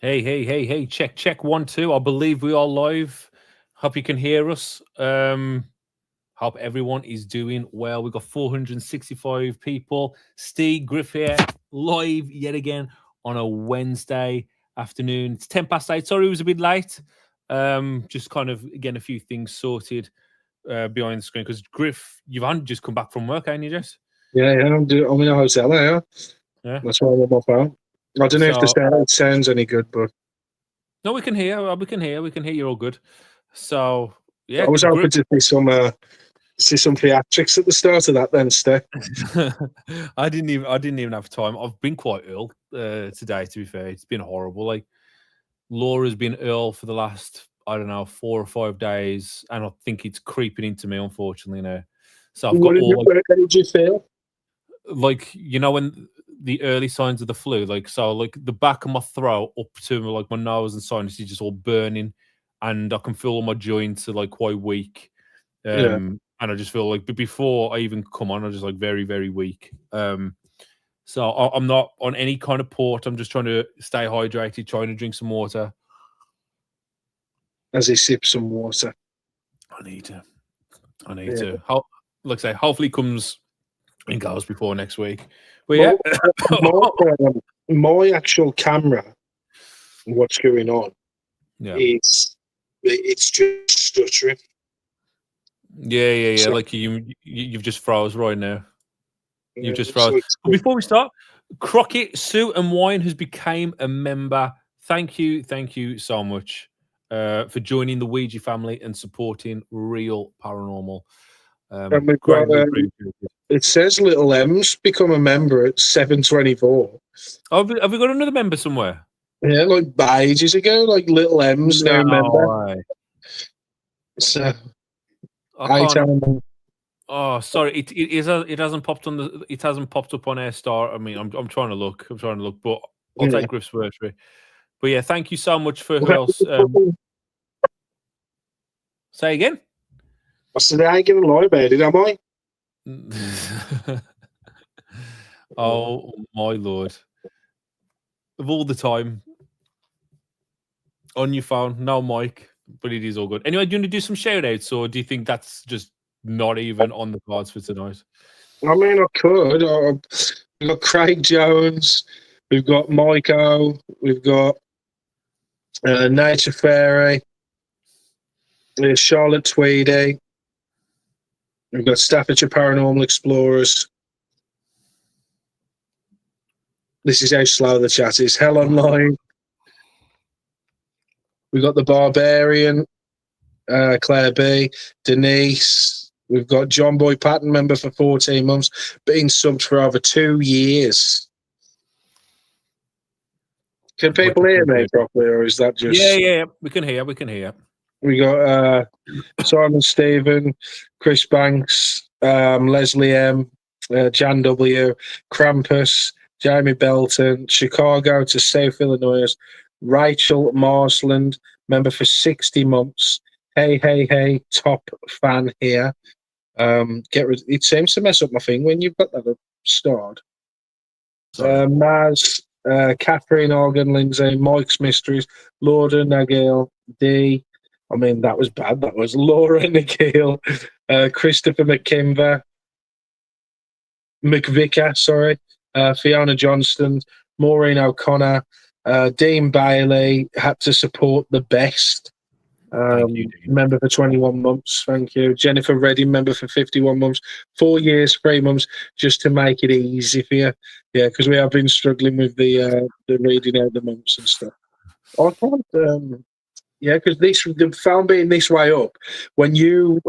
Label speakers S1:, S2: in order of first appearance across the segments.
S1: Hey. Check. 1, 2. I believe we are live. Hope you can hear us. Hope everyone is doing well. We've got 465 people. Steve Griff here, live yet again on a Wednesday afternoon. It's 10 past 8. Sorry, it was a bit late. Just kind of getting a few things sorted behind the screen. Because Griff, you've only just come back from work, ain't you, Jess?
S2: Yeah, I'm in a hotel now.
S1: Yeah.
S2: That's why I'm on my phone. I don't know if the sound's any good, but
S1: no, we can hear. We can hear you're all good. So yeah,
S2: I was hoping to see some theatrics at the start of that. Then, Steph.
S1: I didn't even have time. I've been quite ill today. To be fair, it's been horrible. Like Laura's been ill for the last 4 or 5 days, and I think it's creeping into me. Unfortunately, now. So I've got
S2: How did you feel?
S1: Like when the early signs of the flu, like the back of my throat up to like my nose and sinus is just all burning, and I can feel all my joints are like quite weak. And I just feel like, but before I even come on, I'm just like very, very weak. So I'm not on any kind of port. I'm just trying to stay hydrated, trying to drink some water.
S2: As he sips some water.
S1: I need to. Like I say, hopefully comes and goes before next week. But yeah,
S2: my actual camera, what's going on?
S1: Yeah,
S2: it's just stuttering.
S1: Yeah. So, like you've just froze right now. You've just froze.
S2: Like,
S1: but before we start, Crockett Suit and Wine has become a member. Thank you so much for joining the Ouija family and supporting Real Paranormal.
S2: and we've got, it says Little M's become a member at 7:24.
S1: Have we got another member somewhere?
S2: Yeah, like ages ago, like Little M's now member. So,
S1: oh, sorry, it hasn't popped on it hasn't popped up on our star. I mean, I'm trying to look, but I'll take Griff's word for it. But yeah, thank you so much for who else. Say again.
S2: I said I ain't gonna lie about it, am I?
S1: Oh my lord! Of all the time on your phone, no mic, but it is all good. Anyway, do you want to do some shout outs, or do you think that's just not even on the cards for tonight?
S2: I mean, I could. We've got Craig Jones, we've got Michael, we've got Nature Fairy, there's Charlotte Tweedy, we've got Staffordshire Paranormal Explorers. This is how slow the chat is. Hell Online. We've got the Barbarian, Claire B, Denise. We've got John Boy Patton, member for 14 months, been subbed for over 2 years. Can people hear me properly, or is that just...
S1: Yeah, we can hear.
S2: We got Simon Stephen, Chris Banks, Leslie M, Jan W, Krampus, Jamie Belton, Chicago to South Illinois, Rachel Marsland, member for 60 months. Hey, top fan here. It seems to mess up my thing when you've got that up starred. Maz, Catherine Organ, Lindsay, Mike's Mysteries, Lauren Nagel, D. I mean, that was bad. That was Laura Nikhil, Christopher McVicker, Fiona Johnston, Maureen O'Connor, Dean Bailey had to support the best. Member for 21 months, thank you. Jennifer Redding, member for 51 months, 4 years, 3 months, just to make it easy for you. Yeah, because we have been struggling with the reading out the months and stuff. I can't, because the phone being this way up, when you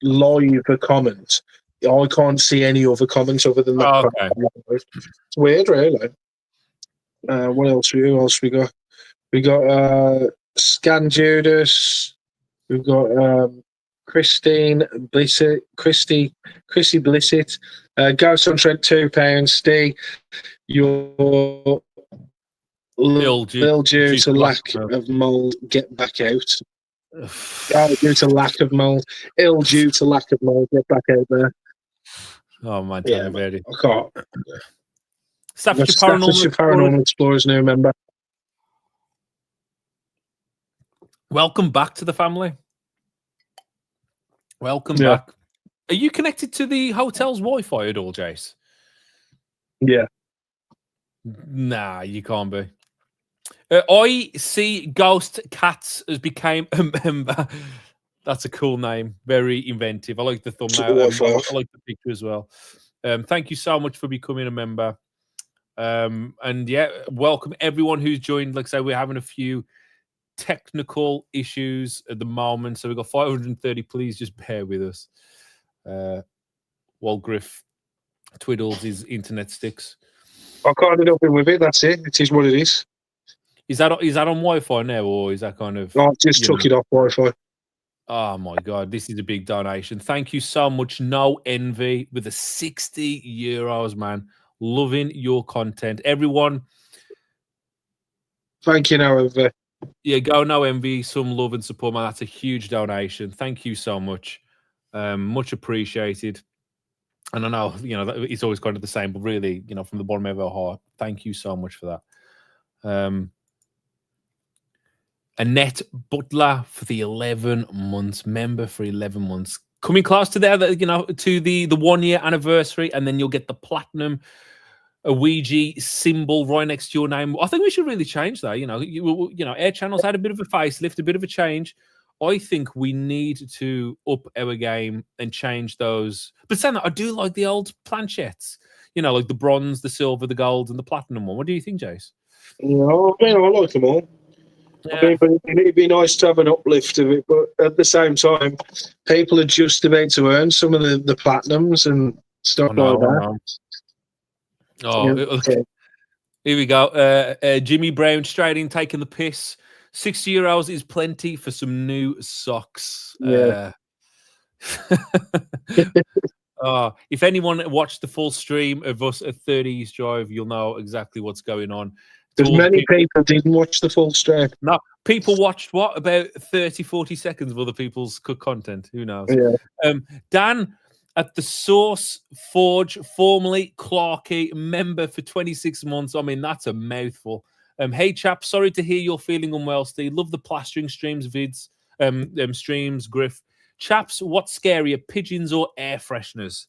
S2: live a comment, I can't see any other comments other than that.
S1: Oh, okay.
S2: It's weird, really. What else? Who else we got? We got Scan Judas. We've got Christine Blissett, Chrissy Blissett. Ghost on Trent, £2. Steve, you're ill due to lack of mould. Get back out. Due to lack of mould. Ill due to lack of mould. Get back out there.
S1: Oh man,
S2: yeah,
S1: very.
S2: I can't.
S1: Staffordshire Paranormal
S2: Explorers new member.
S1: Welcome back to the family. Welcome back. Are you connected to the hotel's Wi-Fi at all, Jace?
S2: Yeah.
S1: Nah, you can't be. I see Ghost Cats has became a member. That's a cool name. Very inventive. I like the thumbnail. I like the picture as well. Thank you so much for becoming a member. And yeah, welcome everyone who's joined. Like I say, we're having a few technical issues at the moment. So we've got 530. Please just bear with us. While Griff twiddles his internet sticks.
S2: I can't do nothing with it. That's it. It is what it is.
S1: Is that on Wi-Fi now, or is that kind of?
S2: I just took it off Wi-Fi.
S1: Oh my God, this is a big donation. Thank you so much. No Envy with the 60 euros, man. Loving your content. Everyone.
S2: Thank you, No Envy.
S1: Yeah, go No Envy. Some love and support, man. That's a huge donation. Thank you so much. Much appreciated. And I know, it's always kind of the same, but really, from the bottom of our heart, thank you so much for that. Annette Butler for the 11 months, member for 11 months. Coming close to there, to the 1 year anniversary, and then you'll get the platinum Ouija symbol right next to your name. I think we should really change that. Air Channel's had a bit of a facelift, a bit of a change. I think we need to up our game and change those. But saying that, I do like the old planchettes. Like the bronze, the silver, the gold, and the platinum one. What do you think, Jace?
S2: I like them all. Yeah. I mean, but it'd be nice to have an uplift of it, but at the same time, people are just about to earn some of the platinums and stuff like that.
S1: Here we go. Jimmy Brown straight in, taking the piss. €60 is plenty for some new socks.
S2: Yeah.
S1: If anyone watched the full stream of us at 30 East Drive, you'll know exactly what's going on.
S2: Because many people didn't watch the full stream.
S1: No, people watched about 30, 40 seconds of other people's content. Who knows?
S2: Yeah.
S1: Dan at the Source Forge, formerly Clarky, member for 26 months. I mean, that's a mouthful. Hey, chap, sorry to hear you're feeling unwell, Steve. Love the plastering streams, vids, streams, Griff. Chaps, what's scarier, pigeons or air fresheners?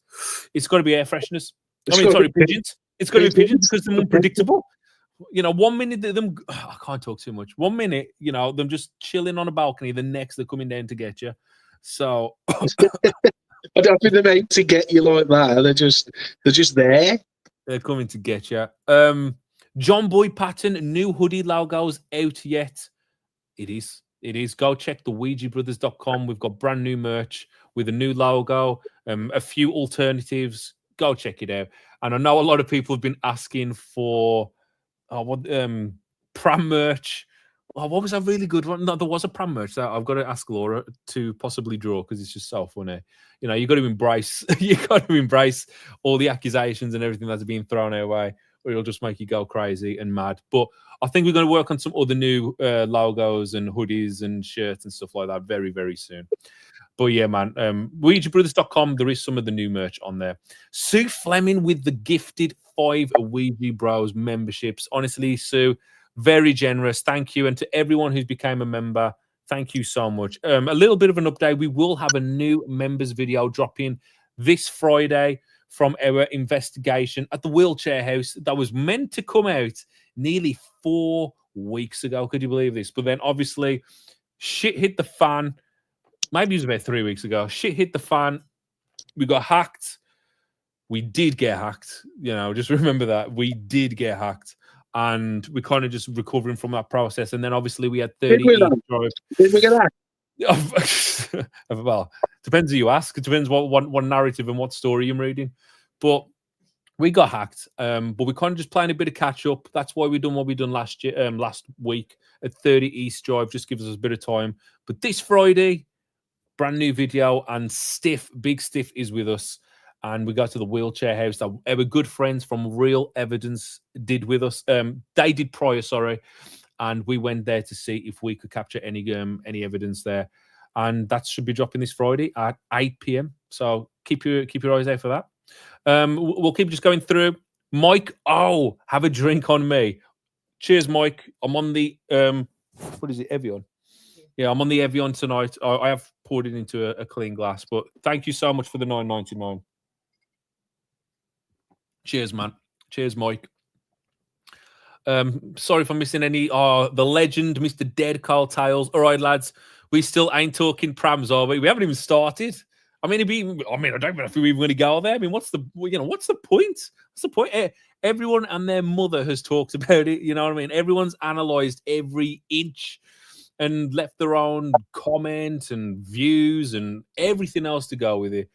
S1: It's got to be air fresheners. Pigeons. It's got to be pigeons because they're unpredictable. 1 minute them, I can't talk too much. 1 minute, them just chilling on a balcony. The next, they're coming down to get you. So
S2: I don't think they're made to get you like that. They're just there.
S1: They're coming to get you. John Boy Patton, new hoodie logos out yet? It is. Go check the OuijaBrothers.com. We've got brand new merch with a new logo, a few alternatives. Go check it out. And I know a lot of people have been asking for Pram merch. What was a really good one? No, there was a Pram merch that I've got to ask Laura to possibly draw because it's just so funny. You got to embrace. You got to embrace all the accusations and everything that's being thrown our way, or it'll just make you go crazy and mad. But I think we're going to work on some other new logos and hoodies and shirts and stuff like that very, very soon. But yeah, man, OuijaBrothers.com, there is some of the new merch on there. Sue Fleming with the gifted 5 Ouija Bros memberships. Honestly, Sue, very generous. Thank you. And to everyone who's became a member, thank you so much. A little bit of an update. We will have a new members video dropping this Friday from our investigation at the Wheelchair House that was meant to come out nearly 4 weeks ago. Could you believe this? But then obviously shit hit the fan. Maybe it was about 3 weeks ago. Shit hit the fan. We got hacked. We did get hacked. Just remember that. We did get hacked. And we're kind of just recovering from that process. And then obviously we had 30
S2: Did we get hacked?
S1: Well, depends who you ask. It depends what narrative and what story you're reading. But we got hacked. But we're kind of just playing a bit of catch up. That's why we done what we done last week at 30 East Drive. Just gives us a bit of time. But this Friday, brand new video, and Big Stiff is with us. And we go to the Wheelchair House that our good friends from Real Evidence did with us. They did prior, sorry. And we went there to see if we could capture any evidence there. And that should be dropping this Friday at 8 p.m. So keep your eyes out for that. We'll keep just going through. Mike, have a drink on me. Cheers, Mike. I'm on the, what is it, Evian? Yeah, I'm on the Evian tonight. I have poured it into a clean glass, but thank you so much for the $9.99. Cheers, man. Cheers, Mike. Sorry if I'm missing any. The legend, Mr. Dead Carl Tales. All right, lads, we still ain't talking prams, are we? We haven't even started. I mean, I don't know if we're even going to go there. I mean, what's the point? What's the point? Everyone and their mother has talked about it. You know what I mean? Everyone's analysed every inch and left their own comment and views and everything else to go with it.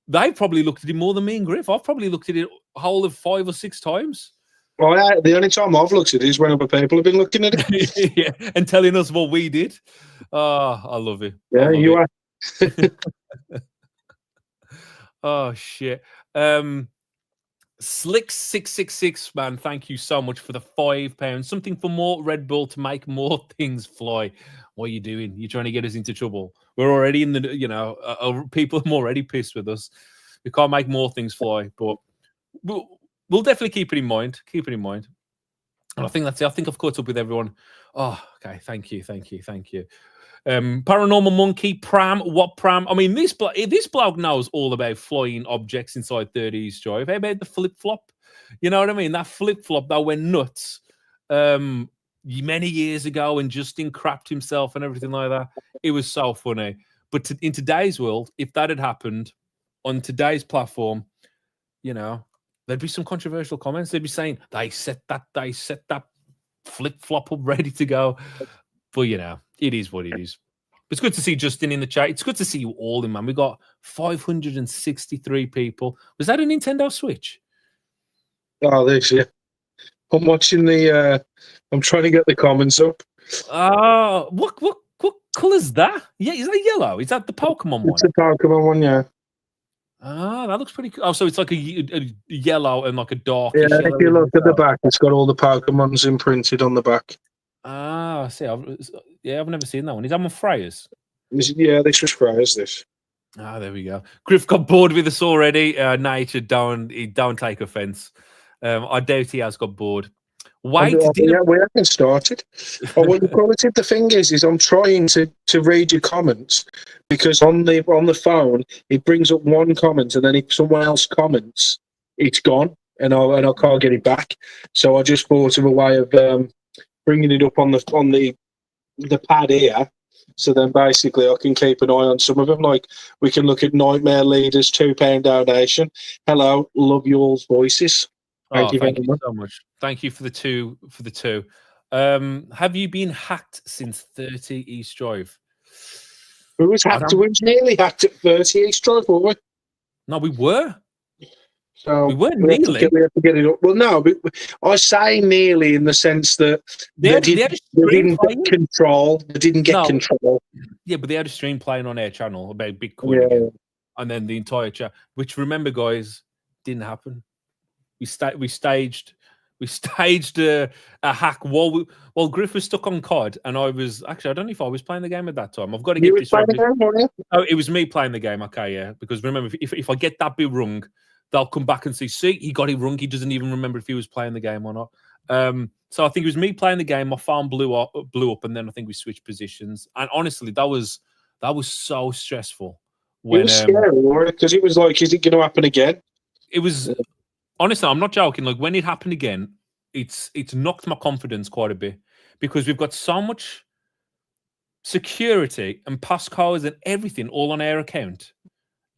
S1: They've probably looked at it more than me and Griff. I've probably looked at it a whole of 5 or 6 times.
S2: Well, the only time I've looked at it is when other people have been looking at it.
S1: Yeah, and telling us what we did. Oh, I love it.
S2: Yeah, you are.
S1: Oh, shit. Slick666, man, thank you so much for the £5. Something for more Red Bull to make more things fly. What are you doing? You're trying to get us into trouble. We're already in the, people are already pissed with us. We can't make more things fly, but we'll definitely keep it in mind. Keep it in mind. And I think that's it. I think I've caught up with everyone. Oh, okay. Thank you. Paranormal Monkey, Pram, what Pram? I mean, this bloke knows all about flying objects inside 30 East Drive. How about the flip-flop? You know what I mean? That flip-flop that went nuts many years ago and Justin crapped himself and everything like that. It was so funny. But in today's world, if that had happened on today's platform, there'd be some controversial comments. They'd be saying, they set that flip-flop up ready to go. But, it is what it is. It's good to see Justin in the chat. It's good to see you all in, man. We got 563 people. Was that a Nintendo Switch?
S2: Oh, this, yeah. I'm watching I'm trying to get the comments up.
S1: What colour's that? Yeah, is that yellow? Is that the Pokemon one?
S2: It's a Pokemon one, yeah.
S1: That looks pretty cool. Oh, so it's like a yellow and like a dark.
S2: Yeah, if you look at the back, it's got all the Pokemons imprinted on the back.
S1: I see. I've never seen that one. Is that one Freyers?
S2: Yeah, this was Freyers, this.
S1: There we go. Griff got bored with us already. Nature, don't take offence. I doubt he has got bored.
S2: We haven't started. What you call it? The thing is I'm trying to read your comments because on the phone it brings up one comment and then if someone else comments, it's gone and I can't get it back. So I just thought of a way of bringing it up on the pad here. So then basically I can keep an eye on some of them. Like we can look at Nightmare Leaders, £2 donation. Hello, love you all's voices.
S1: Thank you so much. Thank you for the two. Have you been hacked since 30 East Drive?
S2: We was nearly hacked at 30 East Drive, weren't we?
S1: No, we were.
S2: So
S1: we weren't nearly.
S2: We have to get it up. Well, no, I say nearly in the sense that they didn't get control. They didn't get control.
S1: Yeah, but they had a stream playing on their channel about Bitcoin again, and then the entire chat. Which, remember, guys, didn't happen. We staged a hack while Griff was stuck on COD, and I don't know if I was playing the game at that time. I've got to get this right. Oh, it was me playing the game. Okay, yeah, because remember, if I get that bit wrong, they'll come back and say, "See, he got it wrong. He doesn't even remember if he was playing the game or not." So I think it was me playing the game. My phone blew up, and then I think we switched positions. And honestly, that was so stressful.
S2: It was scary, because it was like, is it going to happen again?
S1: It was. Honestly, I'm not joking. Like when it happened again, it's knocked my confidence quite a bit because we've got so much security and passcodes and everything all on our account,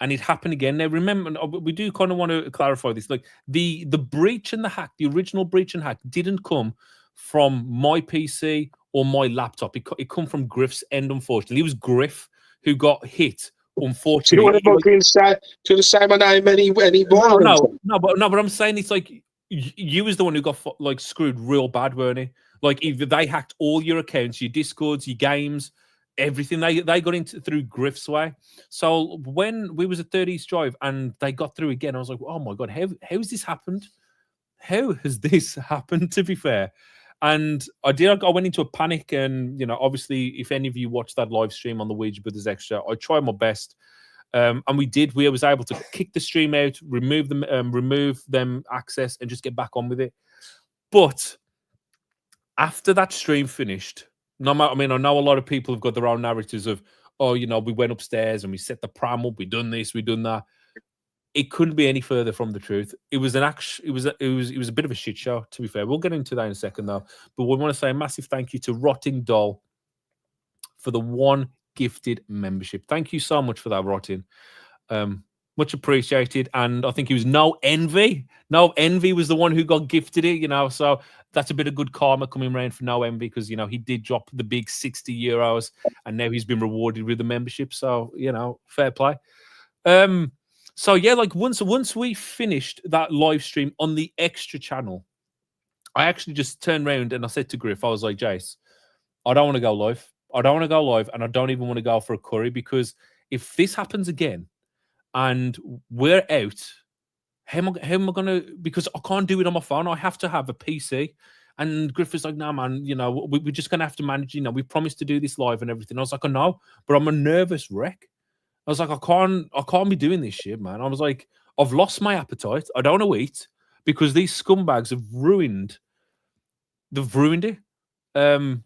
S1: and it happened again. Now, remember, we do kind of want to clarify this. Like the breach and the hack, the original breach and hack, didn't come from my PC or my laptop. It come from Griff's end. Unfortunately, it was Griff who got hit. Unfortunately,
S2: do you want to say my name any more?
S1: No, but I'm saying it's like you was the one who got like screwed real bad, weren't he? Like either they hacked all your accounts, your Discords, your games, everything. They got into through Griff's way. So when we was at 30 East Drive and they got through again, I was like, oh my god, how has this happened? How has this happened? To be fair. And I went into a panic, and obviously, if any of you watched that live stream on the Ouija Brothers Extra, I tried my best, and we did. We was able to kick the stream out, remove them access, and just get back on with it. But after that stream finished, no matter, I mean, I know a lot of people have got their own narratives of, oh, you know, we went upstairs and we set the pram up, we done this, we done that. It couldn't be any further from the truth. It was an action. It was a bit of a shit show, to be fair. We'll get into that in a second, though. But we want to say a massive thank you to Rotting Doll for the 1 gifted membership. Thank you so much for that, Rotting. Much appreciated. And I think it was No Envy. No Envy was the one who got gifted it, you know. So that's a bit of good karma coming around for No Envy, because, you know, he did drop the big €60 and now he's been rewarded with the membership. So, you know, fair play. So yeah, like once we finished that live stream on the extra channel, I actually just turned around and I said to Griff, I was like, Jace, I don't want to go live. I don't want to go live, and I don't even want to go for a curry, because if this happens again and we're out, how am I going to, because I can't do it on my phone. I have to have a PC. And Griff was like, no, man, you know, we're just going to have to manage, you know, we promised to do this live and everything. I was like, I know, but I'm a nervous wreck. I was like, I can't be doing this shit, man. I was like, I've lost my appetite. I don't want to eat because these scumbags have ruined it. And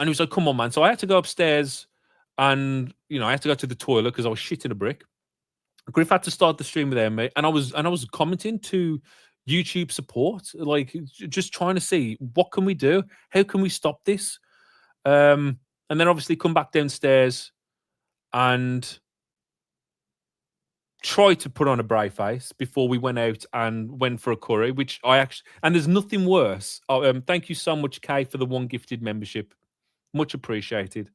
S1: he was like, come on, man. So I had to go upstairs and, you know, I had to go to the toilet because I was shitting a brick. Griff had to start the stream with them, mate. And I was commenting to YouTube support, like just trying to see what can we do? How can we stop this? And then obviously come back downstairs and try to put on a brave face before we went out and went for a curry, which I actually, and there's nothing worse. Thank you so much, Kay, for the 1 gifted membership. Much appreciated.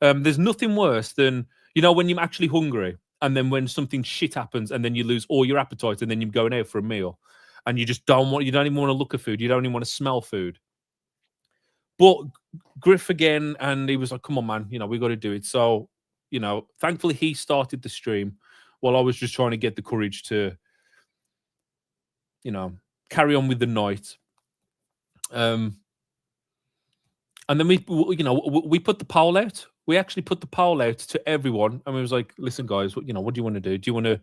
S1: There's nothing worse than, you know, when you're actually hungry and then when something shit happens and then you lose all your appetite and then you're going out for a meal and you just don't even want to look at food. You don't even want to smell food. But Griff again, and he was like, come on, man, you know, we got to do it. So, you know, thankfully he started the stream while I was just trying to get the courage to, you know, carry on with the night. And then we put the poll out. We actually put the poll out to everyone, and we was like, listen, guys, what do you want to do? Do you want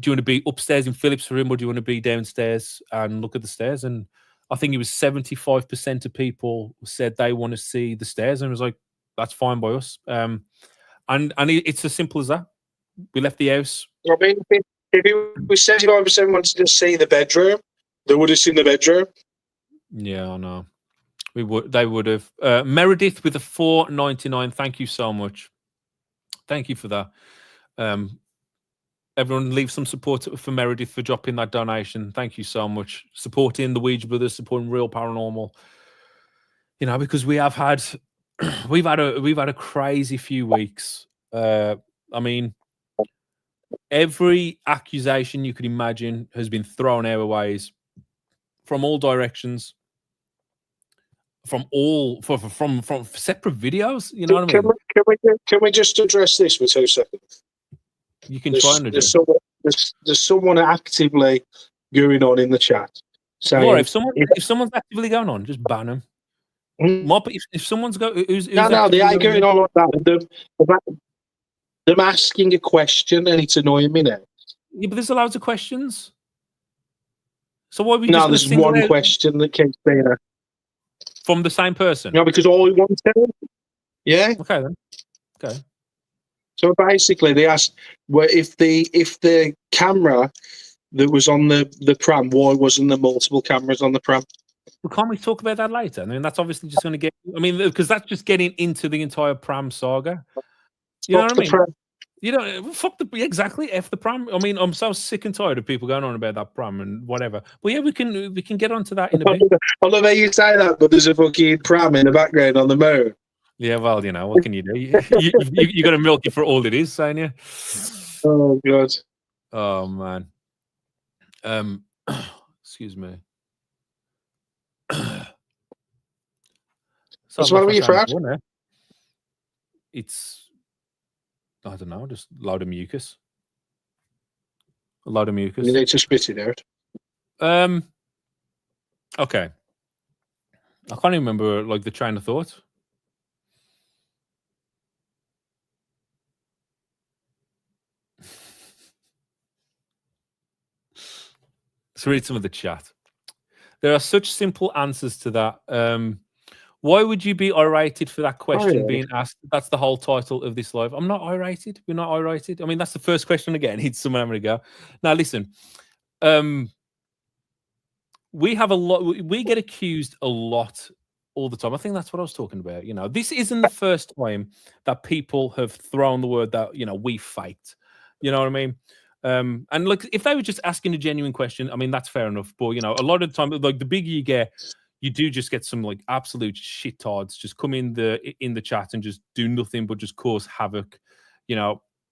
S1: to be upstairs in Philip's room, or do you want to be downstairs and look at the stairs? And I think it was 75% of people said they want to see the stairs, and it was like, that's fine by us. And it's as simple as that. We left the house.
S2: I mean, if it was 75% wanted to see the bedroom, they would have seen the bedroom.
S1: Yeah, I know. They would have. Meredith with a $4.99. Thank you so much. Thank you for that. Everyone leave some support for Meredith for dropping that donation. Thank you so much. Supporting the Ouija Brothers, supporting Real Paranormal. You know, because we've had a crazy few weeks. I mean, every accusation you could imagine has been thrown our ways from all directions, from separate videos. You know what I mean?
S2: Can we just address this for 2 seconds?
S1: You can try and address.
S2: There's someone actively going on in the chat saying,
S1: Laura, if someone's actively going on, just ban them. If someone's who's
S2: no, they ain't going on like that. Them asking a question, and it's annoying me now.
S1: Yeah, but there's loads of questions. So why are we
S2: No,
S1: just
S2: there's one question that keeps being
S1: from the same person?
S2: No, because all we want to. Yeah.
S1: Okay then. Okay.
S2: So basically, they asked, well, if the camera that was on the pram, why wasn't there multiple cameras on the pram?
S1: Well, can't we talk about that later? I mean, that's obviously just going to get. I mean, because that's just getting into the entire pram saga. You know what I mean?
S2: Pram.
S1: You know, fuck exactly. F the pram. I mean, I'm so sick and tired of people going on about that pram and whatever. But yeah, we can get onto that in a bit.
S2: I love how you say that, but there's a fucking pram in the background on the moon.
S1: Yeah, well, you know, what can you do? You got to milk it for all it is, saying you.
S2: Oh God.
S1: Oh man. Excuse me.
S2: What's wrong with your throat?
S1: It's, I don't know, just a load of mucus. A load of mucus.
S2: You need to spit it out.
S1: Okay. I can't even remember like the train of thought. Let's read some of the chat. There are such simple answers to that. Why would you be irated for that question
S2: yeah.
S1: being asked? That's the whole title of this live. I'm not irated. We're not irated. I mean, that's the first question again. It's someone having a go. Now, listen. We have a lot. We get accused a lot all the time. I think that's what I was talking about. You know, this isn't the first time that people have thrown the word that we faked. You know what I mean? And look, if they were just asking a genuine question, I mean that's fair enough. But a lot of the time, like the bigger you get, you do just get some like absolute shittards just come in the chat and just do nothing but just cause havoc.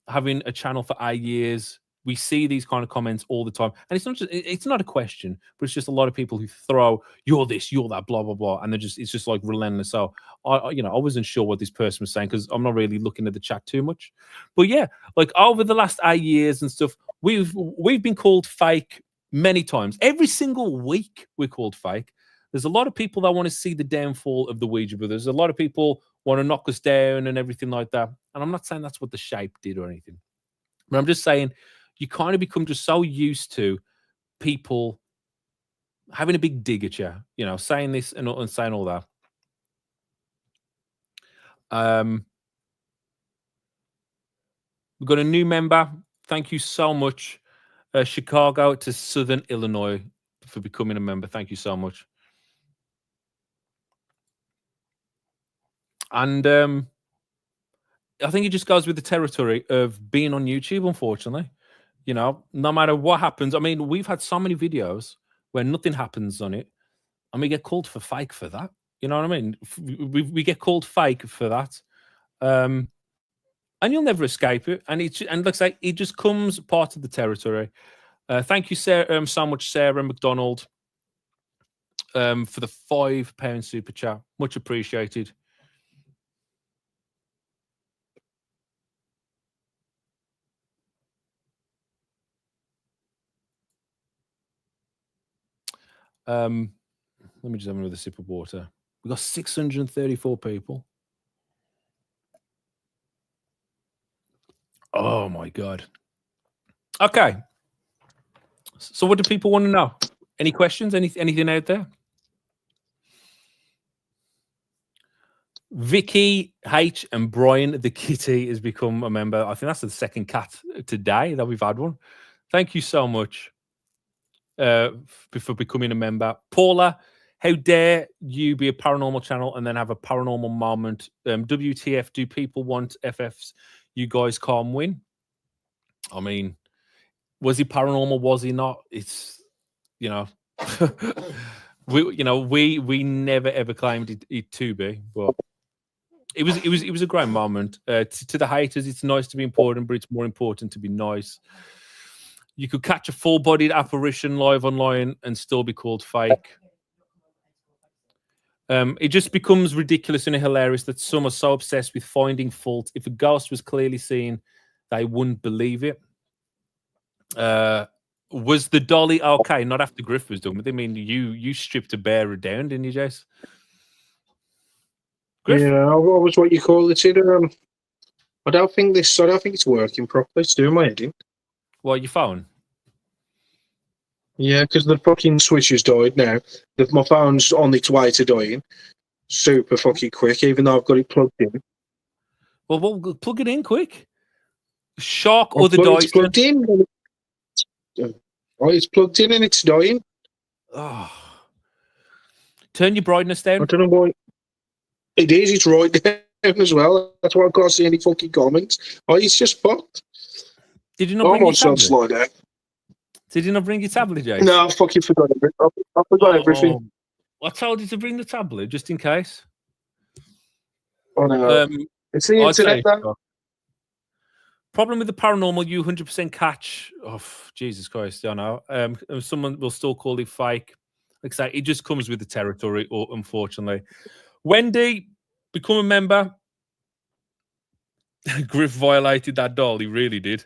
S1: Having a channel for 8 years. We see these kind of comments all the time, and it's not a question, but it's just a lot of people who throw "you're this, you're that," blah blah blah, and it's just like relentless. So I wasn't sure what this person was saying because I'm not really looking at the chat too much, but yeah, like over the last 8 years and stuff, we've been called fake many times. Every single week we're called fake. There's a lot of people that want to see the downfall of the Ouija brothers. A lot of people want to knock us down and everything like that. And I'm not saying that's what the shape did or anything, but I'm just saying. You kind of become just so used to people having a big dig at you, saying this and saying all that. We've got a new member. Thank you so much, Chicago to Southern Illinois, for becoming a member. Thank you so much. And I think it just goes with the territory of being on YouTube, unfortunately. No matter what happens. I mean, we've had so many videos where nothing happens on it, and we get called for fake for that. You know what I mean? We get called fake for that, and you'll never escape it. And like I say, it just comes part of the territory. Thank you, Sarah, so much, Sarah McDonald, for the £5 super chat. Much appreciated. Let me just have another sip of water. We've got 634 people. Oh my God. Okay. So what do people want to know? Any questions? Anything out there? Vicky H and Brian the Kitty has become a member. I think that's the second cat today that we've had one. Thank you so much for becoming a member. Paula, how dare you be a paranormal channel and then have a paranormal moment? WTF, do people want FFs you guys can't win? I mean, was he paranormal? Was he not? It's, we never ever claimed it to be, but it was a great moment. To the haters, it's nice to be important, but it's more important to be nice. You could catch a full-bodied apparition live online and still be called fake. It just becomes ridiculous and hilarious that some are so obsessed with finding fault. If a ghost was clearly seen, they wouldn't believe it. Was the dolly okay? Not after Griff was done with it. I mean, you stripped a bear down, didn't you, Jace?
S2: Griff? Yeah, I was what you call it. I don't think it's working properly. It's doing my head in.
S1: What, your phone?
S2: Yeah, because the fucking switch has died now. My phone's on its way to dying. Super fucking quick, even though I've got it plugged in.
S1: Well, plug it in quick. Shock or the Dyson?
S2: It's plugged in. Oh, it's plugged in and it's dying.
S1: Oh. Turn your brightness down.
S2: I don't know why. It is. It's right down as well. That's why I can't see any fucking comments. Oh, it's just fucked.
S1: Did you not bring your tablet?
S2: Slide out.
S1: Did you not bring your tablet, Jay?
S2: No, I fucking forgot everything. I forgot everything.
S1: I told you to bring the tablet just in case.
S2: Oh no. It's the internet, though.
S1: Problem with the paranormal, you 100% catch. Oh, Jesus Christ, I know. Someone will still call it fake. Like I say, it just comes with the territory, unfortunately. Wendy, become a member. Griff violated that doll. He really did.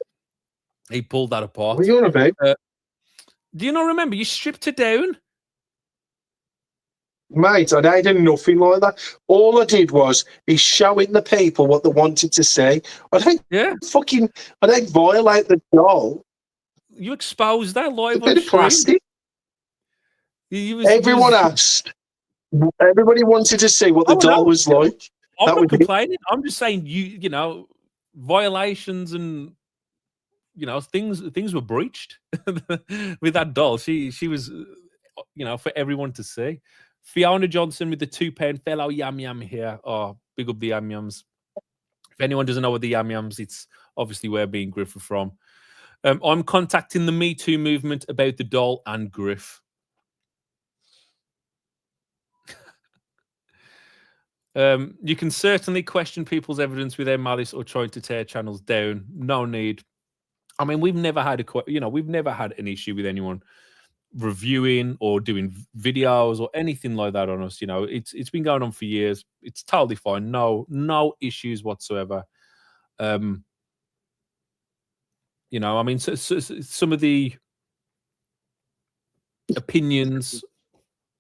S1: He pulled that apart.
S2: What are you on about?
S1: Do you not remember? You stripped her down?
S2: Mate, I did nothing like that. All I did was showing the people what they wanted to say. I don't violate the doll.
S1: You exposed that live
S2: on stream. Plastic. Everyone asked. Everybody wanted to see what the doll was like.
S1: I'm not complaining. I'm just saying, you know, violations and things were breached with that doll. She was, you know, for everyone to see. Fiona Johnson with the £2 fellow yam yam here. Oh, big up the yam yams. If anyone doesn't know what the yam yams, it's obviously where being Griff are from. I'm contacting the Me Too movement about the doll and Griff. You can certainly question people's evidence without malice or trying to tear channels down. No need. I mean, we've never had an issue with anyone reviewing or doing videos or anything like that on us. You know, it's been going on for years. It's totally fine. No issues whatsoever. You know, I mean, so some of the opinions,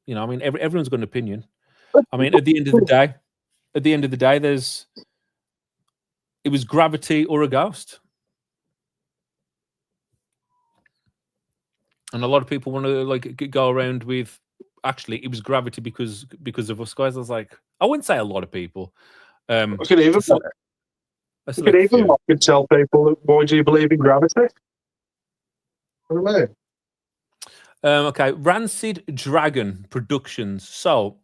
S1: you know, I mean, everyone's got an opinion. I mean, at the end of the day, it was gravity or a ghost. And a lot of people want to like go around with, actually, it was gravity because of us guys. I was like, I wouldn't say a lot of people.
S2: I could even tell people, why do you believe in gravity? What do you mean?
S1: Okay, Rancid Dragon Productions. So,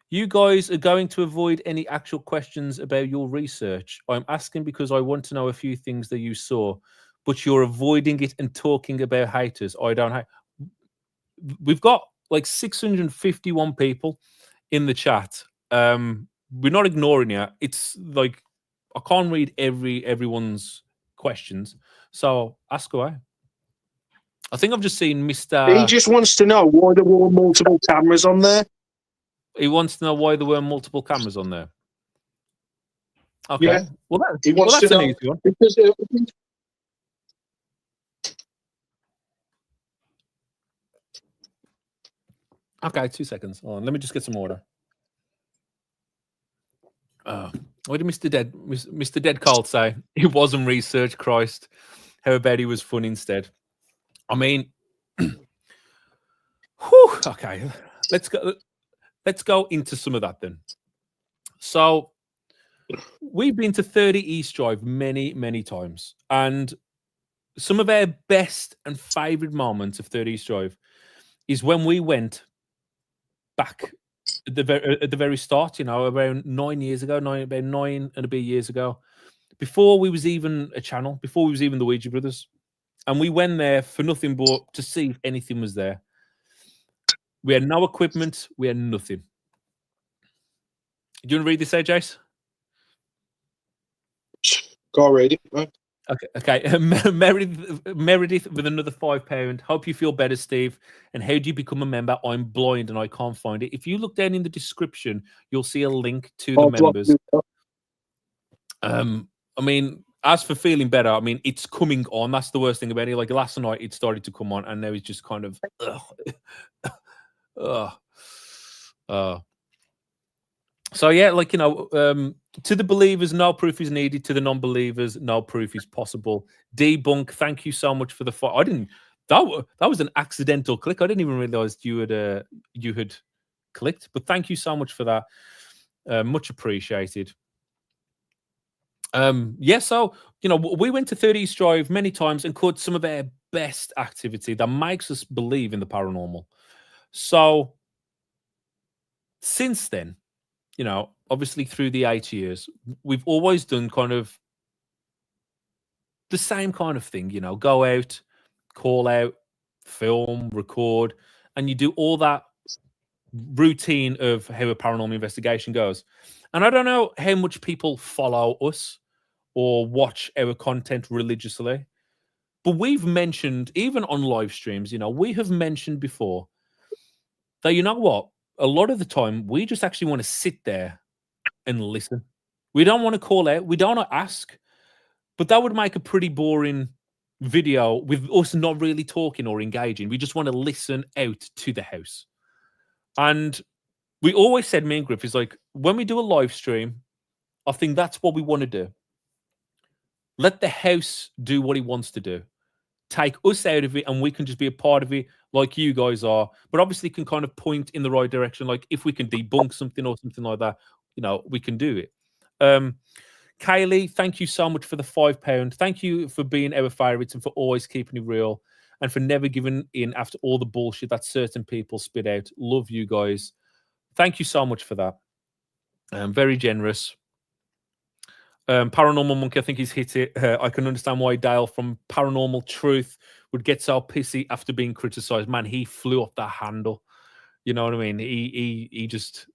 S1: you guys are going to avoid any actual questions about your research. I'm asking because I want to know a few things that you saw, but you're avoiding it and talking about haters. I don't hate. We've got like 651 people in the chat. We're not ignoring you. It's like I can't read everyone's questions, so ask away. I think I've just seen Mr.
S2: He just wants to know why there were multiple cameras on there.
S1: He wants to know why there were multiple cameras on there. Okay.
S2: Yeah.
S1: Well, that's an easy one.
S2: Because
S1: okay, 2 seconds. Hold on, let me just get some order. What did Mr. Dead Cold say? It wasn't research, Christ. How about he was fun instead? I mean, whew, okay. Let's go into some of that then. So we've been to 30 East Drive many, many times. And some of our best and favorite moments of 30 East Drive is when we went back at the very start, you know, around 9 years ago, about 9 and a bit years ago, before we was even a channel, before we was even the Ouija Brothers. And we went there for nothing but to see if anything was there. We had no equipment. We had nothing. Do you want to read this, Jace?
S2: Go read it. Right?
S1: Okay. Meredith with another £5. Hope you feel better, Steve. And how do you become a member? I'm blind and I can't find it. If you look down in the description, you'll see a link to the members. I mean, as for feeling better, I mean, it's coming on. That's the worst thing about it. Like last night, it started to come on, and now it's just kind of, So yeah, like, you know, to the believers, no proof is needed. To the non-believers, no proof is possible. Debunk, thank you so much for the fight. I didn't. That was an accidental click. I didn't even realize you had clicked. But thank you so much for that. Much appreciated. Yeah, so, you know, we went to 30 East Drive many times and caught some of our best activity that makes us believe in the paranormal. So since then, you know, obviously through the 8 years, we've always done kind of the same kind of thing, you know, go out, call out, film, record, and you do all that routine of how a paranormal investigation goes. And I don't know how much people follow us or watch our content religiously, but we've mentioned, even on live streams, you know, we have mentioned before that, you know what, a lot of the time we just actually want to sit there and listen. We don't want to call out, we don't want to ask, but that would make a pretty boring video with us not really talking or engaging. We just want to listen out to the house. And we always said, me and Griff, is like, when we do a live stream, I think that's what we want to do. Let the house do what he wants to do. take us out of it and we can just be a part of it like you guys are, but obviously can kind of point in the right direction. Like if we can debunk something or something like that, we can do it. Kaylee, thank you so much for the £5. Thank you for being our favourites and for always keeping it real and for never giving in after all the bullshit that certain people spit out. Love you guys. Thank you so much for that. Very generous. Paranormal Monkey, I think he's hit it. I can understand why Dale from Paranormal Truth would get so pissy after being criticised. Man, he flew off the handle. You know what I mean? He just,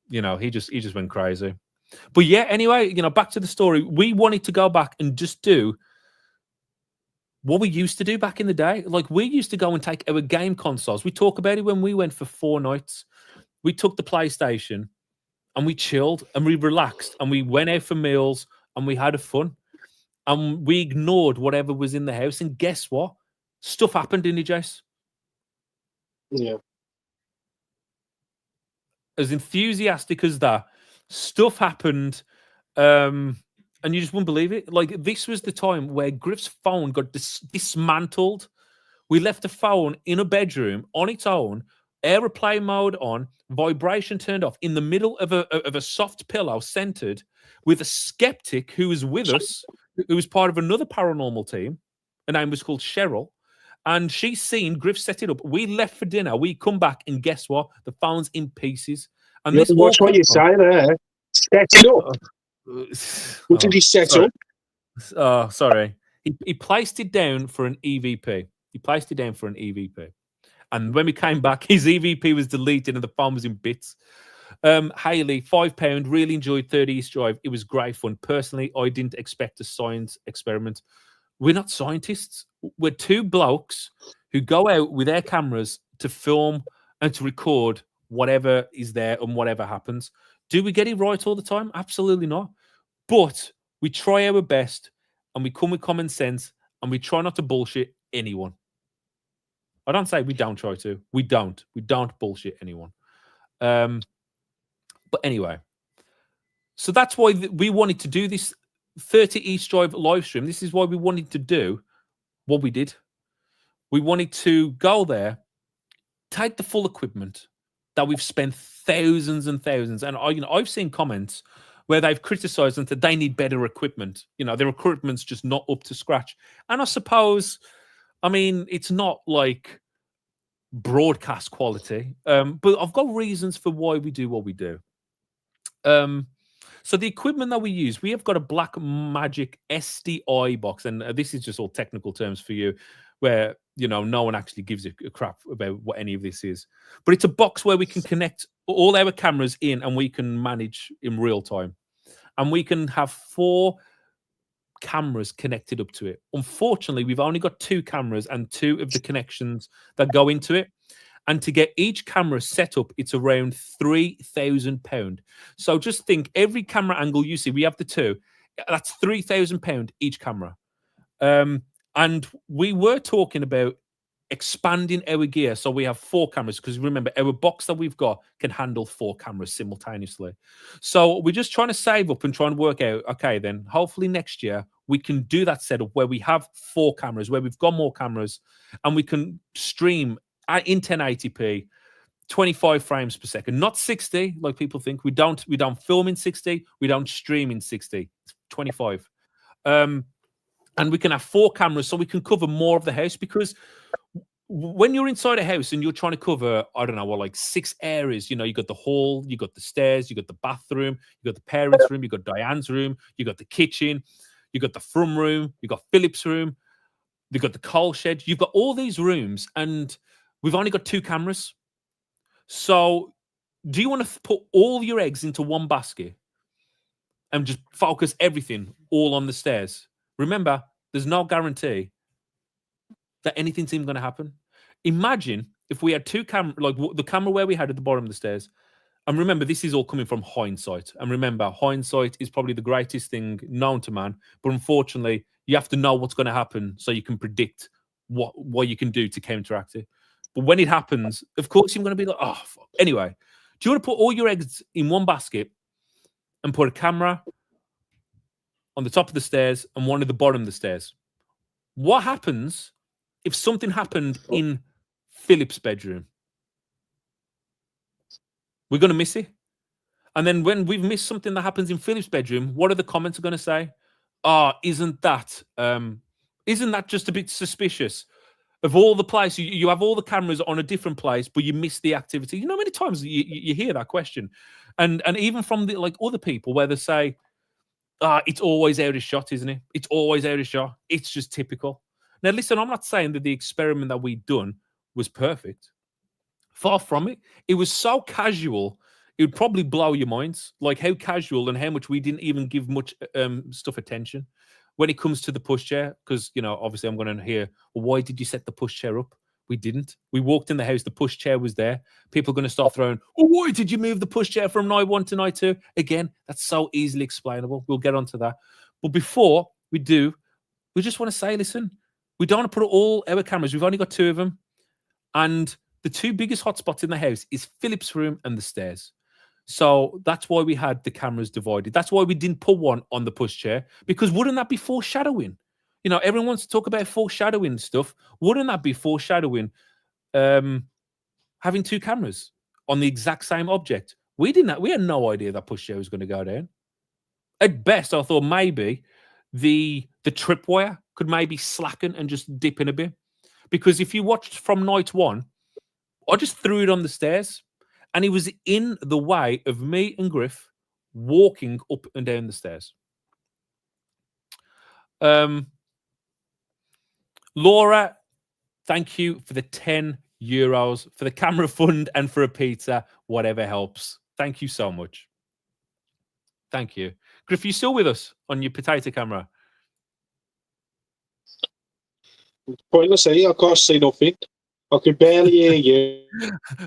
S1: he just went crazy. But yeah, anyway, back to the story. We wanted to go back and just do what we used to do back in the day. Like we used to go and take our game consoles. We talk about it when we went for 4 nights. We took the PlayStation and we chilled and we relaxed and we went out for meals and we had a fun and we ignored whatever was in the house. And guess what? Stuff happened, didn't it, Jace?
S2: Yeah.
S1: As enthusiastic as that, stuff happened, and you just wouldn't believe it. Like this was the time where Griff's phone got dismantled. We left the phone in a bedroom on its own, airplane mode on, vibration turned off, in the middle of a soft pillow, centered, with a skeptic who was with us, who was part of another paranormal team. Her name was called Cheryl. And she's seen Griff set it up. We left for dinner. We come back, and guess what? The phone's in pieces. And this
S2: watch what you say there. Set it up. What did he set up?
S1: Oh, sorry. He placed it down for an EVP. And when we came back, his EVP was deleted and the phone was in bits. Haley, £5. Really enjoyed 30 East Drive. It was great fun. Personally, I didn't expect a science experiment. We're not scientists. We're 2 blokes who go out with their cameras to film and to record whatever is there and whatever happens. Do we get it right all the time? Absolutely not. But we try our best and we come with common sense and we try not to bullshit anyone. I don't say we don't try to. We don't. We don't bullshit anyone. But anyway, so that's why we wanted to do this 30 East Drive live stream. This is why we wanted to do what we did. We wanted to go there, take the full equipment that we've spent thousands and thousands. And I've seen comments where they've criticized them that they need better equipment. Their equipment's just not up to scratch. And I suppose, it's not like broadcast quality, but I've got reasons for why we do what we do. So the equipment that we use, we have got a Black Magic SDI box, and this is just all technical terms for you, where no one actually gives a crap about what any of this is. But it's a box where we can connect all our cameras in, and we can manage in real time, and we can have 4 cameras connected up to it. Unfortunately, we've only got 2 cameras and 2 of the connections that go into it. And to get each camera set up, it's around £3,000. So just think, every camera angle you see, we have the 2. That's £3,000 each camera. And we were talking about expanding our gear so we have 4 cameras, because remember, our box that we've got can handle 4 cameras simultaneously. So we're just trying to save up and try and work out, okay, then hopefully next year we can do that setup where we have 4 cameras, where we've got more cameras, and we can stream in 1080p, 25 frames per second, not 60 like people think. We don't film in 60, we don't stream in 60, it's 25. And we can have 4 cameras so we can cover more of the house, because when you're inside a house and you're trying to cover, I don't know, like 6 areas, you got the hall, you got the stairs, you got the bathroom, you got the parents' room, you got Diane's room, you got the kitchen, you got the front room, you got Philip's room, you got the coal shed. You've got all these rooms, and we've only got 2 cameras. So do you want to put all your eggs into one basket and just focus everything all on the stairs? Remember, there's no guarantee that anything's even going to happen. Imagine if we had 2 cameras, like the camera where we had at the bottom of the stairs. And remember, this is all coming from hindsight. And remember, hindsight is probably the greatest thing known to man. But unfortunately, you have to know what's going to happen so you can predict what you can do to counteract it. But when it happens, of course, you're going to be like, oh, fuck. Anyway, do you want to put all your eggs in one basket and put a camera on the top of the stairs and one at the bottom of the stairs? What happens if something happened in Philip's bedroom? We're going to miss it. And then when we've missed something that happens in Philip's bedroom, what are the comments going to say? Oh, isn't that just a bit suspicious? Of all the places, you have all the cameras on a different place, but you miss the activity. You know how many times you hear that question? And even from the like other people where they say, it's always out of shot, isn't it? It's always out of shot. It's just typical. Now, listen, I'm not saying that the experiment that we'd done was perfect. Far from it. It was so casual, it would probably blow your minds. Like how casual and how much we didn't even give much stuff attention when it comes to the pushchair. Because, obviously I'm going to hear, well, why did you set the pushchair up? We didn't. We walked in the house, the pushchair was there. People are going to start throwing, why did you move the pushchair from night 1 to night 2? Again, that's so easily explainable. We'll get onto that. But before we do, we just want to say, listen, we don't want to put all our cameras. We've only got 2 of them. And the 2 biggest hotspots in the house is Philip's room and the stairs. So that's why we had the cameras divided. That's why we didn't put one on the pushchair, because wouldn't that be foreshadowing? Everyone wants to talk about foreshadowing stuff. Wouldn't that be foreshadowing having 2 cameras on the exact same object? We had no idea that pushchair was going to go down. At best, I thought maybe the tripwire could maybe slacken and just dip in a bit. Because if you watched from night 1, I just threw it on the stairs and it was in the way of me and Griff walking up and down the stairs. Laura, thank you for the €10 for the camera fund and for a pizza, whatever helps. Thank you so much. Thank you. Griff, you still with us on your potato camera?
S2: Pointless, I can't see nothing. I can barely hear you.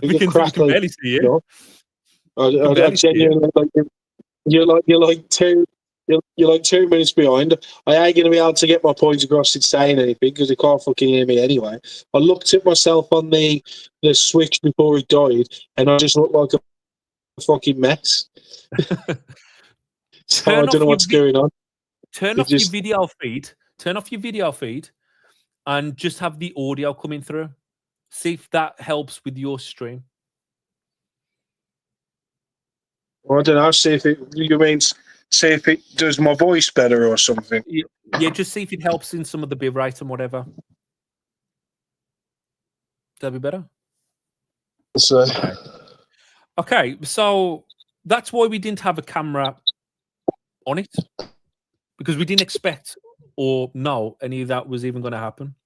S1: we can barely see you.
S2: I genuinely you're like 2 minutes behind. I ain't gonna be able to get my points across in saying anything because they can't fucking hear me anyway. I looked at myself on the switch before it died, and I just looked like a fucking mess. So I don't know what's going on.
S1: Turn off your video feed. Turn off your video feed, and just have the audio coming through. See if that helps with your stream.
S2: Well, I don't know. See if it does my voice better or something.
S1: Yeah, just see if it helps in some of the bitrate and whatever. That'd be better. Okay, so that's why we didn't have a camera on it, because we didn't expect or know any of that was even going to happen.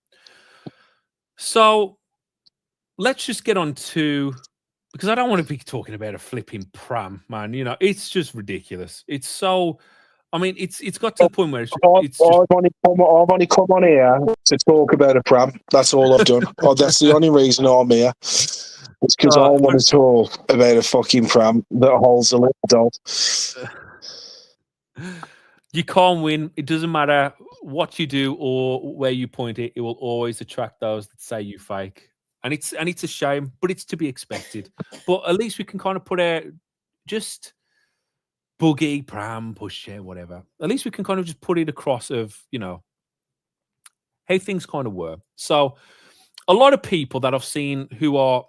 S1: So let's just get on to, because I don't want to be talking about a flipping pram, man. It's just ridiculous. It's so, it's got to the point where it's just...
S2: I've only come on here to talk about a pram. That's all I've done. That's the only reason I'm here. It's because I want to talk about a fucking pram that holds a little doll.
S1: You can't win. It doesn't matter what you do or where you point it. It will always attract those that say you fake. And it's a shame, but it's to be expected. But at least we can kind of put out just Buggy, Pram, Pushchair, whatever. At least we can kind of just put it across of, how things kind of were. So a lot of people that I've seen who are...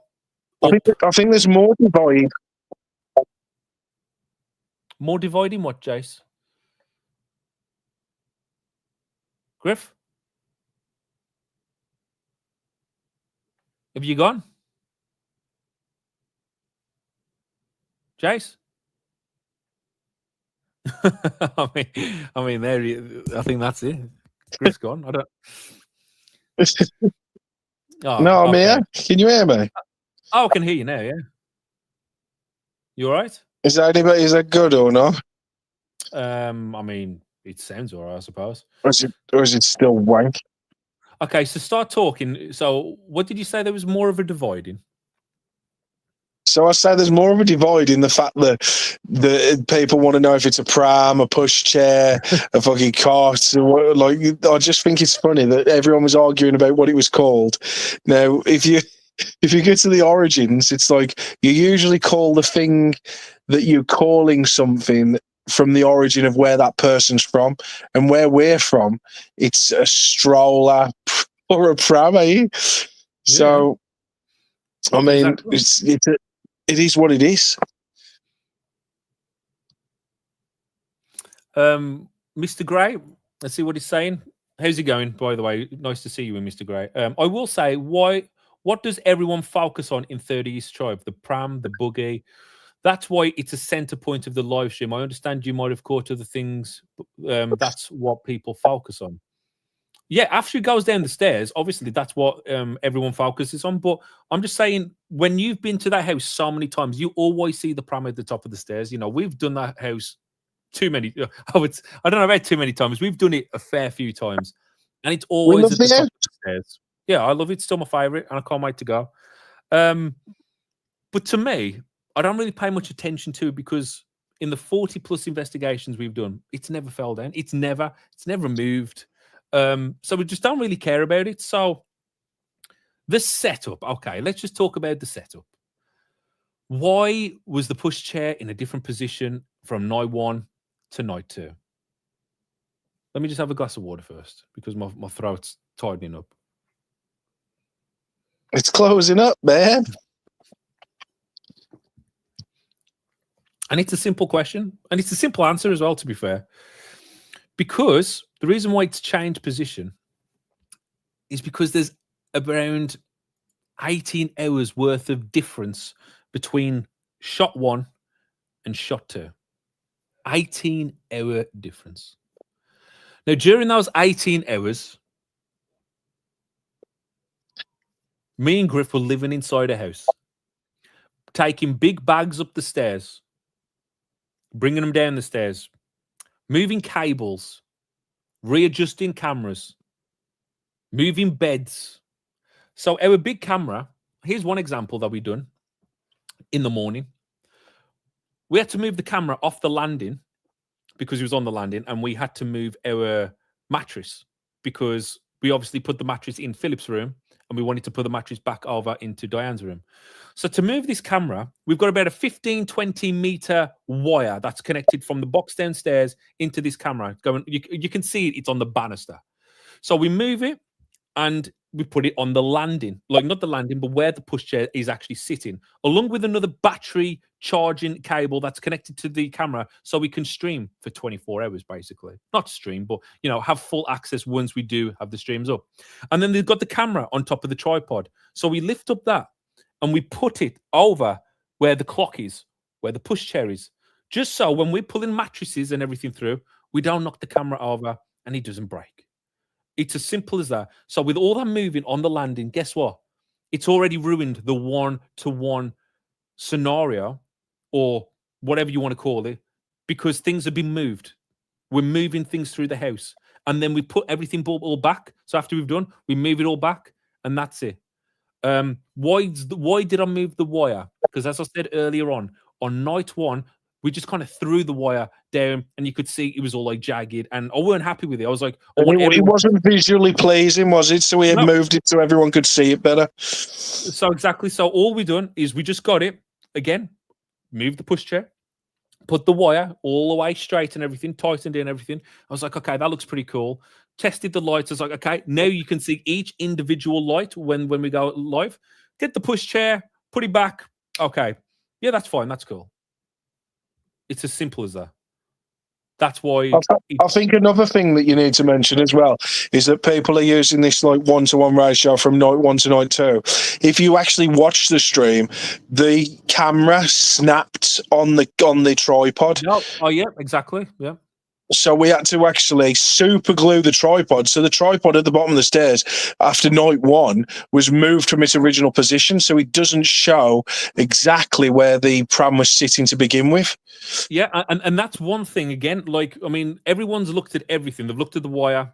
S2: I think there's more divide.
S1: More dividing what, Jace? Griff? Have you gone? Jace? I mean, I think that's it. Griff's gone. I don't...
S2: No, I'm here. Can you hear me?
S1: Oh, I can hear you now, yeah. You all right?
S2: Is that good or not?
S1: It sounds all right, I suppose.
S2: Or is it still wank?
S1: Okay, so start talking. So what did you say there was more of a dividing?
S2: So I say there's more of a divide in the fact that the people want to know if it's a pram, a pushchair, a fucking cart. Like, I just think it's funny that everyone was arguing about what it was called. Now, if you get to the origins, it's like you usually call the thing that you're calling something from the origin of where that person's from, and where we're from, it's a Stroller or a Pram, eh? So, I mean, exactly. It is what it is.
S1: Mr. Gray, let's see what he's saying. How's he going, by the way? Nice to see you, Mr. Gray. I will say, what does everyone focus on in 30 East Tribe? The Pram, the Buggy. That's why it's a center point of the live stream. I understand you might have caught other things. That's what people focus on. Yeah, after he goes down the stairs, obviously that's what everyone focuses on. But I'm just saying, when you've been to that house so many times, you always see the Pram at the top of the stairs. You know, we've done that house too many. I don't know about too many times. We've done it a fair few times, and it's always at the top of the stairs. Yeah, I love it. It's still my favorite, and I can't wait to go. But to me, I don't really pay much attention to it because in the 40 plus investigations we've done, it's never fell down. It's never moved. So we just don't really care about it. So the setup, okay, let's just talk about the setup. Why was the pushchair in a different position from night 1 to night 2? Let me just have a glass of water first because my throat's tightening up.
S2: It's closing up, man.
S1: And it's a simple question. And it's a simple answer as well, to be fair. Because the reason why it's changed position is because there's around 18 hours worth of difference between shot 1 and shot 2. 18-hour difference. Now, during those 18 hours, me and Griff were living inside a house, taking big bags up the stairs, bringing them down the stairs, moving cables, readjusting cameras, moving beds. So our big camera, here's one example that we done in the morning. We had to move the camera off the landing because it was on the landing, and we had to move our mattress because we obviously put the mattress in Philip's room and we wanted to put the mattress back over into Diane's room. So to move this camera, we've got about a 15, 20 meter wire that's connected from the box downstairs into this camera. Going, you can see it's on the banister. So we move it and we put it on the landing, like not the landing, but where the pushchair is actually sitting, along with another battery charging cable that's connected to the camera, so we can stream for 24 hours, basically. Not stream, but have full access once we do have the streams up. And then they've got the camera on top of the tripod, so we lift up that and we put it over where the clock is, where the pushchair is, just so when we're pulling mattresses and everything through, we don't knock the camera over and it doesn't break. It's as simple as that. So with all that moving on the landing, guess what? It's already ruined the 1-to-1 scenario, or whatever you want to call it, because things have been moved. We're moving things through the house. And then we put everything all back. So after we've done, we move it all back, and that's it. Why did I move the wire? Because as I said earlier on night 1, we just kind of threw the wire down, and you could see it was all like jagged, and I weren't happy with it. I was like,
S2: it wasn't visually pleasing, was it? So we had moved it so everyone could see it better.
S1: So exactly. So all we done is we just got it again, moved the pushchair, put the wire all the way straight and everything, tightened in everything. I was like, okay, that looks pretty cool. Tested the lights. I was like, okay, now you can see each individual light when we go live. Get the pushchair, put it back. Okay, yeah, that's fine. That's cool. It's as simple as that. That's why
S2: I think another thing that you need to mention as well is that people are using this like 1-to-1 ratio from night 1 to night 2. If you actually watch the stream, the camera snapped on the tripod.
S1: No. Oh yeah, exactly. Yeah.
S2: So we had to actually super glue the tripod. So the tripod at the bottom of the stairs after night 1 was moved from its original position, so it doesn't show exactly where the Pram was sitting to begin with.
S1: Yeah, and that's one thing again. Like, I mean, everyone's looked at everything. They've looked at the wire,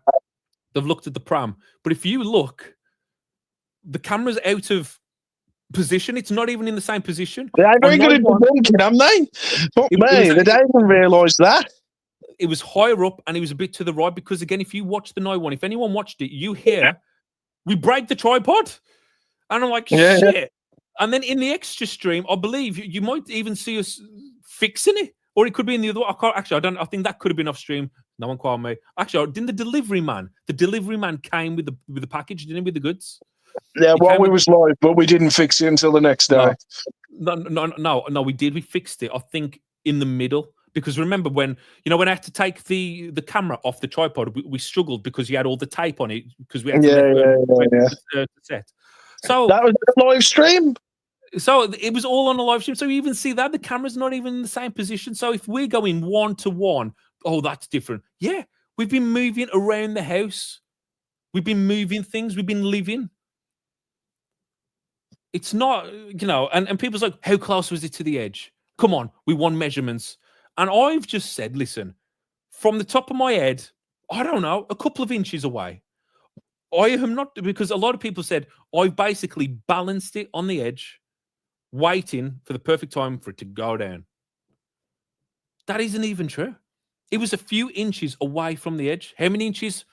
S1: they've looked at the Pram. But if you look, the camera's out of position. It's not even in the same position.
S2: They're very good at debunking, haven't they? But they don't even realise that.
S1: It was higher up and it was a bit to the right because, again, if you watch the night 1, if anyone watched it, you hear we break the tripod. And I'm like, shit. And then in the extra stream, I believe you might even see us fixing it. Or it could be in the other. I don't. I think that could have been off stream. No one called me. Actually, didn't the delivery man? The delivery man came with the package, didn't he? With the goods.
S2: Yeah, while we was live, but we didn't fix it until the next day.
S1: No. We did. We fixed it. I think in the middle, because remember when I had to take the camera off the tripod, we struggled because you had all the tape on it because we had to set. So
S2: that was a live stream.
S1: So it was all on a live stream. So you even see that the camera's not even in the same position. So if we're going 1-to-1, oh, that's different. Yeah, we've been moving around the house. We've been moving things. We've been living. It's not, and people's like, how close was it to the edge? Come on, we won measurements. And I've just said, listen, from the top of my head, I don't know, a couple of inches away. I am not, because a lot of people said, I've basically balanced it on the edge, waiting for the perfect time for it to go down. That isn't even true. It was a few inches away from the edge. How many inches?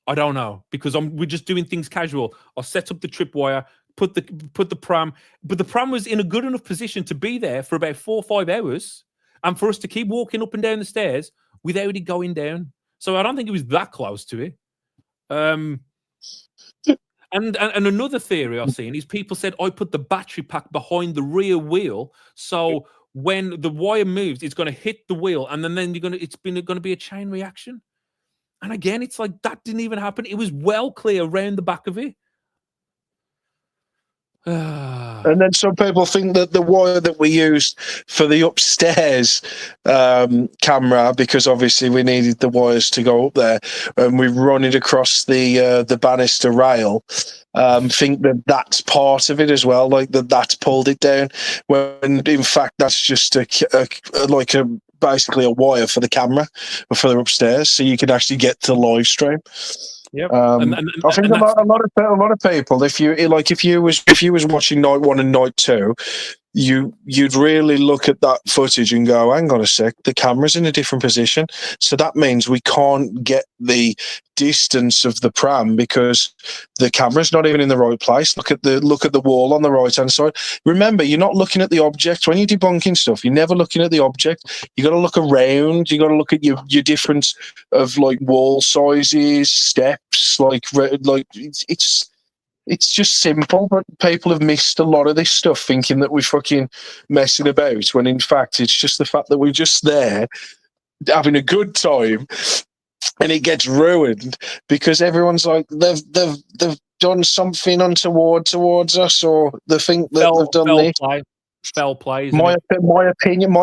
S1: I don't know, because we're just doing things casual. I'll set up the tripwire, put the pram, but the pram was in a good enough position to be there for about 4 or 5 hours, and for us to keep walking up and down the stairs without it going down. So I don't think it was that close to it. And another theory I've seen is people said I put the battery pack behind the rear wheel, so when the wire moves, it's going to hit the wheel, and then it's going to be a chain reaction. And again, it's like that didn't even happen. It was well clear around the back of it.
S2: And then some people think that the wire that we used for the upstairs camera, because obviously we needed the wires to go up there, and we run it across the banister rail, think that that's part of it as well, like that's pulled it down, when in fact that's just basically a wire for the camera or for the upstairs, so you can actually get to live stream.
S1: Yep.
S2: I think a lot of people, if you was watching night 1 and night 2, you'd really look at that footage and go, hang on a sec, the camera's in a different position, so that means we can't get the distance of the pram because the camera's not even in the right place. Look at the wall on the right hand side. Remember, you're not looking at the object when you're debunking stuff. You're never looking at the object. You got to look around. You got to look at your difference of like wall sizes, steps, like it's just simple, but people have missed a lot of this stuff thinking that we're fucking messing about, when in fact it's just the fact that we're just there having a good time, and it gets ruined because everyone's like they've done something untoward towards us, or they think that they've done this.
S1: Fell play.
S2: My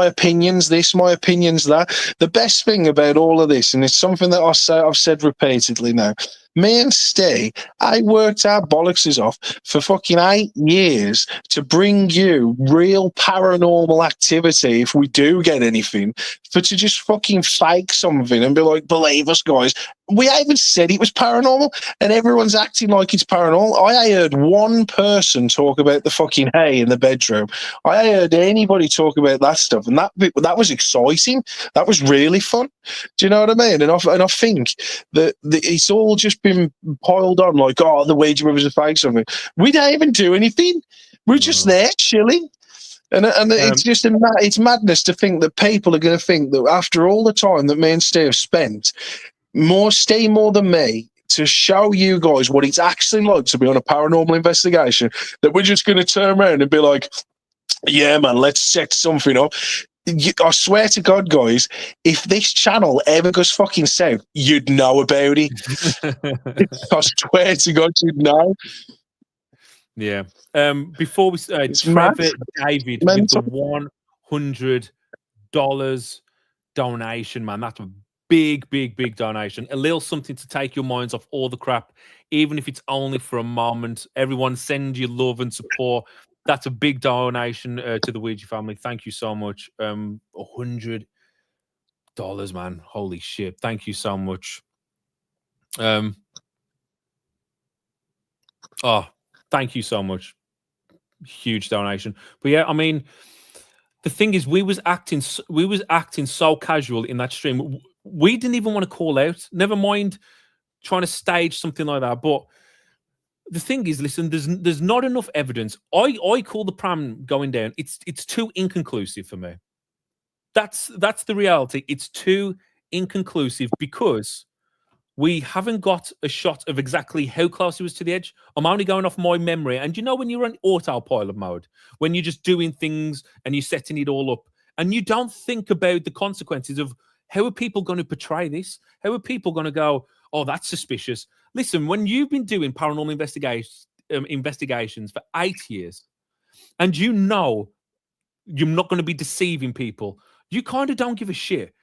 S2: opinion's this, my opinion's that. The best thing about all of this, and it's something that I've said repeatedly now, me and Steve, I worked our bollocks off for fucking 8 years to bring you real paranormal activity if we do get anything, to just fucking fake something and be like, believe us, guys. We haven't said it was paranormal, and everyone's acting like it's paranormal. I heard one person talk about the fucking hay in the bedroom. I heard anybody talk about that stuff, and that was exciting. That was really fun. Do you know what I mean? And I think that it's all just been piled on, like, oh, the Ouija brothers are fake something. We don't even do anything. We're just there chilling. And it's just it's madness to think that people are going to think that after all the time that me and Steve have spent, more than me, to show you guys what it's actually like to be on a paranormal investigation, that we're just going to turn around and be like, yeah, man, let's set something up. I swear to God, guys, if this channel ever goes fucking south, you'd know about it. I swear to God, you'd know.
S1: Yeah. Before we Trevor David with the $100 donation, man. That's a big donation. A little something to take your minds off all the crap, even if it's only for a moment. Everyone send your love and support. That's a big donation to the Ouija family. Thank you so much. $100, man. Holy shit. Thank you so much. Thank you so much. Huge donation. But yeah, I mean, the thing is, we was acting so casual in that stream. We didn't even want to call out. Never mind trying to stage something like that. But the thing is, listen, there's not enough evidence. I call the pram going down. It's too inconclusive for me. That's the reality. It's too inconclusive because we haven't got a shot of exactly how close he was to the edge. I'm only going off my memory. And you know, when you're in autopilot mode, when you're just doing things and you're setting it all up, and you don't think about the consequences of how are people going to portray this? How are people going to go, oh, that's suspicious? Listen, when you've been doing paranormal investigations for 8 years, and you know you're not going to be deceiving people, you kind of don't give a shit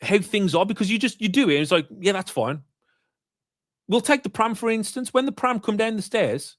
S1: how things are because you do it and it's like, yeah, that's fine. We'll take the pram for instance. When the pram come down the stairs,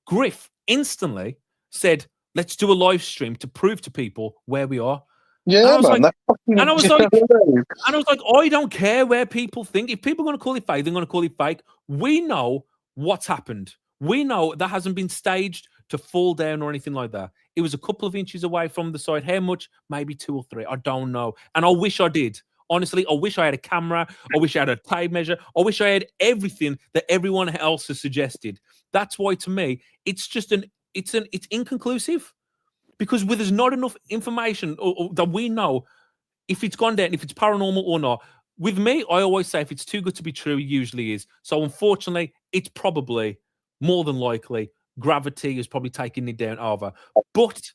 S1: Griff instantly said, let's do a live stream to prove to people where we are.
S2: Yeah, man.
S1: I was like, I don't care where people think. If people are going to call it fake, they're going to call it fake. We know what's happened. We know that hasn't been staged to fall down or anything like that. It was a couple of inches away from the side. How much? Maybe 2 or 3. I don't know. And I wish I did. Honestly, I wish I had a camera. I wish I had a tape measure. I wish I had everything that everyone else has suggested. That's why, to me, it's just it's inconclusive because there's not enough information that we know if it's gone down, if it's paranormal or not. With me, I always say if it's too good to be true, it usually is. So unfortunately, it's probably more than likely gravity is probably taking it down over. But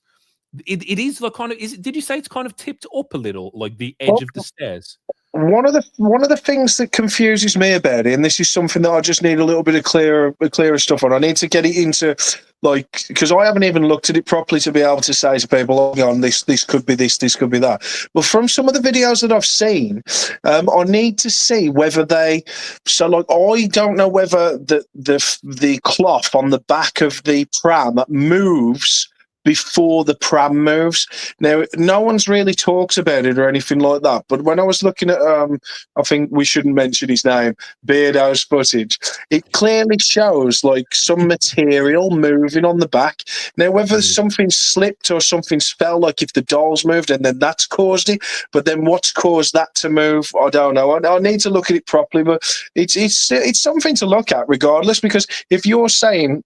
S1: it is like kind of did you say it's kind of tipped up a little, like the edge of the stairs?
S2: One of the things that confuses me about it, and this is something that I just need a little bit of clearer stuff on. I need to get it into, like, because I haven't even looked at it properly to be able to say to people, "Oh, on this could be this could be that." But from some of the videos that I've seen, I need to see whether they. So, like, I don't know whether the cloth on the back of the pram moves before the pram moves. Now, no one's really talked about it or anything like that, but when I was looking at, I think we shouldn't mention his name, Beardo's footage, it clearly shows like some material moving on the back. Now, whether something slipped or something's fell, like if the dolls moved and then that's caused it, but then what's caused that to move, I don't know. I need to look at it properly, but it's something to look at regardless, because if you're saying,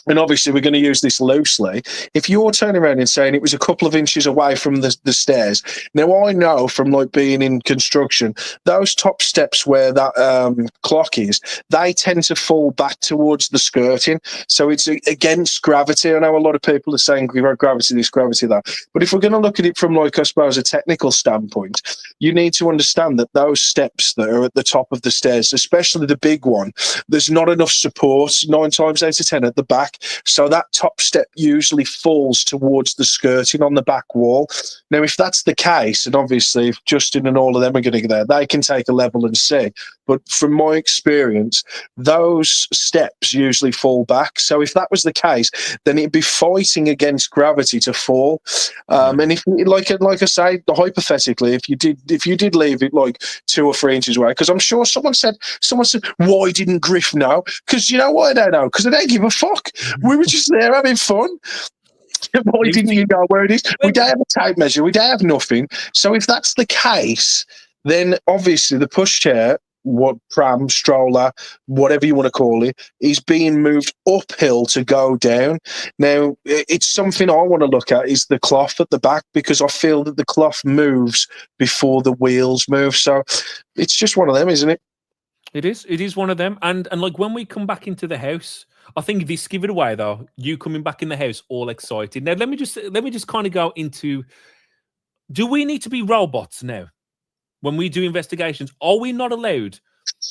S2: and obviously we're going to use this loosely, if you're turning around and saying it was a couple of inches away from the stairs, now I know from like being in construction, those top steps where that clock is, they tend to fall back towards the skirting, so it's against gravity. I know a lot of people are saying gravity this, gravity that, but if we're going to look at it from, like, I suppose, a technical standpoint, you need to understand that those steps that are at the top of the stairs, especially the big one, there's not enough support 9 times out of 10 at the back. So that top step usually falls towards the skirting on the back wall. Now, if that's the case, and obviously if Justin and all of them are going to go there, they can take a level and see. But from my experience, those steps usually fall back. So if that was the case, then it'd be fighting against gravity to fall. And if, like I say, hypothetically, if you did leave it like 2 or 3 inches away, because I'm sure someone said, why didn't Griff know? Because you know what? I don't know. Because I don't give a fuck. We were just there having fun. Why didn't you know where it is? We don't have a tape measure. We don't have nothing. So if that's the case, then obviously the pushchair, what pram, stroller, whatever you want to call it, is being moved uphill to go down. Now, it's something I want to look at is the cloth at the back, because I feel that the cloth moves before the wheels move. So it's just one of them, isn't it?
S1: It is one of them. And like when we come back into the house, I think this give it away though. You coming back in the house all excited. Now let me just kind of go into, do we need to be robots now? When we do investigations, are we not allowed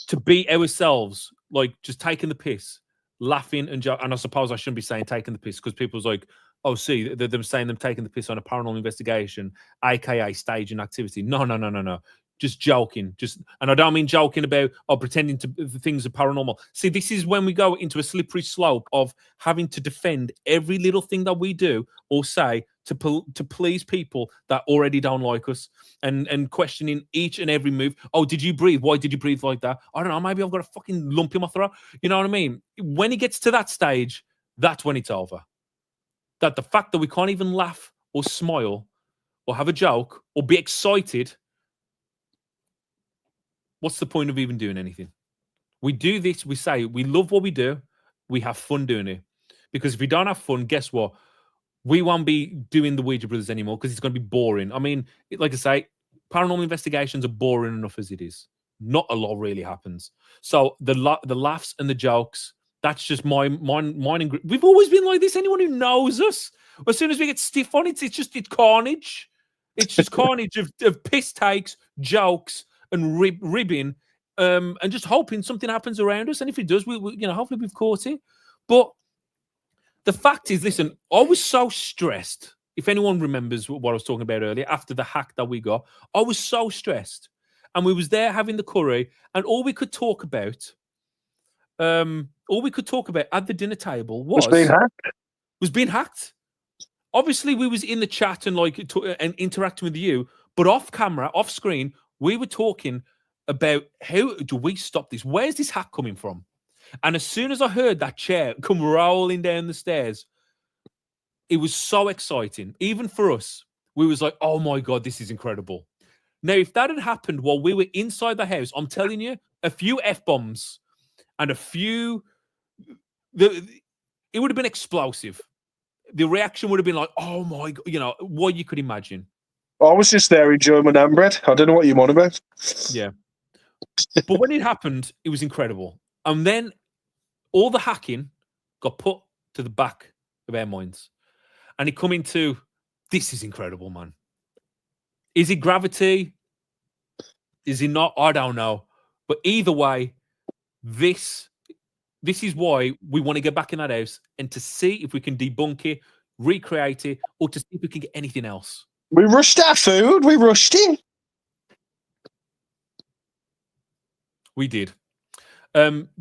S1: to be ourselves, like just taking the piss, laughing and joking? And I suppose I shouldn't be saying taking the piss because people's like, oh, see, they're them saying them taking the piss on a paranormal investigation, aka staging activity. No. Just joking. And I don't mean joking about pretending to things are paranormal. See, this is when we go into a slippery slope of having to defend every little thing that we do or say to please people that already don't like us, and questioning each and every move. Oh, did you breathe? Why did you breathe like that? I don't know. Maybe I've got a fucking lump in my throat. You know what I mean? When it gets to that stage, that's when it's over. That the fact that we can't even laugh or smile or have a joke or be excited, what's the point of even doing anything? We do this, we say we love what we do, we have fun doing it. Because if we don't have fun, guess what? we won't be doing the Ouija Brothers anymore because it's going to be boring. I mean, like I say, paranormal investigations are boring enough as it is. Not a lot really happens. So the laughs and the jokes, that's just mine. We've always been like this. Anyone who knows us, as soon as we get stiff on it, it's carnage. It's just carnage of piss takes, jokes, and ribbing, and just hoping something happens around us. And if it does, we hopefully we've caught it. But the fact is, listen, I was so stressed. If anyone remembers what I was talking about earlier, after the hack that we got, I was so stressed. And we was there having the curry, and all we could talk about at the dinner table was being hacked. Obviously, we was in the chat and and interacting with you, but off camera, off screen, we were talking about how do we stop this? Where's this hack coming from? And as soon as I heard that chair come rolling down the stairs, it was so exciting. Even for us, we was like, oh my God, this is incredible. Now, if that had happened while we were inside the house, I'm telling you, a few F-bombs and a few, it would have been explosive. The reaction would have been like, oh my God, what you could imagine.
S2: I was just there enjoying my naan bread. I don't know what you're on about.
S1: Yeah. But when it happened, it was incredible. And then all the hacking got put to the back of our minds. And it come into, this is incredible, man. Is it gravity? Is it not? I don't know. But either way, this is why we want to get back in that house and to see if we can debunk it, recreate it, or to see if we can get anything else.
S2: We rushed our food. We rushed it.
S1: We did.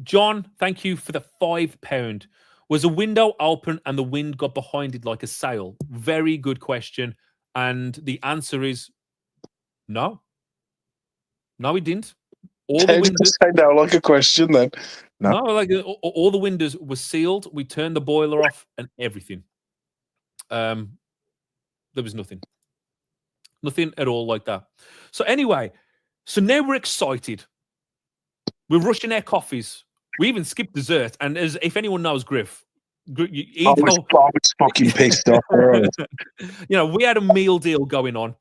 S1: John, thank you for the £5. Was a window open and the wind got behind it like a sail? Very good question. And the answer is no. No, it didn't. All the windows.
S2: Say no like a question then.
S1: No, like all the windows were sealed. We turned the boiler off and everything. There was nothing. Nothing at all like that. So anyway, so now we're excited. We're rushing our coffees. We even skipped dessert. And as if anyone knows Griff,
S2: I was fucking pissed off.
S1: We had a meal deal going on,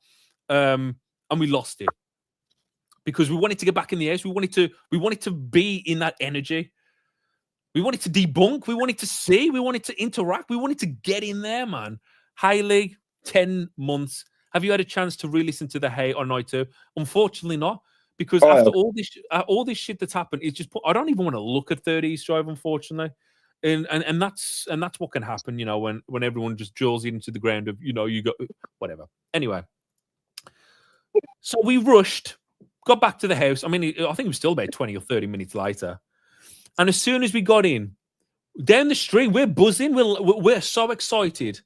S1: and we lost it because we wanted to get back in the house. We wanted to be in that energy. We wanted to debunk. We wanted to see. We wanted to interact. We wanted to get in there, man. Hayley, 10 months. Have you had a chance to re-listen to the Hey or Night 2? Unfortunately not. Because after all this shit that's happened, it's just I don't even want to look at 30 East Drive, unfortunately, and that's what can happen, when everyone just drills into the ground of you got whatever. Anyway, so we rushed, got back to the house. I mean, I think it was still about 20 or 30 minutes later, and as soon as we got in, down the street, we're buzzing, we're so excited,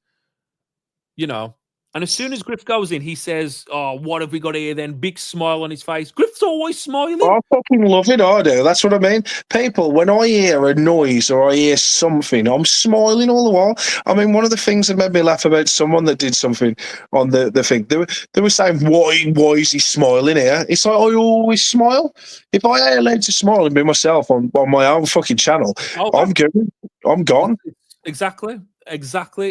S1: And as soon as Griff goes in, he says, oh, what have we got here then? Big smile on his face. Griff's always smiling.
S2: I fucking love it, I do. That's what I mean. People, when I hear a noise or I hear something, I'm smiling all the while. I mean, one of the things that made me laugh about someone that did something on the thing, they were saying, why is he smiling here? It's like, I always smile. If I ain't allowed to smile and be myself on my own fucking channel, I'm good. I'm gone.
S1: Exactly.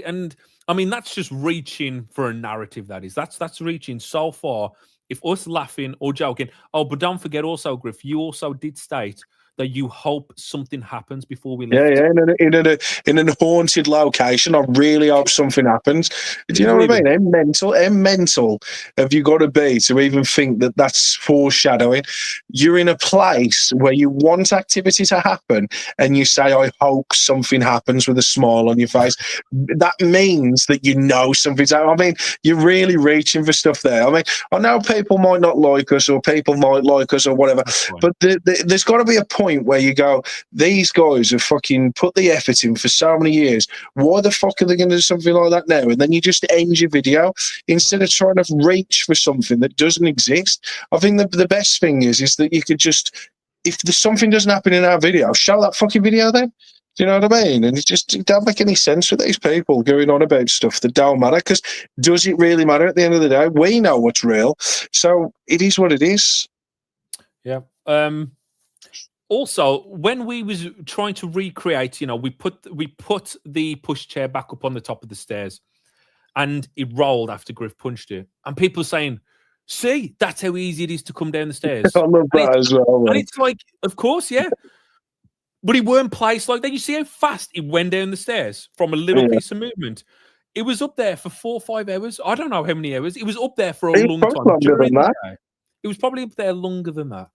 S1: And I mean, that's just reaching for a narrative, that is. That's reaching so far. If us laughing or joking. Oh, but don't forget also, Griff, you also did state that you hope something happens before we left.
S2: Yeah, in a haunted location. I really hope something happens. Do you know what I mean? How mental have you got to be to even think that that's foreshadowing? You're in a place where you want activity to happen and you say, I hope something happens with a smile on your face. That means that something's out. I mean, you're really reaching for stuff there. I mean, I know people might not like us or people might like us or whatever, but there's got to be a point where you go, these guys have fucking put the effort in for so many years. Why the fuck are they going to do something like that now? And then you just end your video instead of trying to reach for something that doesn't exist. I think the best thing is that you could just, if there's something doesn't happen in our video, show that fucking video then. Do you know what I mean? And it don't make any sense with these people going on about stuff that don't matter, because does it really matter at the end of the day? We know what's real. So it is what it is.
S1: Yeah. Also, when we was trying to recreate, we put the pushchair back up on the top of the stairs. and it rolled after Griff punched it. And people saying, see, that's how easy it is to come down the stairs.
S2: I love that as well.
S1: And it's like, of course, yeah. But he weren't placed like that. You see how fast it went down the stairs from a little piece of movement. It was up there for 4 or 5 hours. I don't know how many hours. It was up there for a long time.
S2: Longer than that.
S1: It was probably up there longer than that.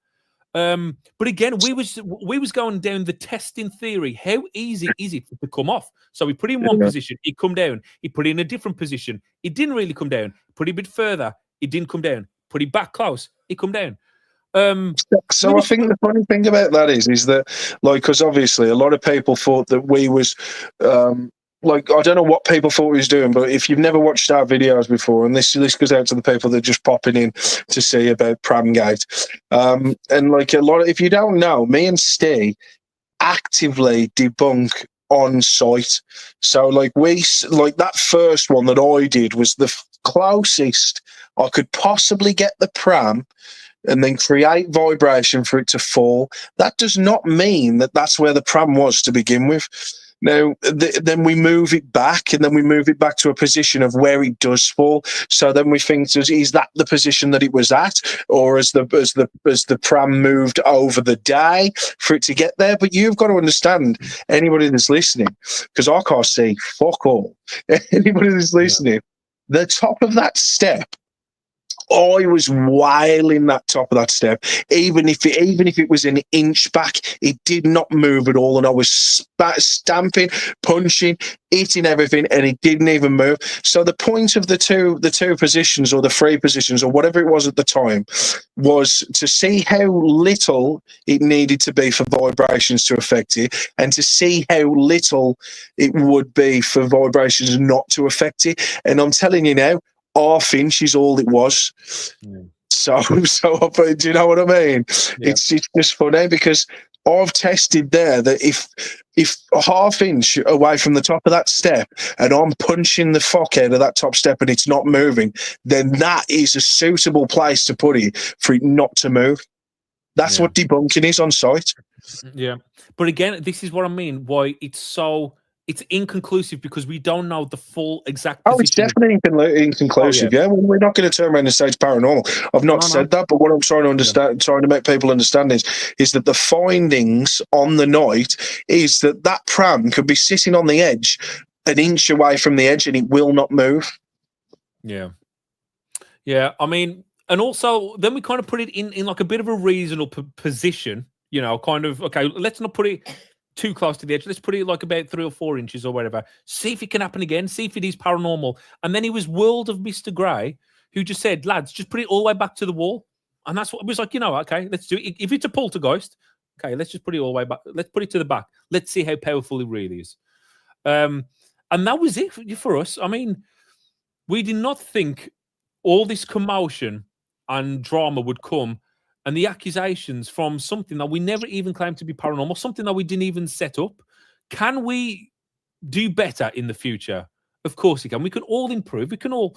S1: But again, we was going down the testing theory. How easy is it to come off? So we put it in one position, it come down. He put it in a different position. It didn't really come down. Put it a bit further, it didn't come down. Put it back close, it come down.
S2: So I think the funny thing about that is that, like, because obviously a lot of people thought that we was, like, I don't know what people thought we was doing, but if you've never watched our videos before, and this goes out to the people that are just popping in to see about Pramgate, and like a lot of, if you don't know, me and Steve actively debunk on site. So like that first one that I did was the closest I could possibly get the pram and then create vibration for it to fall. That does not mean that that's where the pram was to begin with. Now, then we move it back, and then we move it back to a position of where it does fall. So then we think, is that the position that it was at, or as the pram moved over the day for it to get there? But you've got to understand, anybody that's listening, because I can't see fuck all. Anybody that's listening, the top of that step, I was wailing that top of that step. Even if it was an inch back, it did not move at all. And I was stamping, punching, hitting everything, and it didn't even move. So the point of the two positions, or the 3 positions, or whatever it was at the time, was to see how little it needed to be for vibrations to affect it, and to see how little it would be for vibrations not to affect it. And I'm telling you now, half inch is all it was. So do you know what I mean? Yeah. It's just funny because I've tested there that if half inch away from the top of that step and I'm punching the fuck out of that top step and it's not moving, then that is a suitable place to put it for it not to move. That's what debunking is on site.
S1: Yeah. But again, this is what I mean, why it's inconclusive, because we don't know the full exact position.
S2: Oh, it's definitely inconclusive. Yeah, well, we're not going to turn around and say it's paranormal. I've not said that, but what I'm trying to understand, trying to make people understand is that the findings on the night is that pram could be sitting on the edge, an inch away from the edge, and it will not move.
S1: Yeah. Yeah, I mean, and also then we kind of put it in like a bit of a reasonable position, you know, kind of, okay, let's not put it too close to the edge. Let's put it like about 3 or 4 inches or whatever. See if it can happen again. See if it is paranormal. And then he was World of Mr. Grey, who just said, lads, just put it all the way back to the wall. And that's what it was like, you know, okay, let's do it. If it's a poltergeist, okay, let's just put it all the way back. Let's put it to the back. Let's see how powerful it really is. And that was it for us. I mean, we did not think all this commotion and drama would come, and the accusations from something that we never even claimed to be paranormal, something that we didn't even set up. Can we do better in the future? Of course we can. We can all improve. We can all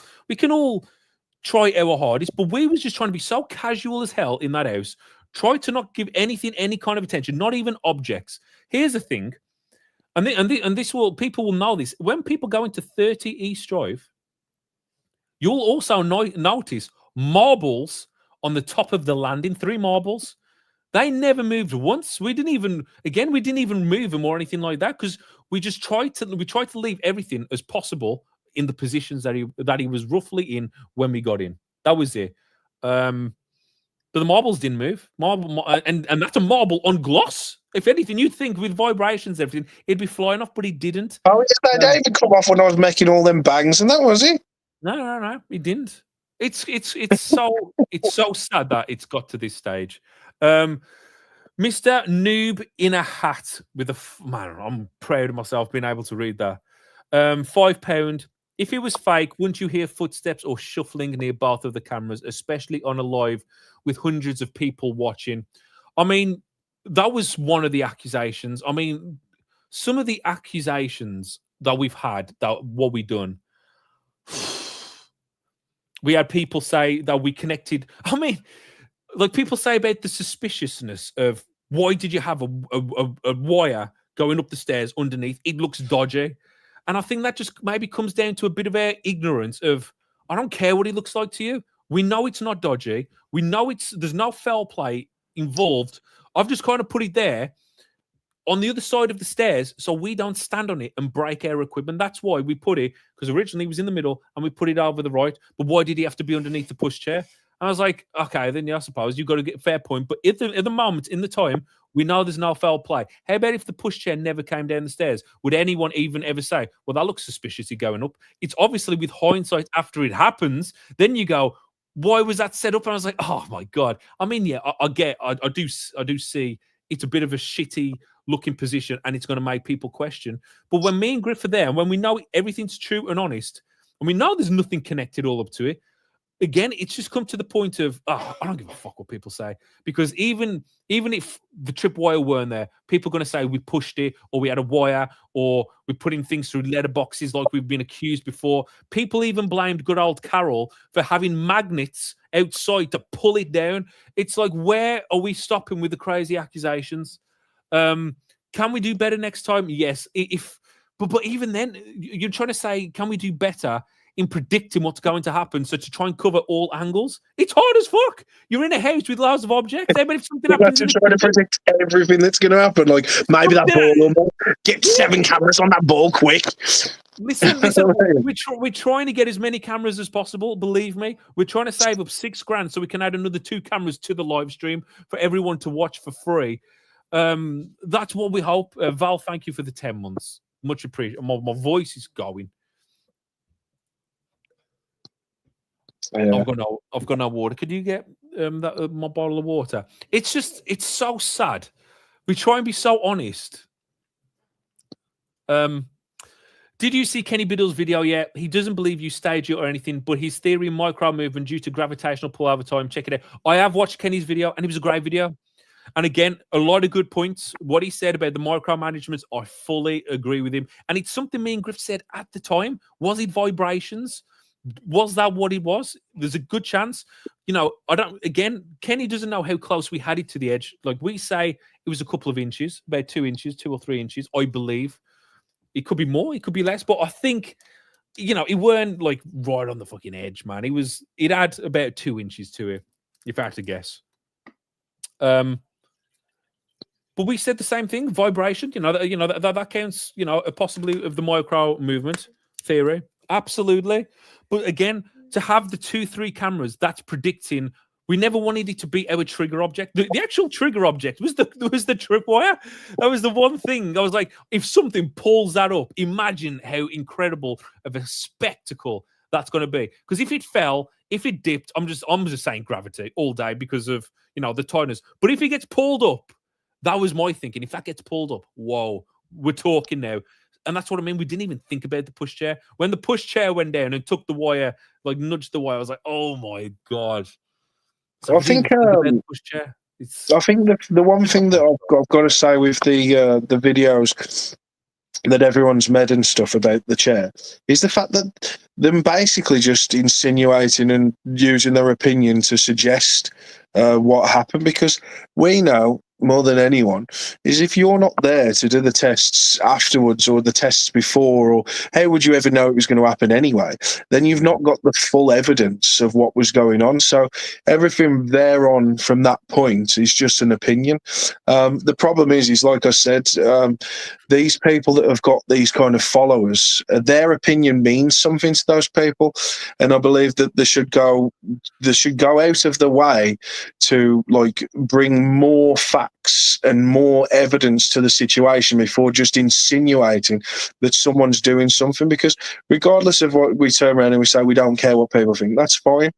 S1: try our hardest. But we was just trying to be so casual as hell in that house. Try to not give anything any kind of attention, not even objects. Here's the thing, and this will, people will know this. When people go into 30 East Drive, you'll also notice marbles on the top of the landing, 3 marbles. They never moved once. We didn't even move them or anything like that, because we just tried to leave everything as possible in the positions that he was roughly in when we got in. That was it. But the marbles didn't move. And that's a marble on gloss. If anything, you'd think with vibrations and everything, it'd be flying off, but it didn't.
S2: Oh, they didn't even come off when I was making all them bangs, and that was it.
S1: No, it didn't. It's so sad that it's got to this stage. Mr. Noob in a hat with man, I'm proud of myself being able to read that. £5. If it was fake, wouldn't you hear footsteps or shuffling near both of the cameras, especially on a live with hundreds of people watching? I mean, that was one of the accusations. I mean, some of the accusations that we've had, that what we done. We had people say that we connected. I mean, like people say about the suspiciousness of why did you have a wire going up the stairs underneath? It looks dodgy. And I think that just maybe comes down to a bit of our ignorance of, I don't care what he looks like to you. We know it's not dodgy. We know there's no foul play involved. I've just kind of put it there on the other side of the stairs so we don't stand on it and break our equipment. That's why we put it, because originally it was in the middle and we put it over the right. But why did he have to be underneath the pushchair? And I was like, okay, then yeah, I suppose you've got to get a fair point. But at the moment, in the time, we know there's no foul play. How about if the pushchair never came down the stairs? Would anyone even ever say, well, that looks suspiciously going up? It's obviously with hindsight after it happens, then you go, why was that set up? And I was like, oh my God. I mean, yeah, I do see it's a bit of a shitty looking position and it's going to make people question. But when me and Griff are there and when we know everything's true and honest, and we know there's nothing connected all up to it, again, it's just come to the point of, I don't give a fuck what people say. Because even if the tripwire weren't there, people are going to say we pushed it, or we had a wire, or we're putting things through letterboxes like we've been accused before. People even blamed good old Carol for having magnets outside to pull it down. It's like, where are we stopping with the crazy accusations? Can we do better next time? Yes. But even then, you're trying to say, can we do better in predicting what's going to happen? So to try and cover all angles, it's hard as fuck. You're in a house with loads of objects. But if something happens,
S2: to try to predict everything that's going to happen. Like maybe that ball will get 7 cameras on that ball quick.
S1: Listen, we're trying to get as many cameras as possible. Believe me, we're trying to save up $6,000 so we can add another 2 cameras to the live stream for everyone to watch for free. That's what we hope. Val, thank you for the 10 months. Much appreciated. My voice is going. Yeah. I've got no water. Could you get my bottle of water? It's so sad. We try and be so honest. Did you see Kenny Biddle's video yet? He doesn't believe you staged it or anything, but his theory micro movement due to gravitational pull over time. Check it out. I have watched Kenny's video, and it was a great video. And again, a lot of good points. What he said about the micromanagements, I fully agree with him. And it's something me and Griff said at the time. Was it vibrations? Was that what it was? There's a good chance. Kenny doesn't know how close we had it to the edge. Like we say, it was a couple of inches, about 2 inches, 2 or 3 inches, I believe. It could be more, it could be less, but I think, it weren't like right on the fucking edge, man. It had about 2 inches to it, if I had to guess. But we said the same thing, vibration, that counts, possibly of the micro movement theory. Absolutely. But again, to have the 2-3 cameras, that's predicting. We never wanted it to be our trigger object. The actual trigger object was the tripwire. That was the one thing. I was like, if something pulls that up, imagine how incredible of a spectacle that's going to be. Because if it fell, if it dipped, I'm just saying gravity all day because of the tightness. But if it gets pulled up, that was my thinking. If that gets pulled up, whoa, we're talking now. And that's what I mean. We didn't even think about the pushchair. When the pushchair went down and took the wire, like nudged the wire, I was like, oh my God. So
S2: I think the one thing that I've got to say with the videos that everyone's made and stuff about the chair is the fact that them basically just insinuating and using their opinion to suggest what happened, because we know more than anyone is if you're not there to do the tests afterwards or the tests before, or how would you ever know it was going to happen anyway, then you've not got the full evidence of what was going on. So everything thereon from that point is just an opinion. The problem is like I said, these people that have got these kind of followers, their opinion means something to those people, and I believe that they should go out of the way to like bring more facts and more evidence to the situation before just insinuating that someone's doing something. Because regardless of what we turn around and we say we don't care what people think, that's fine.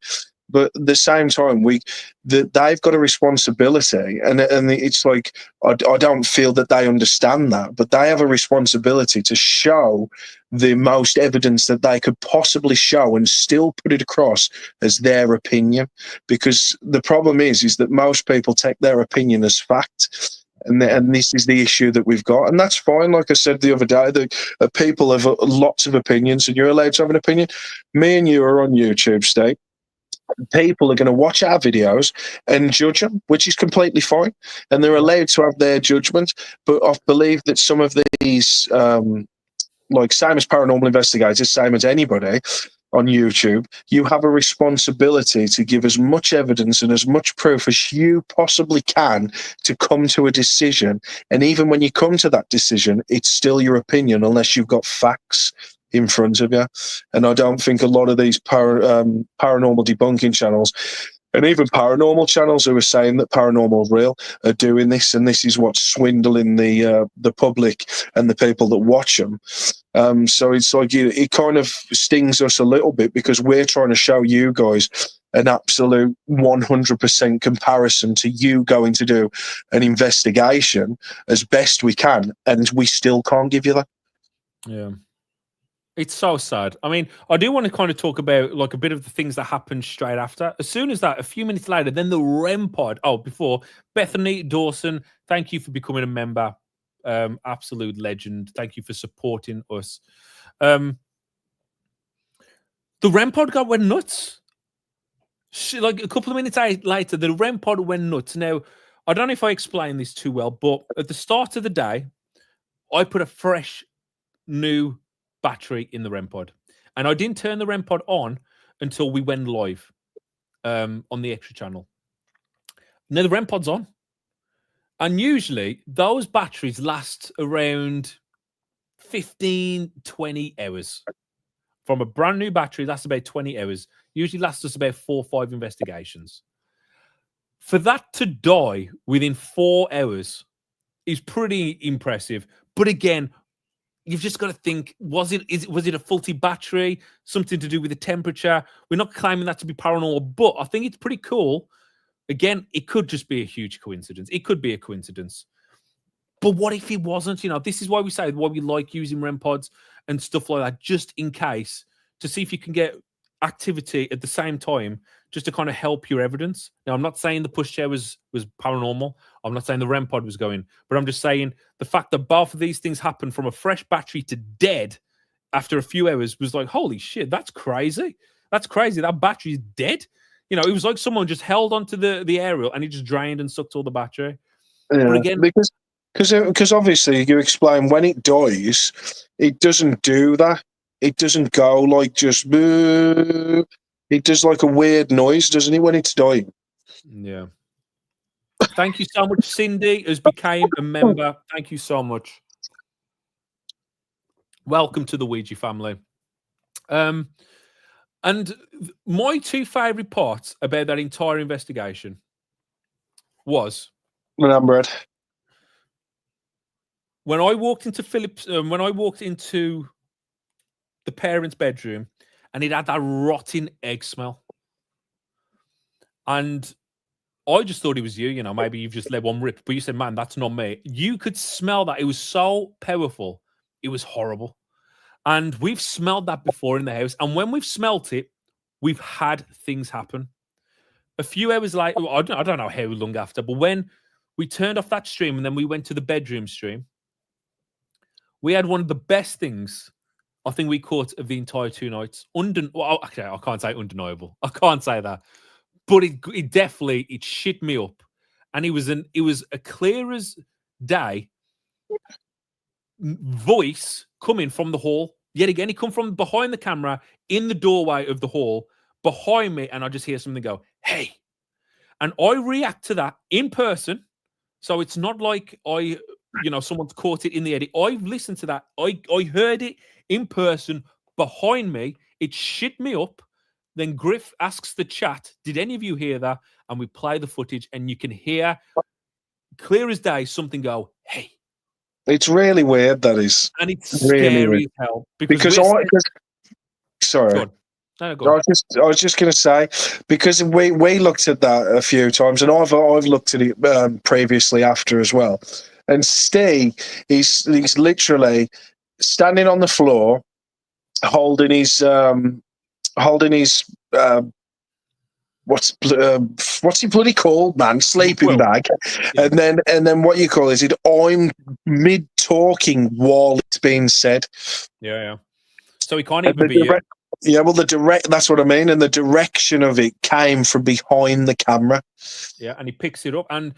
S2: But at the same time, they've got a responsibility, and it's like I don't feel that they understand that, but they have a responsibility to show the most evidence that they could possibly show and still put it across as their opinion. Because the problem is that most people take their opinion as fact. And this is the issue that we've got. And that's fine. Like I said the other day, people have lots of opinions, and you're allowed to have an opinion. Me and you are on YouTube, Steve. People are going to watch our videos and judge them, which is completely fine, and they're allowed to have their judgment. But I believe that some of these like same as paranormal investigators, same as anybody on YouTube, you have a responsibility to give as much evidence and as much proof as you possibly can to come to a decision. And even when you come to that decision, it's still your opinion unless you've got facts in front of you. And I don't think a lot of these paranormal debunking channels and even paranormal channels who are saying that paranormal is real are doing this, and this is what's swindling the public and the people that watch them. So it's like it kind of stings us a little bit because we're trying to show you guys an absolute 100% comparison to you going to do an investigation as best we can, and we still can't give you that.
S1: Yeah. It's so sad. I mean, I do want to kind of talk about like a bit of the things that happened straight after. As soon as that, a few minutes later, then the REM pod. Oh, before Bethany Dawson, thank you for becoming a member. Absolute legend. Thank you for supporting us. The REM pod went nuts. Like a couple of minutes later, the REM pod went nuts. Now, I don't know if I explained this too well, but at the start of the day, I put a fresh, new battery in the REM pod, and I didn't turn the REM pod on until we went live on the extra channel. Now the REM pod's on, and usually those batteries last around 15-20 hours. From a brand new battery, that's about 20 hours. Usually lasts us about 4 or 5 investigations. For that to die within 4 hours is pretty impressive. But again, you've just got to think, was it a faulty battery? Something to do with the temperature? We're not claiming that to be paranormal, but I think it's pretty cool. Again, it could just be a huge coincidence. It could be a coincidence. But what if it wasn't? You know, this is why we say why we like using REM pods and stuff like that, just in case, to see if you can get activity at the same time, just to kind of help your evidence. Now, I'm not saying the pushchair was paranormal. I'm not saying the REM pod was going, but I'm just saying the fact that both of these things happened from a fresh battery to dead after a few hours was like, holy shit, that's crazy. That's crazy. That battery's dead. You know, it was like someone just held onto the aerial and it just drained and sucked all the battery.
S2: Yeah,
S1: but again,
S2: because obviously you explain when it dies, it doesn't do that. It doesn't go like just. It does like a weird noise, doesn't it, when it's dying?
S1: Yeah. Thank you so much, Cindy, has became a member. Thank you so much. Welcome to the Ouija family. And my 2 favorite parts about that entire investigation was
S2: Remember it.
S1: When I walked into when I walked into the parents' bedroom, and it had that rotten egg smell. And I just thought it was you, you know, maybe you've just let one rip, but you said, man, that's not me. You could smell that. It was so powerful. It was horrible. And we've smelled that before in the house. And when we've smelt it, we've had things happen. A few hours later, I don't know how long after, but when we turned off that stream and then we went to the bedroom stream, we had one of the best things I think we caught of the entire 2 nights. Okay, I can't say undeniable. I can't say that. But it definitely, it shit me up. And it was a clear as day voice coming from the hall. Yet again, it come from behind the camera in the doorway of the hall behind me, and I just hear something go, hey. And I react to that in person. So it's not like someone's caught it in the edit. I've listened to that. I heard it in person behind me. It shit me up. Then Griff asks the chat, did any of you hear that? And we play the footage, and you can hear clear as day something go, hey.
S2: It's really weird, that is.
S1: And it's scary
S2: really
S1: as hell.
S2: Sorry.
S1: No,
S2: I was just going to say, because we looked at that a few times, and I've looked at it previously after as well. And Steve, he's literally standing on the floor, holding his what's he bloody called, man? Sleeping bag. Yeah. And then what you call is it? I'm mid talking while it's being said.
S1: Yeah. So he can't even be you.
S2: Yeah, well, that's what I mean. And the direction of it came from behind the camera.
S1: Yeah, and he picks it up. And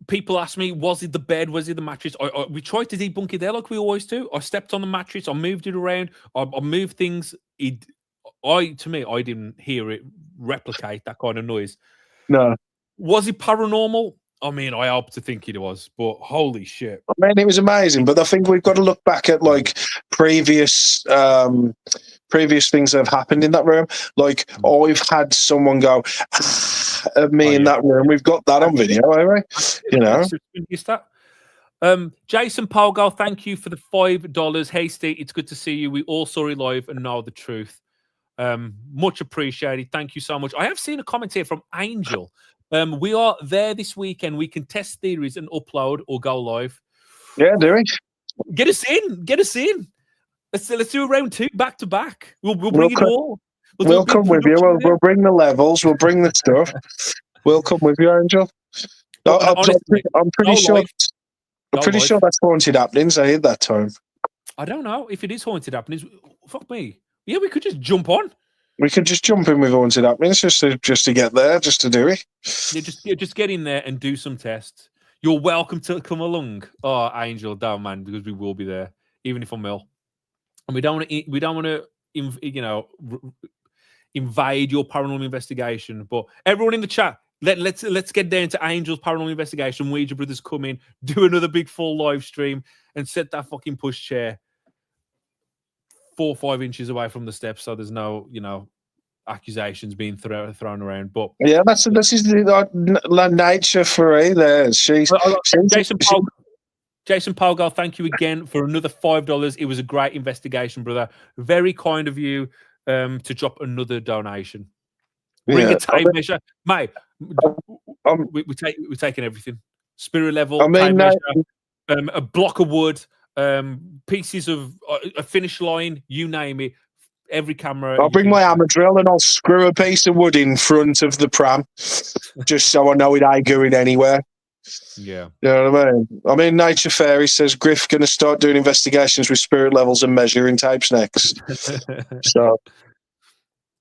S1: people ask me, was it the bed? Was it the mattress? We tried to debunk it there like we always do. I stepped on the mattress. I moved it around. I moved things. I didn't hear it replicate that kind of noise.
S2: No.
S1: Was it paranormal? I mean, I hope to think it was, but holy shit.
S2: I mean, it was amazing, but I think we've got to look back at like previous things that have happened in that room. Like I've had someone go at me in that room. We've got that on video, haven't we? You know.
S1: Jason Pogo, thank you for the $5. Hey Steve, it's good to see you. We all saw it live and know the truth. Much appreciated. Thank you so much. I have seen a comment here from Angel. We are there this weekend. We can test theories and upload or go live.
S2: Yeah, do we?
S1: Get us in. Get us in. Let's do a round 2 back to back. We'll bring it all.
S2: We'll come with you. We'll bring the levels. We'll bring the stuff. We'll come with you, Angel. I'm pretty sure. I'm pretty sure that's haunted happenings. I heard that time.
S1: I don't know if it is haunted happenings. Fuck me. Yeah, we could just jump on.
S2: We could just jump in with haunted happenings just to get there, just to do it.
S1: Yeah, just get in there and do some tests. You're welcome to come along. Oh, Angel, down man, because we will be there, even if I'm ill. And we don't want to, invade your paranormal investigation. But everyone in the chat, let's get down to Angel's paranormal investigation. Ouija brothers come in, do another big full live stream, and set that fucking pushchair 4 or 5 inches away from the steps, so there's no, accusations being thrown around. But
S2: yeah, this is the nature for you there.
S1: Jason Pogo, thank you again for another $5. It was a great investigation, brother. Very kind of you to drop another donation. Bring a tape measure, mate. We're taking everything. Spirit level, tape measure, a block of wood. Pieces of a finish line, you name it. Every camera.
S2: I'll bring my hammer drill and I'll screw a piece of wood in front of the pram, just so I know it ain't going anywhere.
S1: Yeah,
S2: you know what I mean. I mean, Nature Fairy says Griff going to start doing investigations with spirit levels and measuring tapes next. So,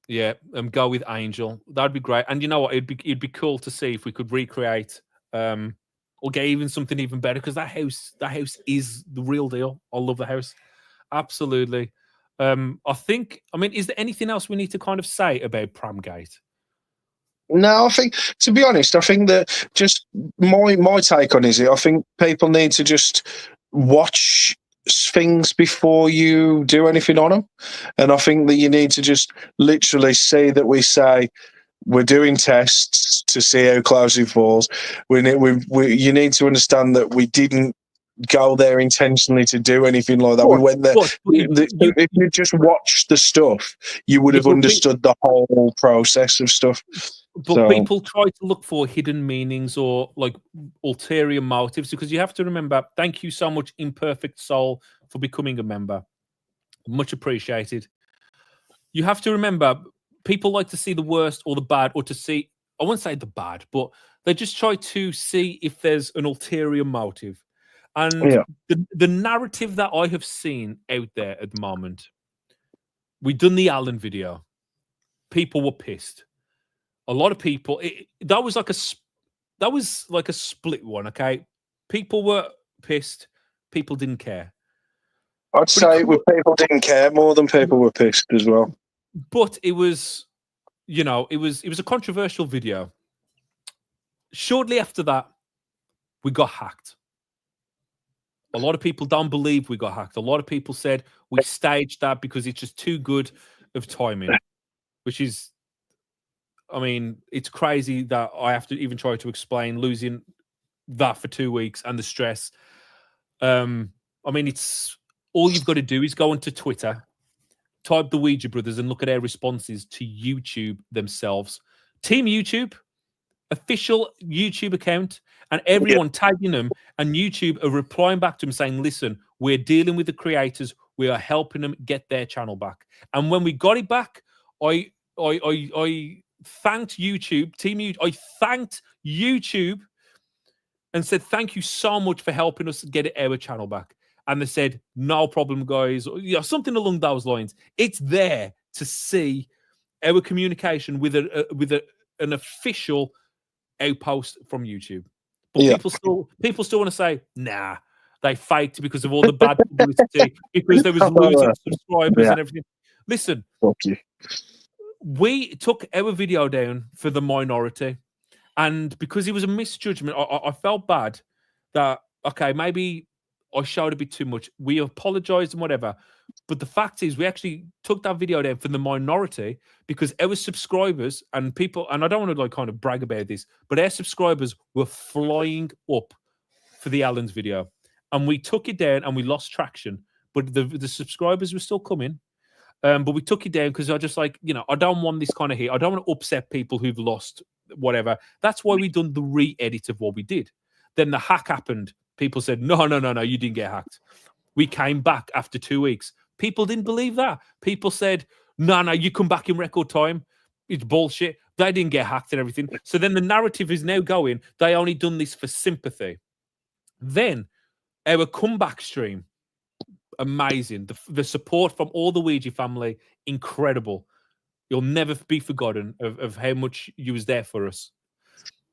S1: yeah, go with Angel. That'd be great. And you know what? It'd be cool to see if we could recreate. Or get even something even better, because that house is the real deal. I love the house, absolutely. Is there anything else we need to kind of say about Pramgate?
S2: No, I think, to be honest, I think that just my take on it, I think people need to just watch things before you do anything on them, and I think that you need to just literally see that we say we're doing tests to see how close it falls. You need to understand that we didn't go there intentionally to do anything like that. We went there. If you just watched the stuff, you would have understood the whole process of stuff.
S1: But people try to look for hidden meanings or like ulterior motives, because you have to remember, thank you so much, Imperfect Soul, for becoming a member. Much appreciated. You have to remember, people like to see the worst or the bad, or to see, I wouldn't say the bad, but they just try to see if there's an ulterior motive. And the narrative that I have seen out there at the moment, we've done the Alan video. People were pissed. A lot of people, that was like a split one, okay? People were pissed. People didn't care.
S2: I'd say people didn't care more than people were pissed as well.
S1: But it was, it was a controversial video. Shortly after that, we got hacked. A lot of people don't believe we got hacked. A lot of people said we staged that because it's just too good of timing, which is, it's crazy that I have to even try to explain losing that for 2 weeks and the stress. It's all you've got to do is go onto Twitter, type the Ouija brothers, and look at their responses to YouTube themselves. Team YouTube, official YouTube account, and everyone tagging them, and YouTube are replying back to them saying, listen, we're dealing with the creators, we are helping them get their channel back. And when we got it back, I thanked YouTube, I thanked YouTube and said, thank you so much for helping us get our channel back. And they said, no problem, guys, or something along those lines. It's there to see our communication with an official outpost from YouTube. But people still want to say, nah, they faked because of all the bad publicity, because there was losing subscribers and everything. Listen, we took our video down for the minority, and because it was a misjudgment, I felt bad that, okay, maybe I showed a bit too much. We apologized and whatever. But the fact is, we actually took that video down for the minority because our subscribers and people, and I don't want to like kind of brag about this, but our subscribers were flying up for the Allen's video. And we took it down and we lost traction. But the subscribers were still coming. But we took it down because I just like, I don't want this kind of hit. I don't want to upset people who've lost whatever. That's why we done the re-edit of what we did. Then the hack happened. People said, no, you didn't get hacked. We came back after 2 weeks. People didn't believe that. People said, no, you come back in record time. It's bullshit. They didn't get hacked and everything. So then the narrative is now going, they only done this for sympathy. Then our comeback stream, amazing. The support from all the Ouija family, incredible. You'll never be forgotten of how much you was there for us.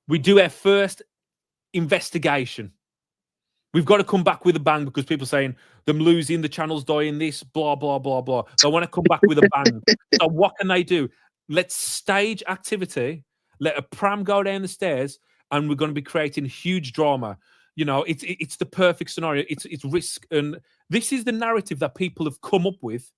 S1: We do our first investigation. We've got to come back with a bang because people saying them losing, the channel's dying, this, blah, blah, blah, blah. They want to come back with a bang. So what can they do? Let's stage activity, let a pram go down the stairs, and we're going to be creating huge drama. It's the perfect scenario. It's risk. And this is the narrative that people have come up with.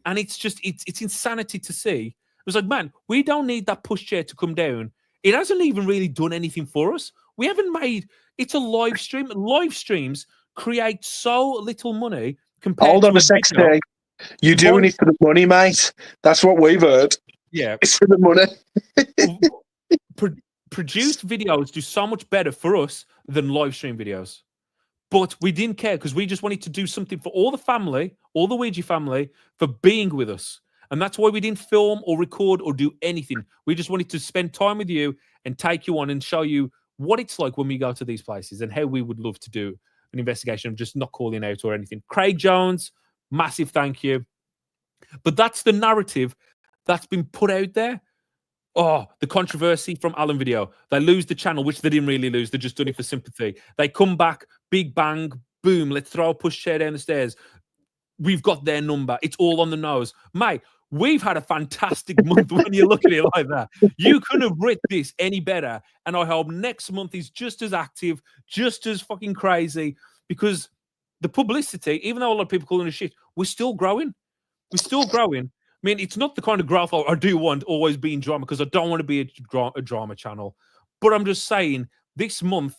S1: And it's just, it's insanity to see. It was like, man, we don't need that pushchair to come down. It hasn't even really done anything for us. We haven't made, it's a live stream. Live streams create so little money compared
S2: Hold
S1: to
S2: on a second. You're doing it for the money, mate. That's what we've heard.
S1: Yeah.
S2: It's for the money.
S1: Produced videos do so much better for us than live stream videos. But we didn't care because we just wanted to do something for all the family, all the Ouija family, for being with us. And that's why we didn't film or record or do anything. We just wanted to spend time with you and take you on and show you what it's like when we go to these places and how we would love to do an investigation of just not calling out or anything. Craig Jones, massive thank you. But that's the narrative that's been put out there. Oh, the controversy from Allen Video. They lose the channel, which they didn't really lose. They're just doing it for sympathy. They come back, big bang, boom, let's throw a pushchair down the stairs. We've got their number. It's all on the nose. Mate, we've had a fantastic month when you look at it like that. You couldn't have written this any better. And I hope next month is just as active, just as fucking crazy, because the publicity, even though a lot of people calling it shit, we're still growing. We're still growing. I mean, it's not the kind of growth I do want always being drama because I don't want to be a drama channel. But I'm just saying, this month,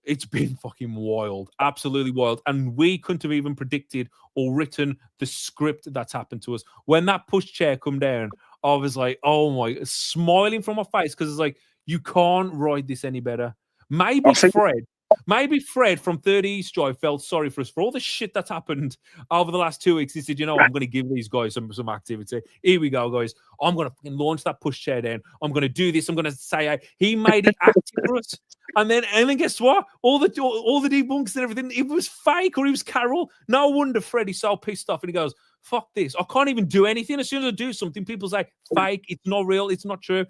S1: it's been fucking wild, absolutely wild. And we couldn't have even predicted or written the script that's happened to us. When that pushchair come down, I was like, oh my, smiling from my face because it's like, you can't ride this any better. Maybe Fred from 30 East Drive felt sorry for us for all the shit that's happened over the last 2 weeks. He said, I'm going to give these guys some activity. Here we go, guys. I'm going to fucking launch that pushchair down. I'm going to do this. I'm going to say he made it active for us. And then guess what? All the debunks and everything, it was fake or it was Carol. No wonder Freddie's so pissed off and he goes, fuck this. I can't even do anything. As soon as I do something, people say, fake, it's not real, it's not true.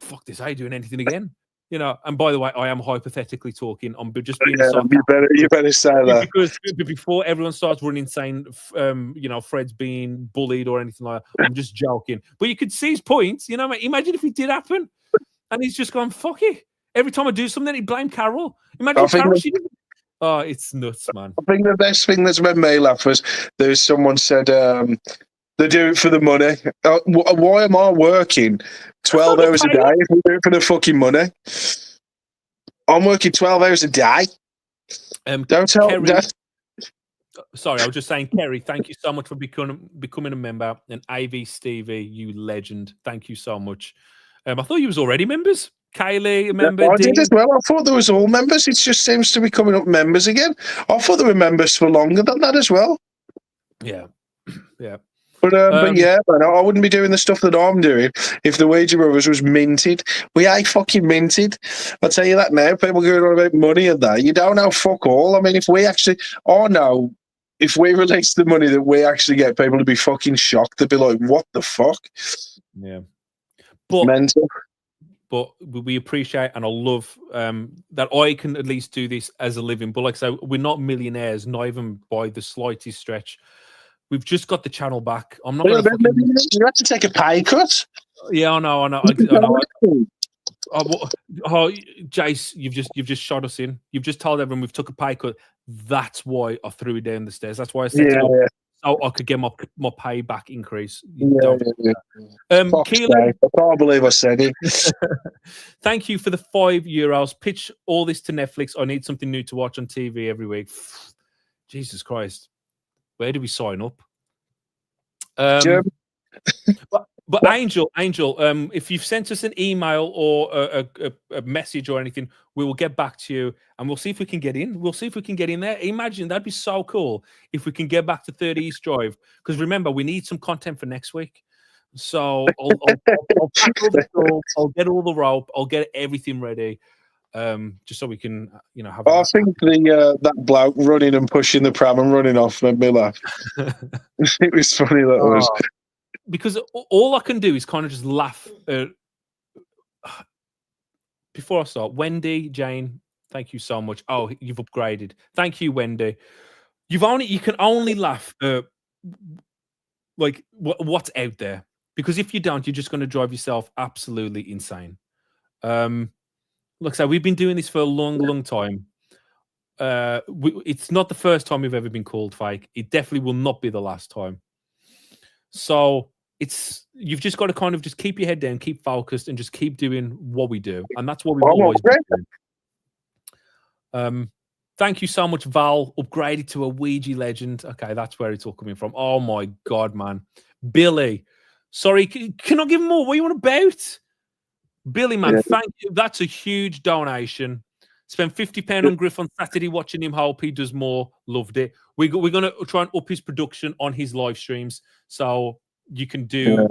S1: Fuck this, I ain't doing anything again. And by the way, I am hypothetically talking. I'm just being
S2: you better say that.
S1: Because before everyone starts running saying, Fred's being bullied or anything like that, I'm just joking. But you could see his points. Imagine if it did happen. And he's just gone, fuck it. Every time I do something, he'd blame Carol. Imagine Carol. Oh, it's nuts, man.
S2: I think the best thing that's made me laugh was there's someone said, they do it for the money. Why am I working 12 hours a day if we do it for the fucking money? I'm working 12 hours a day. Don't tell
S1: Kerry,
S2: that.
S1: Sorry, I was just saying, Kerry, thank you so much for becoming a member. And AV Stevie, you legend. Thank you so much. I thought you was already members. Kaylee, a member.
S2: I did as well. I thought there was all members. It just seems to be coming up members again. I thought there were members for longer than that as well.
S1: Yeah. Yeah.
S2: But yeah, man, I wouldn't be doing the stuff that I'm doing if the Ouija Brothers was minted. We ain't fucking minted. I'll tell you that now. People going on about money and that. You don't know fuck all. I mean, if we release the money that we actually get, people to be fucking shocked. They'd be like, what the fuck?
S1: Yeah. But
S2: mental.
S1: but we appreciate and I love that I can at least do this as a living. But like I say, we're not millionaires, not even by the slightest stretch. We've just got the channel back. I'm not going to fucking...
S2: You have to take a pay cut.
S1: Yeah, I know. Jace, you've just shot us in. You've just told everyone we've took a pay cut. That's why I threw it down the stairs. That's why I set it up so I could get my payback increase.
S2: Keelan, I can't believe I said it.
S1: Thank you for the €5. Pitch all this to Netflix. I need something new to watch on TV every week. Jesus Christ, where do we sign up? But Angel, if you've sent us an email or a message or anything, we will get back to you and we'll see if we can get in. We'll see if we can get in there. Imagine that'd be so cool if we can get back to 30 East Drive. Because remember, we need some content for next week. So I'll pack all the tools, I'll get all the rope, I'll get everything ready. Just so we can, have.
S2: I think that bloke running and pushing the pram and running off made me laugh. It was funny that was.
S1: Because all I can do is kind of just laugh. Before I start, Wendy, Jane, thank you so much. Oh, you've upgraded. Thank you, Wendy. You can only laugh like what's out there, because if you don't, you're just going to drive yourself absolutely insane. Look, so we've been doing this for a long time. It's not the first time we've ever been called fake. It definitely will not be the last time. So you've just got to kind of just keep your head down, keep focused, and just keep doing what we do. And that's what we've always been doing. Thank you so much, Val. Upgraded to a Ouija legend. Okay, that's where it's all coming from. Oh my God, man. Billy. Sorry, can I give more? What are you on about? Billy, man, thank you. That's a huge donation. Spent £50 on Griff on Saturday watching him hope he does more. Loved it. We're going to try and up his production on his live streams. So you can do,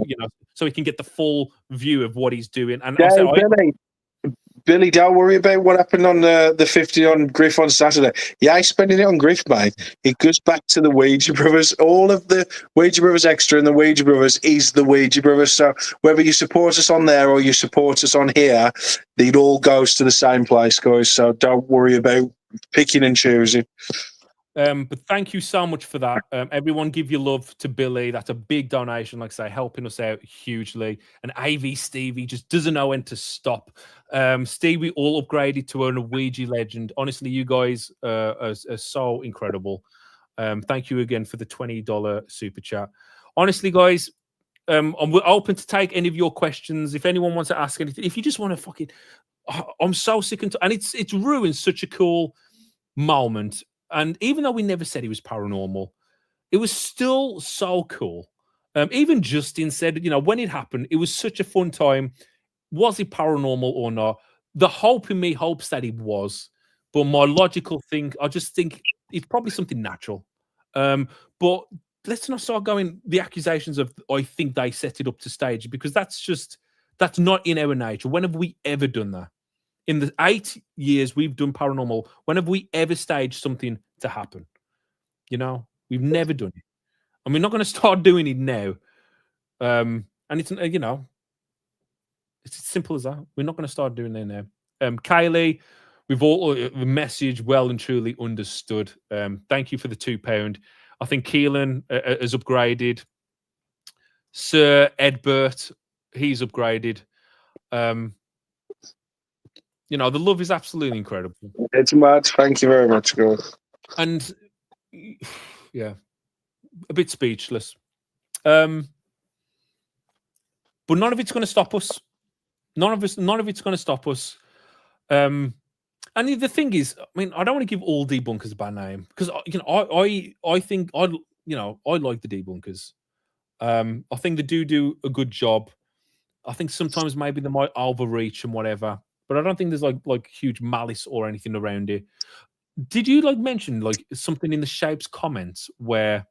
S1: so he can get the full view of what he's doing. And
S2: Billy, don't worry about what happened on the 50 on Griff on Saturday. Yeah, he's spending it on Griff, mate. It goes back to the Ouija Brothers. All of the Ouija Brothers Extra and the Ouija Brothers is the Ouija Brothers. So whether you support us on there or you support us on here, it all goes to the same place, guys. So don't worry about picking and choosing.
S1: But thank you so much for that. Everyone give your love to Billy. That's a big donation, like I say, helping us out hugely. And AV Stevie just doesn't know when to stop. Stevie all upgraded to an Ouija legend. Honestly, you guys are so incredible. Thank you again for the $20 super chat. Honestly, guys, I'm open to take any of your questions. If anyone wants to ask anything, if you just want to fucking... I'm so sick and it's ruined such a cool moment. And even though we never said he was paranormal, it was still so cool. Even Justin said, when it happened, it was such a fun time. Was he paranormal or not? The hope in me hopes that he was. But my logical thing, I just think it's probably something natural. But let's not start going the accusations of, I think they set it up to stage, because that's not in our nature. When have we ever done that? In the 8 years we've done paranormal, when have we ever staged something to happen? We've never done it. And we're not going to start doing it now. And it's, it's as simple as that. We're not going to start doing it now. Kylie, we've all the message well and truly understood. Thank you for the £2. I think Keelan has upgraded. Sir Edbert, he's upgraded. The love is absolutely incredible.
S2: It's mad. Thank you very much, guys.
S1: And yeah, a bit speechless. But none of it's going to stop us. None of it's going to stop us. And the thing is, I don't want to give all debunkers a bad name, because I think I like the debunkers. I think they do a good job. I think sometimes maybe they might overreach and whatever, but I don't think there's like huge malice or anything around it. Did you mention something in the Shapes comments where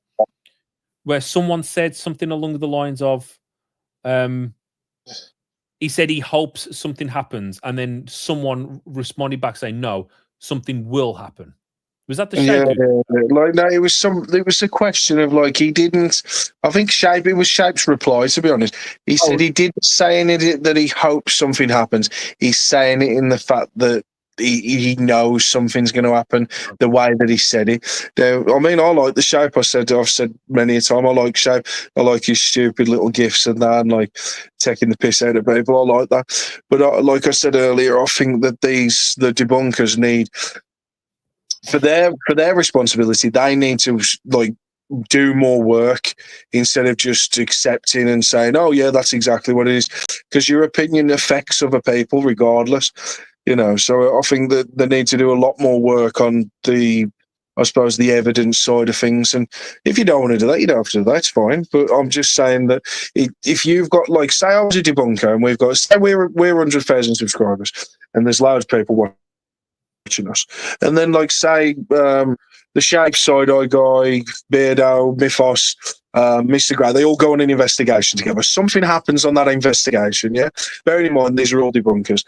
S1: someone said something along the lines of, he said he hopes something happens, and then someone responded back saying, no, something will happen. Was that the shape?
S2: Like no, it was a question of like he didn't. I think it was Shape's reply. To be honest, he said he didn't say in it that he hopes something happens. He's saying it in the fact that he knows something's going to happen. The way that he said it. Now, I mean, I like the Shape. I've said many a time. I like Shape. I like his stupid little gifts and that, and like taking the piss out of people. I like that. But like I said earlier, I think that the debunkers need. For their responsibility, they need to like do more work instead of just accepting and saying, "Oh yeah, that's exactly what it is," because your opinion affects other people regardless. You know, so I think that they need to do a lot more work on the evidence side of things. And if you don't want to do that, you don't have to do that. It's fine. But I'm just saying that if you've got like, say, I was a debunker, and we've got say we're 100,000 subscribers, and there's loads of people watching us. And then, like, say, the Shape, Side Eye Guy, Beardo, Mythos, Mr. Gray, they all go on an investigation together. Something happens on that investigation, yeah? Bearing in mind, these are all debunkers.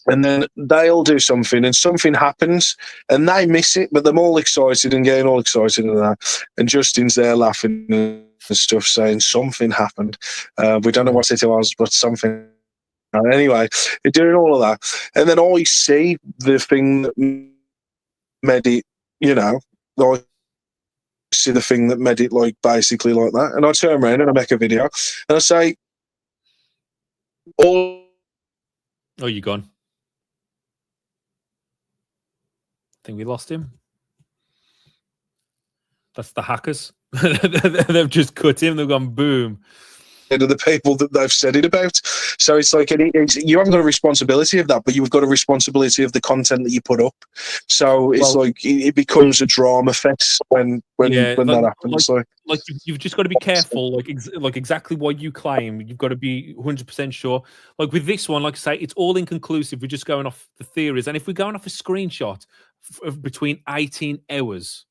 S2: And then they'll do something, and something happens, and they miss it, but they're all excited and getting all excited and that. And Justin's there laughing and stuff, saying something happened. We don't know what it was, but something. Anyway, they're doing all of that. And then I see the thing that made it, you know, I see the thing that made it like basically like that. And I turn around and I make a video and I say,
S1: Oh, you gone? I think we lost him. That's the hackers. They've just cut him. They've gone boom.
S2: To the people that they've said it about. So it's like you haven't got a responsibility of that, but you've got a responsibility of the content that you put up. So it's like it becomes a drama fest when that happens.
S1: Like you've just got to be careful. Like exactly what you claim, you've got to be 100% sure. Like with this one, like I say, it's all inconclusive. We're just going off the theories, and if we're going off a screenshot of between 18 hours,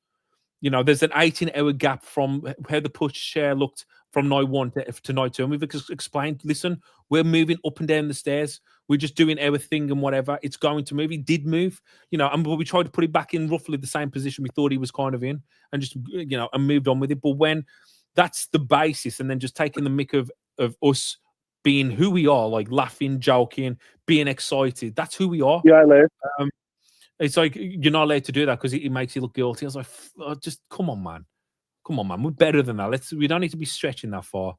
S1: you know, there's an 18-hour gap from how the Pushchair looked from night 1 to night 2. And we've explained, listen, we're moving up and down the stairs. We're just doing our thing and whatever. It's going to move. He did move, you know, and we tried to put it back in roughly the same position we thought he was kind of in and just, you know, and moved on with it. But when that's the basis and then just taking the mick of us being who we are, like laughing, joking, being excited, that's who we are.
S2: Yeah,
S1: it's like you're not allowed to do that because it makes you look guilty. I was like, just come on, man. Come on, man. We're better than that. We don't need to be stretching that far.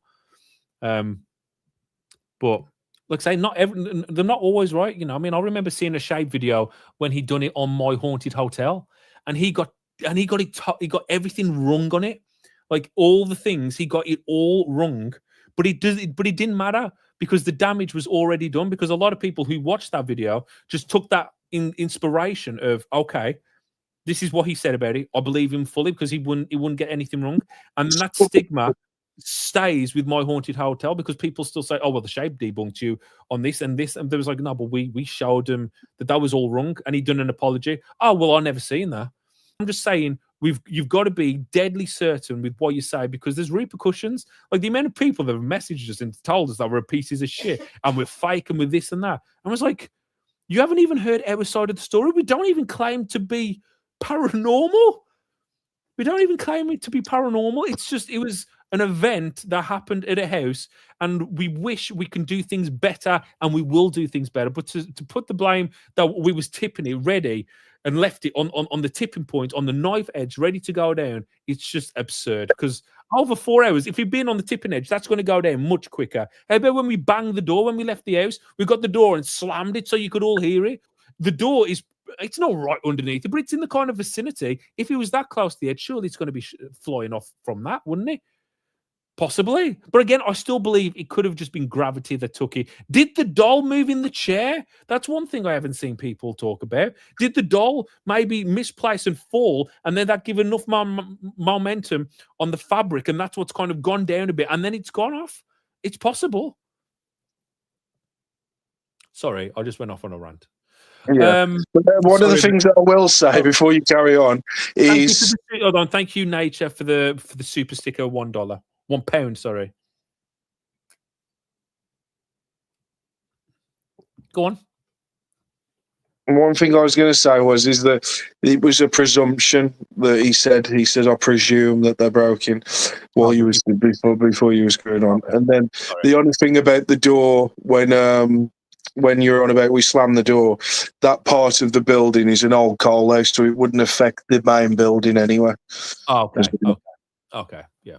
S1: But like I say, they're not always right. You know, I mean, I remember seeing a Shape video when he'd done it on My Haunted Hotel, and he got everything wrong on it. Like all the things, he got it all wrong. But it didn't matter because the damage was already done. Because a lot of people who watched that video just took that inspiration of, okay, this is what he said about it. I believe him fully because he wouldn't get anything wrong. And then that stigma stays with My Haunted Hotel because people still say, oh, well, the Shape debunked you on this and this. And there was like, no, but we showed him that was all wrong. And he'd done an apology. Oh, well, I never seen that. I'm just saying you've got to be deadly certain with what you say because there's repercussions. Like the amount of people that have messaged us and told us that we're pieces of shit and we're fake and with this and that. And I was like, you haven't even heard our side of the story. We don't even claim to be paranormal. We don't even claim it to be paranormal. It's just it was an event that happened at a house, and we wish we can do things better, and we will do things better. But to put the blame that we was tipping it ready and left it on the tipping point, on the knife edge, ready to go down, it's just absurd. Because over 4 hours, if you've been on the tipping edge, that's going to go down much quicker. How about when we banged the door when we left the house? We got the door and slammed it so you could all hear it. The door it's not right underneath it, but it's in the kind of vicinity. If it was that close to the edge, surely it's going to be flying off from that, wouldn't it? Possibly. But again, I still believe it could have just been gravity that took it. Did the doll move in the chair? That's one thing I haven't seen people talk about. Did the doll maybe misplace and fall, and then that give enough momentum on the fabric, and that's what's kind of gone down a bit, and then it's gone off? It's possible. Sorry, I just went off on a rant.
S2: Yeah. One of the things that I will say before you carry on is
S1: hold on. Thank you, Nature, for the super sticker, $1. £1, sorry. Go on.
S2: One thing I was going to say is that it was a presumption that he said. He said, "I presume that they're broken," while you was before you was going on. And then the only thing about the door when you're on about we slammed the door, that part of the building is an old coal house, so it wouldn't affect the main building anyway.
S1: Oh, okay, yeah.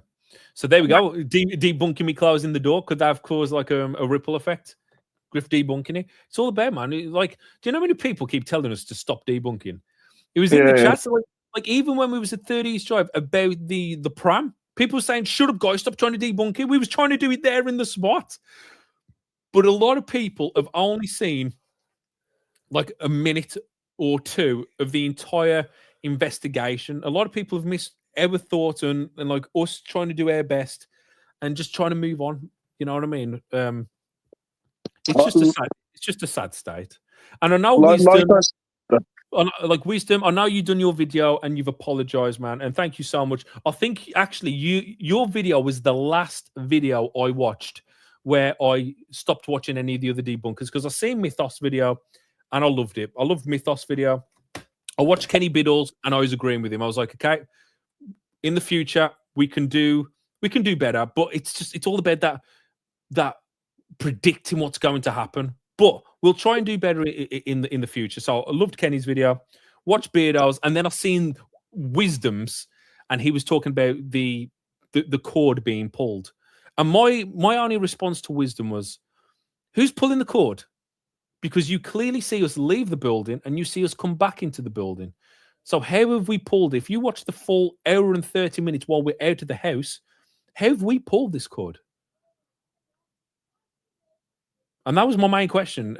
S1: So there we go. Debunking me closing the door, could that have caused like a ripple effect? Griff debunking it. It's all about, man. Like, do you know how many people keep telling us to stop debunking? It was in the chat. So like even when we was at 30 East Drive about the Pram, people were saying, "Shut up, guys! Stop trying to debunk it." We was trying to do it there in the spot. But a lot of people have only seen like a minute or two of the entire investigation. A lot of people have missed our thoughts and like us trying to do our best and just trying to move on. You know what I mean? It's just a sad state. And I know Wisdom, Wisdom, I know you've done your video and you've apologized, man. And thank you so much. I think actually your video was the last video I watched where I stopped watching any of the other debunkers because I seen Mythos video and I loved it. I loved Mythos video. I watched Kenny Biddles and I was agreeing with him. I was like, okay, in the future we can do better, but it's all about that predicting what's going to happen. But we'll try and do better in the future. So I loved Kenny's video, watched Beardo's, and then I've seen Wisdom's, and he was talking about the cord being pulled. And my only response to Wisdom was, who's pulling the cord? Because you clearly see us leave the building and you see us come back into the building. So how have we pulled? If you watch the full hour and 30 minutes while we're out of the house, how have we pulled this cord? And that was my main question.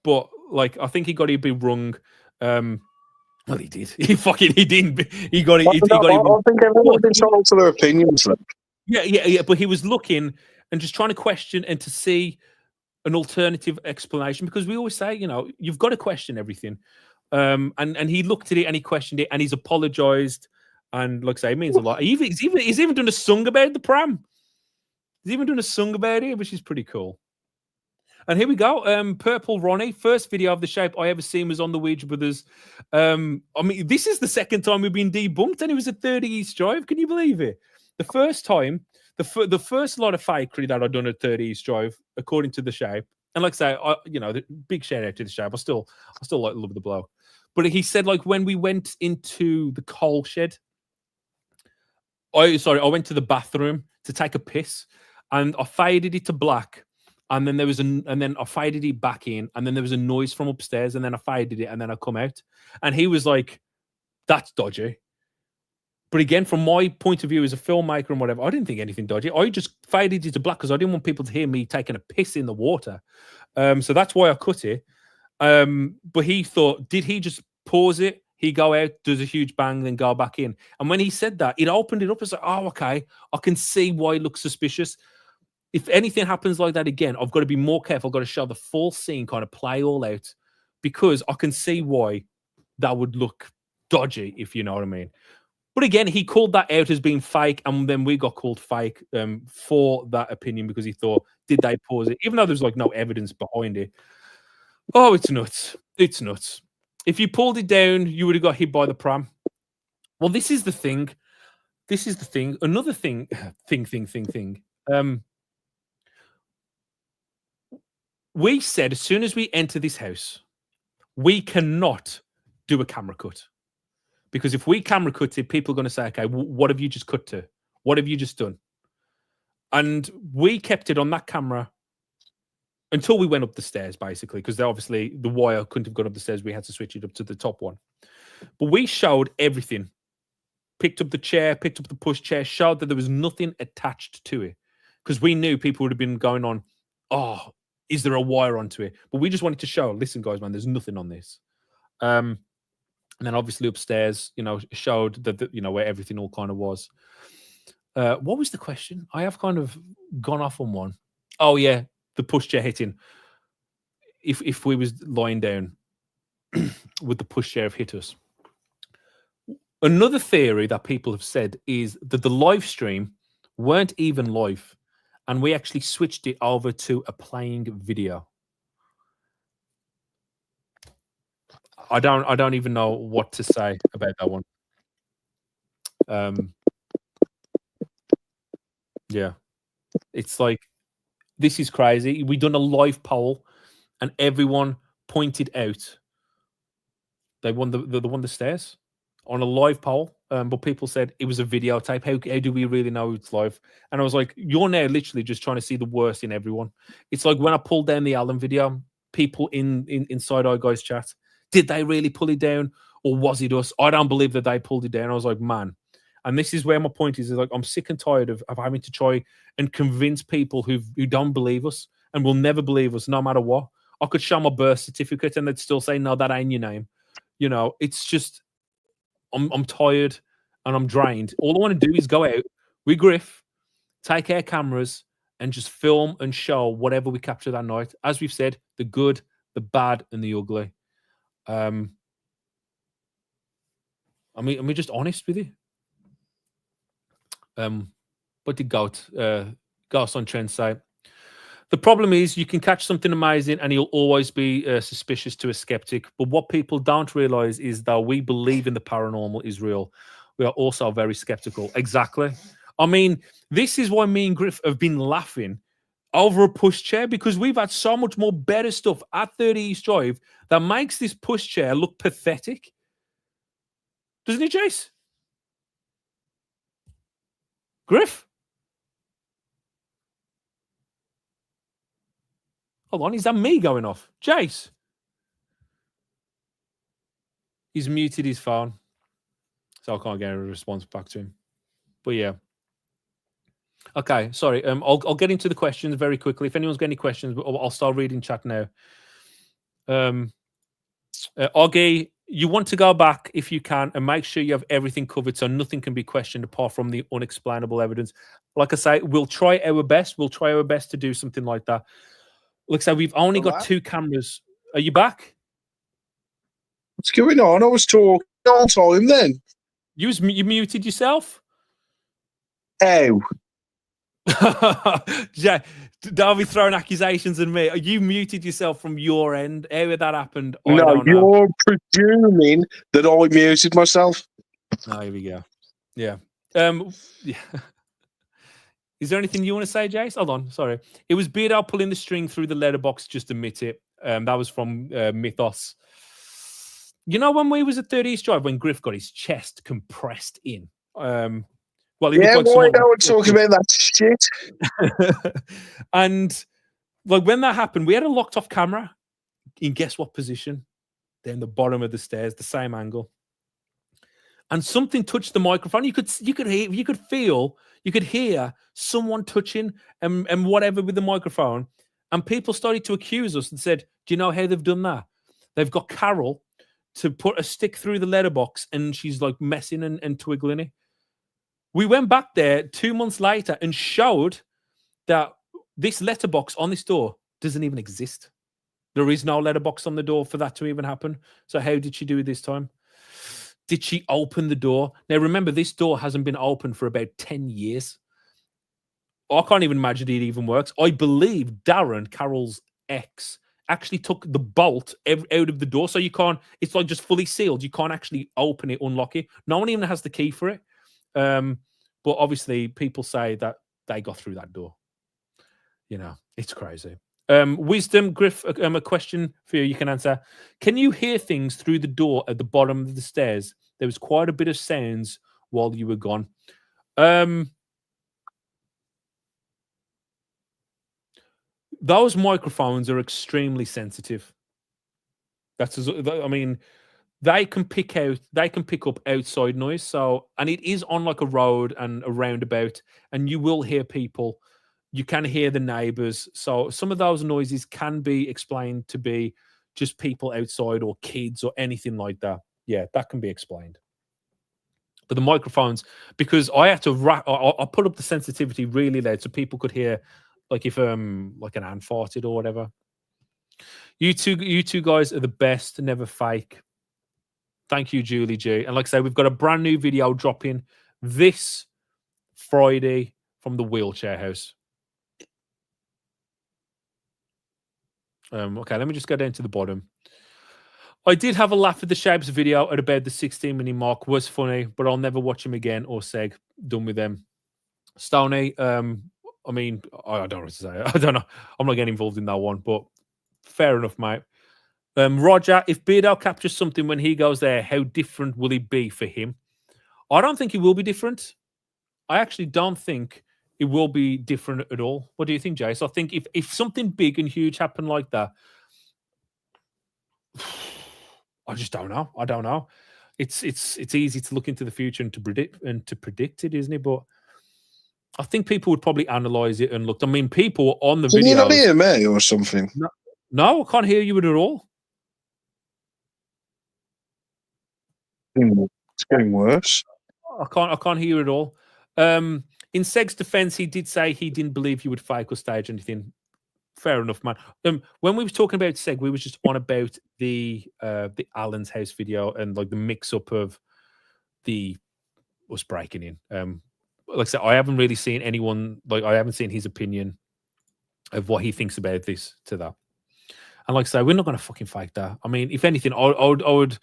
S1: But like, I think he got it a bit wrong. Well, he did. He didn't. He got it. I
S2: think everyone's entitled to their opinions.
S1: Yeah. But he was looking and just trying to question and to see an alternative explanation, because we always say, you've got to question everything. And he looked at it and he questioned it and he's apologized. And like I say, it means a lot. He's even done a song about the Pram. He's even done a song about it, which is pretty cool. And here we go. Purple Ronnie, first video of the shape I ever seen was on the Ouija Brothers. I mean, this is the second time we've been debunked, and it was at 30 East Drive. Can you believe it? The first time, the first lot of fakery that I'd done at 30 East Drive, according to the shape. And like I say, the big shout out to the shape. I still like love the bloke. But he said, like, when we went into the coal shed, I went to the bathroom to take a piss, and I faded it to black. And then then I faded it back in, and then there was a noise from upstairs, and then I faded it, and then I come out. And he was like, "That's dodgy." But again, from my point of view as a filmmaker and whatever, I didn't think anything dodgy. I just faded it to black because I didn't want people to hear me taking a piss in the water. So that's why I cut it. But he thought, did he just pause it? He go out, does a huge bang, then go back in. And when he said that, it opened it up. It's like, oh, okay, I can see why it looks suspicious. If anything happens like that again, I've got to be more careful. I've got to show the full scene, kind of play all out, because I can see why that would look dodgy, if you know what I mean. But again, he called that out as being fake, and then we got called fake for that opinion because he thought, did they pause it? Even though there's like no evidence behind it. Oh, it's nuts. It's nuts. If you pulled it down, you would have got hit by the Pram. Well, this is the thing. Another thing. We said as soon as we enter this house, we cannot do a camera cut. Because if we camera cut it, people are going to say, okay, what have you just cut to? What have you just done? And we kept it on that camera until we went up the stairs, basically, because obviously the wire couldn't have gone up the stairs. We had to switch it up to the top one. But we showed everything. Picked up the chair, picked up the pushchair, showed that there was nothing attached to it. Because we knew people would have been going on, oh, is there a wire onto it? But we just wanted to show, listen, guys, man, there's nothing on this. And then obviously upstairs, showed that, where everything all kind of was. What was the question? I have kind of gone off on one. Oh, yeah, the pushchair hitting. If we was lying down, would the pushchair have hit us? Another theory that people have said is that the live stream weren't even live, and we actually switched it over to a playing video. I don't even know what to say about that one. Yeah, it's like, this is crazy. We done a live poll, and everyone pointed out they won the stairs on a live poll. But people said it was a videotape. How do we really know it's live? And I was like, you're now literally just trying to see the worst in everyone. It's like when I pulled down the Alan video, people inside our guys' chat, did they really pull it down, or was it us? I don't believe that they pulled it down. I was like, man. And this is where my point is like, I'm sick and tired of having to try and convince people who don't believe us and will never believe us no matter what. I could show my birth certificate and they'd still say, no, that ain't your name. You know, it's just, I'm tired and I'm drained. All I want to do is go out with Griff, take our cameras, and just film and show whatever we capture that night. As we've said, the good, the bad, and the ugly. I mean, I'm just honest with you. What did Ghost on Trend say? The problem is you can catch something amazing and you'll always be suspicious to a skeptic. But what people don't realize is that we believe in the paranormal is real. We are also very skeptical. Exactly. I mean, this is why me and Griff have been laughing over a pushchair, because we've had so much more better stuff at 30 East Drive that makes this pushchair look pathetic. Doesn't it, Jace? Griff? Hold on, is that me going off? Jace? He's muted his phone, so I can't get a response back to him. But yeah. Okay, sorry. I'll get into the questions very quickly. If anyone's got any questions, I'll start reading chat now. Augie, you want to go back if you can and make sure you have everything covered so nothing can be questioned apart from the unexplainable evidence. Like I say, we'll try our best. We'll try our best to do something like that. Like I say, we've only got 2 cameras. Are you back?
S2: What's going on? I was talking all the time then.
S1: You muted yourself?
S2: Oh.
S1: Yeah, don't be throwing accusations at me. You muted yourself from your end. How did that happen?
S2: No, you're presuming that I muted myself.
S1: Oh, here we go. Yeah. Yeah. Is there anything you want to say, Jace? Hold on. Sorry. It was Beardo pulling the string through the letterbox. Just admit it. That was from Mythos. You know, when we was at 30 East Drive, when Griff got his chest compressed in. Well,
S2: yeah, like why don't we talk about that shit?
S1: And like when that happened, we had a locked off camera in guess what position? Down the bottom of the stairs, the same angle. And something touched the microphone. You could hear someone touching and whatever with the microphone. And people started to accuse us and said, do you know how they've done that? They've got Carol to put a stick through the letterbox and she's like messing and twiggling it. We went back there 2 months later and showed that this letterbox on this door doesn't even exist. There is no letterbox on the door for that to even happen. So how did she do it this time? Did she open the door? Now, remember, this door hasn't been open for about 10 years. I can't even imagine it even works. I believe Darren, Carol's ex, actually took the bolt out of the door. So you can't, it's like just fully sealed. You can't actually open it, unlock it. No one even has the key for it. But obviously, people say that they got through that door. You know, it's crazy. Wisdom, Griff, a question for you. You can answer. Can you hear things through the door at the bottom of the stairs? There was quite a bit of sounds while you were gone. Those microphones are extremely sensitive. I mean, they can pick up outside noise. So, and it is on like a road and a roundabout, and you will hear people. You can hear the neighbors. So some of those noises can be explained to be just people outside or kids or anything like that. Yeah, that can be explained. But the microphones, because I had to I put up the sensitivity really loud so people could hear, like if like an ant farted or whatever. You two guys are the best, never fake. Thank you, Julie G. And like I say, we've got a brand new video dropping this Friday from the wheelchair house. Okay, let me just go down to the bottom. I did have a laugh at the Shapes video at about the 16-minute mark. Was funny, but I'll never watch him again or Seg. Done with them. Stoney, I mean, I don't know what to say. I don't know. I'm not getting involved in that one, but fair enough, mate. Roger, if Beardo captures something when he goes there, how different will it be for him? I don't think it will be different. I actually don't think it will be different at all. What do you think, Jace? I think if something big and huge happened like that, I just don't know. I don't know. It's easy to look into the future and to predict it, isn't it? But I think people would probably analyze it and look. I mean, people on the
S3: Can
S1: videos.
S3: you not hear me or something?
S1: No, I can't hear you at all.
S3: It's getting worse.
S1: I can't hear you at all. In Seg's defense, he did say he didn't believe he would fake or stage anything. Fair enough, man. When we were talking about Seg, we were just on about the Alan's house video and like the mix up of us breaking in. Like I said, I haven't really seen anyone, like I haven't seen his opinion of what he thinks about this to that. And like I say, we're not going to fucking fake that. I mean, if anything, I'd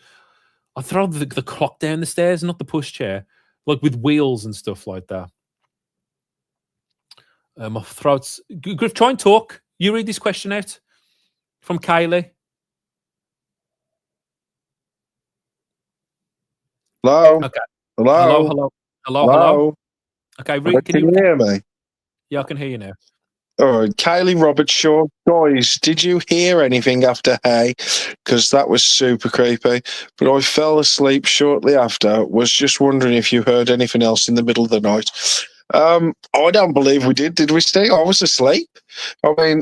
S1: throw the clock down the stairs, not the pushchair, like with wheels and stuff like that. My throat's... Griff, try and talk. You read this question out from Kylie.
S3: Hello?
S1: Okay.
S3: Hello?
S1: Okay,
S3: Can you hear me?
S1: Yeah, I can hear you now.
S3: All right, Kylie Roberts Shaw. Guys, did you hear anything after Hey? Because that was super creepy. But I fell asleep shortly after. Was just wondering if you heard anything else in the middle of the night. I don't believe we did. Did we, Steve? I was asleep. I mean,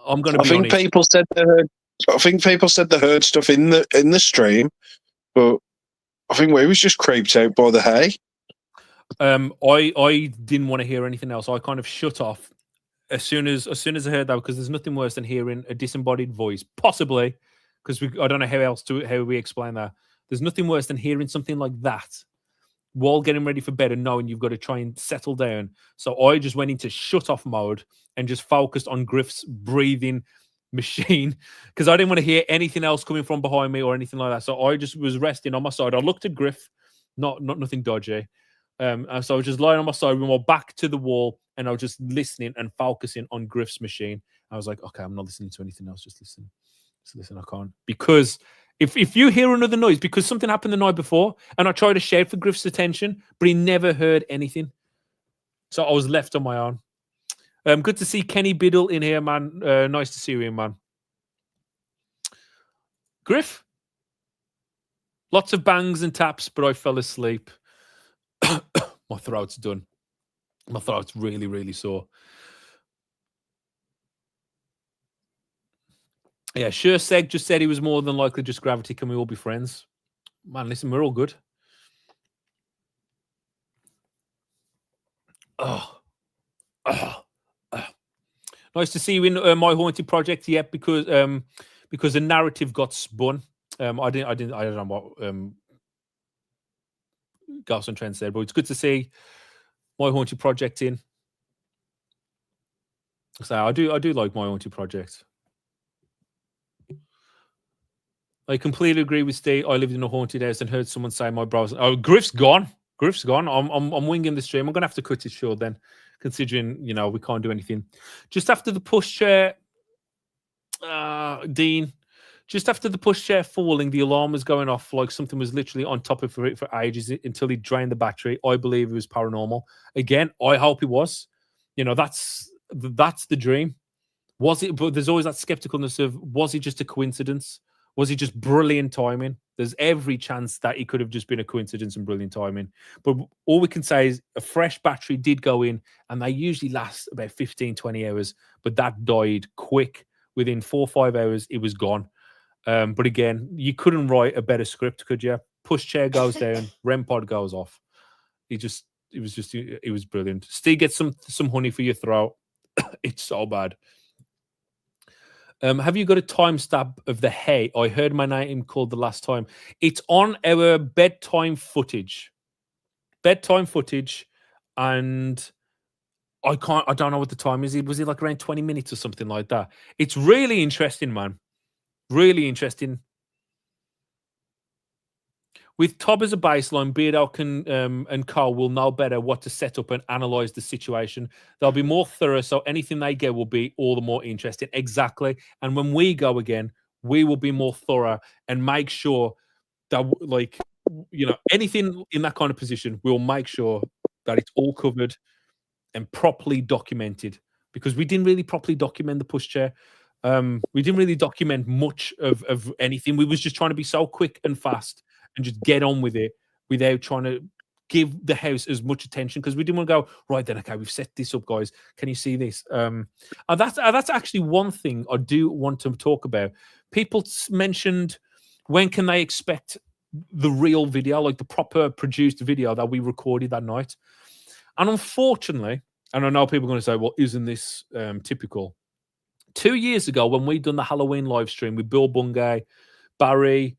S1: I'm going to be honest.
S3: People said they heard. I think people said they heard stuff in the stream, but I think we was just creeped out by the Hey.
S1: I didn't want to hear anything else. I kind of shut off as soon as I heard that, because there's nothing worse than hearing a disembodied voice, possibly, because I don't know how we explain that. There's nothing worse than hearing something like that while getting ready for bed and knowing you've got to try and settle down. So I just went into shut off mode and just focused on Griff's breathing machine, because I didn't want to hear anything else coming from behind me or anything like that. So I just was resting on my side. I looked at Griff, not nothing dodgy. So I was just lying on my side with my back to the wall, and I was just listening and focusing on Griff's machine. I was like, okay, I'm not listening to anything else. Just listen. I can't. Because if you hear another noise, because something happened the night before, and I tried to shout for Griff's attention, but he never heard anything. So I was left on my own. Good to see Kenny Biddle in here, man. Nice to see you, man. Griff? Lots of bangs and taps, but I fell asleep. My throat's done. My throat's really, really sore. Yeah, sure. Seg just said he was more than likely just gravity. Can we all be friends? Man, listen, we're all good. Nice to see you in my haunted project. Yeah, because the narrative got spun. I don't know what Gus and Trent said, but it's good to see my haunted project in. So I do like my haunted project. I completely agree with Steve. I lived in a haunted house and heard someone say my browser. Oh, Griff's gone. Griff's gone. I'm winging the stream. I'm gonna have to cut it short then, considering we can't do anything. Just after the pushchair, Dean. Just after the pushchair falling, the alarm was going off like something was literally on top of it for ages until he drained the battery. I believe it was paranormal. Again, I hope it was. That's the dream. Was it? But there's always that skepticalness of, was it just a coincidence? Was it just brilliant timing? There's every chance that it could have just been a coincidence and brilliant timing. But all we can say is a fresh battery did go in, and they usually last about 15, 20 hours. But that died quick. Within 4 or 5 hours, it was gone. But again, you couldn't write a better script, could you? Pushchair goes down, REM pod goes off. It was brilliant. Steve, get some honey for your throat. It's so bad. Have you got a timestamp of the Hey? I heard my name called the last time. It's on our bedtime footage. And I don't know what the time is. Was it like around 20 minutes or something like that? It's really interesting, man. Really interesting. with Tob as a baseline, Beardo can and Carl will know better what to set up and analyze the situation. They'll be more thorough, so anything they get will be all the more interesting. Exactly. And when we go again, we will be more thorough and make sure that, like, anything in that kind of position, we'll make sure that it's all covered and properly documented, because we didn't really properly document the pushchair. We didn't really document much of anything. We was just trying to be so quick and fast and just get on with it without trying to give the house as much attention, because we didn't want to go, right then, okay, we've set this up, guys. Can you see this? And that's actually one thing I do want to talk about. People mentioned, when can they expect the real video, like the proper produced video that we recorded that night? And unfortunately, and I know people are going to say, well, isn't this typical? 2 years ago, when we done the Halloween live stream with Bill Buggy, Barry,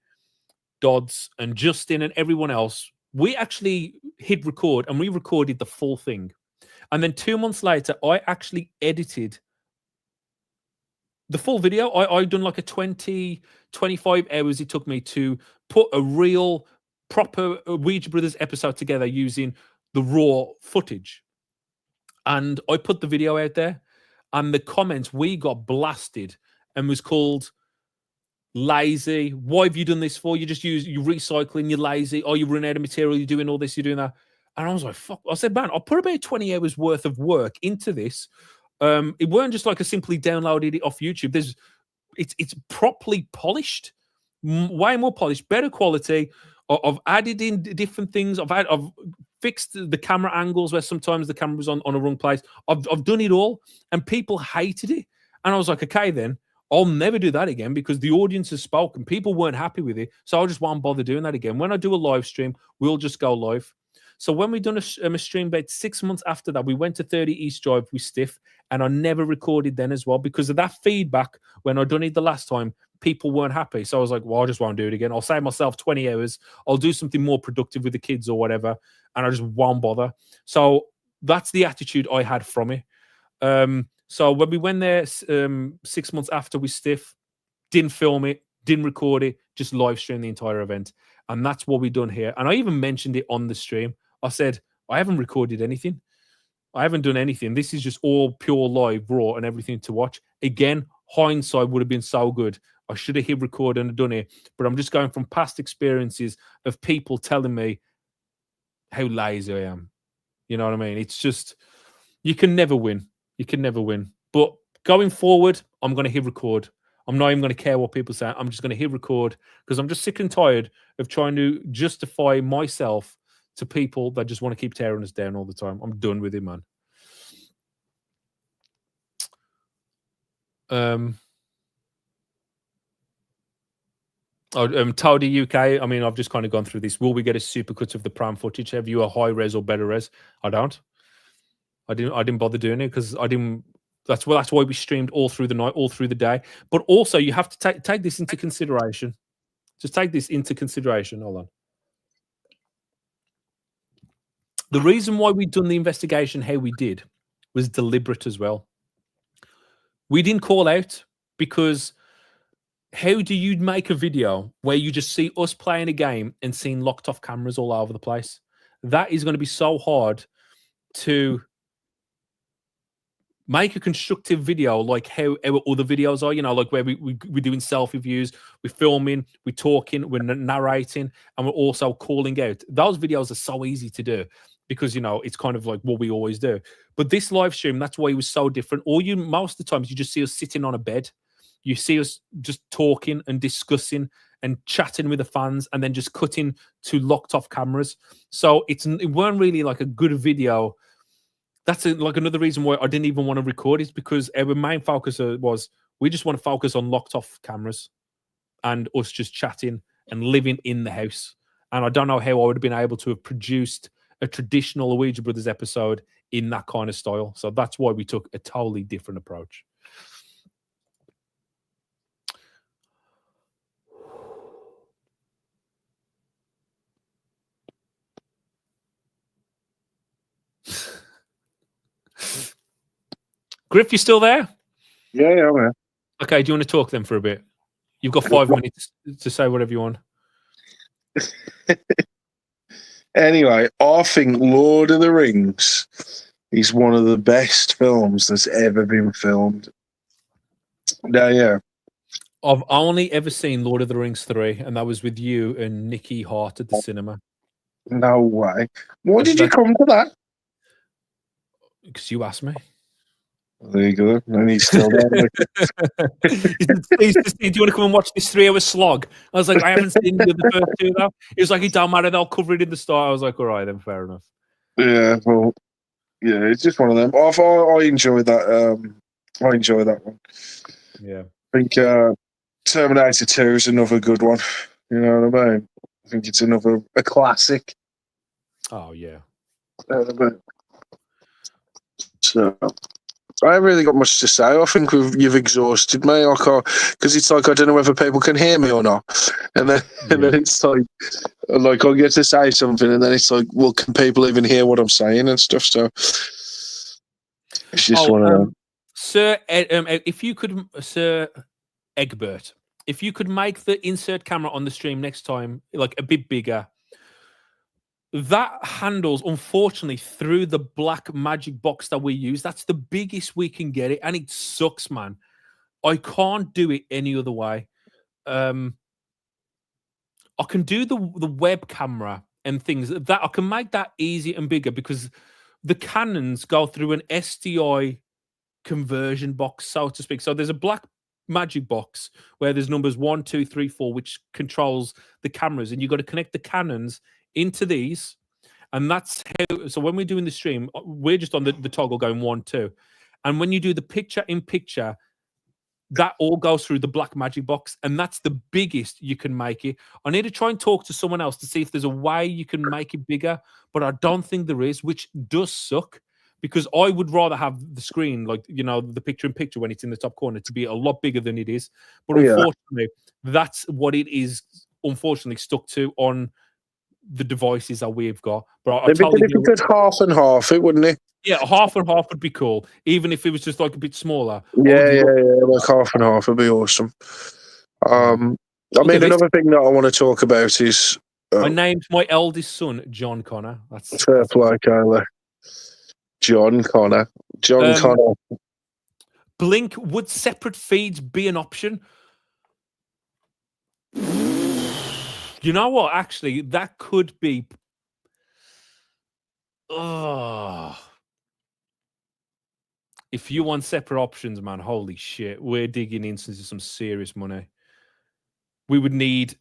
S1: Dodds, and Justin, and everyone else, we actually hit record and we recorded the full thing. And then 2 months later, I actually edited the full video. I done like a 20, 25 hours it took me to put a real, proper Ouija Brothers episode together using the raw footage. And I put the video out there, and the comments we got blasted and was called lazy. Why have you done this for? You recycling, you're lazy. Oh, you run out of material, you're doing all this, you're doing that. And I was like, fuck. I said, man, I put about 20 hours worth of work into this. It weren't just like I simply downloaded it off YouTube. It's properly polished, way more polished, better quality. I've added in different things. I've fixed the camera angles where sometimes the camera was on a wrong place. I've done it all, and people hated it. And I was like, okay, then I'll never do that again, because the audience has spoken. People weren't happy with it, so I just won't bother doing that again. When I do a live stream, we'll just go live. So when we done a stream about 6 months after that, we went to 30 East Drive with Stiff, and I never recorded then as well, because of that feedback. When I done it the last time, people weren't happy. So I was like, well, I just won't do it again. I'll save myself 20 hours. I'll do something more productive with the kids or whatever, and I just won't bother. So that's the attitude I had from it. So when we went there 6 months after with Stiff, didn't film it, didn't record it, just live stream the entire event. And that's what we done here. And I even mentioned it on the stream. I said, I haven't recorded anything. I haven't done anything. This is just all pure live, raw, and everything to watch. Again, hindsight would have been so good. I should have hit record and done it. But I'm just going from past experiences of people telling me how lazy I am. You know what I mean? It's just, you can never win. You can never win. But going forward, I'm going to hit record. I'm not even going to care what people say. I'm just going to hit record, because I'm just sick and tired of trying to justify myself to people that just want to keep tearing us down all the time. I'm done with it, man. Towdy UK, I mean, I've just kind of gone through this. Will we get a supercut of the Pram footage? Have you a high res or better res? I don't. I didn't bother doing it, because I didn't. That's why we streamed all through the night, all through the day. But also, you have to take this into consideration. Just take this into consideration. Hold on. The reason why we done the investigation how we did was deliberate as well. We didn't call out, because how do you make a video where you just see us playing a game and seeing locked off cameras all over the place? That is going to be so hard to make a constructive video like how our other videos are, like where we're doing self-reviews, we're filming, we're talking, we're narrating, and we're also calling out. Those videos are so easy to do, because, it's kind of like what we always do. But this live stream, that's why it was so different. Most of the times, you just see us sitting on a bed. You see us just talking and discussing and chatting with the fans, and then just cutting to locked off cameras. So it weren't really like a good video. That's like another reason why I didn't even want to record, is because our main focus was, we just want to focus on locked off cameras and us just chatting and living in the house. And I don't know how I would have been able to have produced a traditional Ouija Brothers episode in that kind of style. So that's why we took a totally different approach. Griff, you still there?
S3: Yeah, I'm here.
S1: Okay, do you want to talk then for a bit? You've got 5 minutes to say whatever you want.
S3: Anyway, I think Lord of the Rings is one of the best films that's ever been filmed. Yeah.
S1: I've only ever seen Lord of the Rings 3, and that was with you and Nikki Hart at the cinema.
S3: No way. Why
S1: That's-
S3: did you come to that?
S1: Because you asked me.
S3: There you go. And he's still there.
S1: He said, "Please, do you want to come and watch this 3-hour slog?" I was like, I haven't seen the first two though. He was like, it don't matter, they'll cover it in the start. I was like, all right, then fair enough.
S3: Yeah, well, yeah, it's just one of them. I enjoy that. I enjoy that one.
S1: Yeah.
S3: I think Terminator 2 is another good one. You know what I mean? I think it's a classic.
S1: Oh yeah.
S3: So I haven't really got much to say. I think you've exhausted me. I can't, because it's like I don't know whether people can hear me or not, and then it's like I get to say something, and then it's like, well, can people even hear what I'm saying and stuff? So it's just one of them.
S1: Sir, if you could, Sir Egbert, if you could make the insert camera on the stream next time like a bit bigger. That handles, unfortunately, through the black magic box that we use. That's the biggest we can get it, and it sucks, man. I can't do it any other way. I can do the web camera and things that I can make that easy and bigger because the cannons go through an SDI conversion box, so to speak. So there's a black magic box where there's numbers 1, 2, 3, 4, which controls the cameras, and you've got to connect the cannons into these, and that's how. So when we're doing the stream, we're just on the toggle going 1, 2, and when you do the picture in picture, that all goes through the black magic box, and that's the biggest you can make it. I need to try and talk to someone else to see if there's a way you can make it bigger, but I don't think there is, which does suck because I would rather have the screen, like, you know, the picture in picture when it's in the top corner, to be a lot bigger than it is. But unfortunately, that's what it is. Unfortunately, stuck to on the devices that we've got. But I totally
S3: if you could half and half it, wouldn't it?
S1: Yeah, half and half would be cool, even if it was just like a bit smaller.
S3: Yeah, like half and half would be awesome. I mean, another thing that I want to talk about is
S1: I named my eldest son John Connor. That's
S3: fair play, Kyler. John Connor.
S1: Blink, would separate feeds be an option? You know what? Actually, that could be. If you want separate options, man, holy shit, we're digging into some serious money. We would need,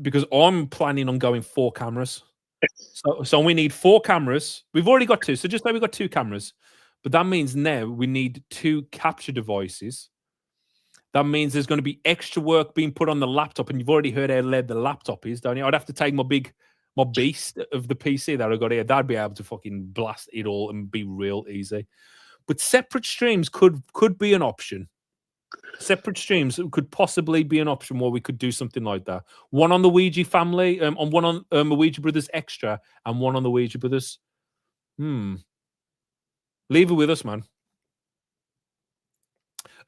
S1: because I'm planning on going 4 cameras. So we need 4 cameras. We've already got 2, so just like we've got 2 cameras. But that means now we need 2 capture devices. That means there's going to be extra work being put on the laptop, and you've already heard how loud the laptop is, don't you? I'd have to take my beast of the PC that I got here. That'd be able to fucking blast it all and be real easy. But separate streams could be an option. Separate streams could possibly be an option where we could do something like that. One on the Ouija family, one on the Ouija Brothers Extra, and one on the Ouija Brothers. Leave it with us, man.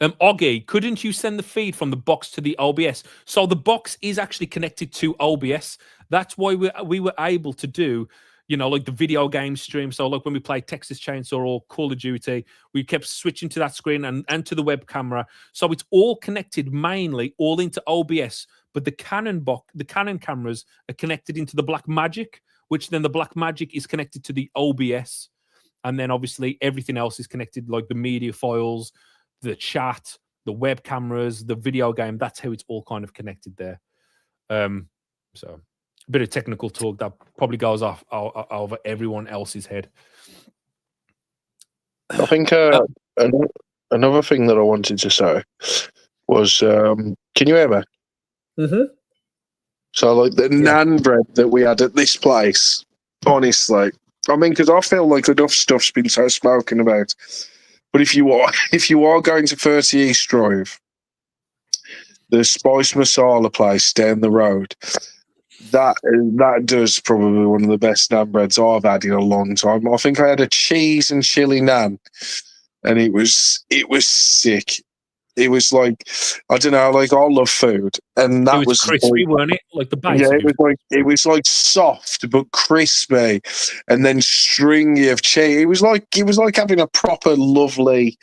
S1: Oggy, couldn't you send the feed from the box to the OBS? So the box is actually connected to OBS. That's why we were able to do, you know, like the video game stream. So like when we play Texas Chainsaw or Call of Duty, we kept switching to that screen and to the web camera. So it's all connected mainly all into OBS, but the Canon cameras are connected into the Black Magic, which then the Black Magic is connected to the OBS. And then obviously everything else is connected, like the media files, the chat, the web cameras, the video game. That's how it's all kind of connected there. So a bit of technical talk that probably goes off over everyone else's head.
S3: I think another thing that I wanted to say was, can you hear me?
S1: Mm-hmm.
S3: So, like the naan bread that we had at this place, honestly, I mean, because I feel like enough stuff's been spoken about. But if you are going to 30 East Drive, the Spice Masala place down the road, that does probably one of the best naan breads I've had in a long time. I think I had a cheese and chili naan, and it was sick. It was like, I don't know, like I love food, and that
S1: It was crispy,
S3: like,
S1: weren't it? Like the base
S3: yeah,
S1: of
S3: it was like soft but crispy, and then stringy of cheese. It was like having a proper lovely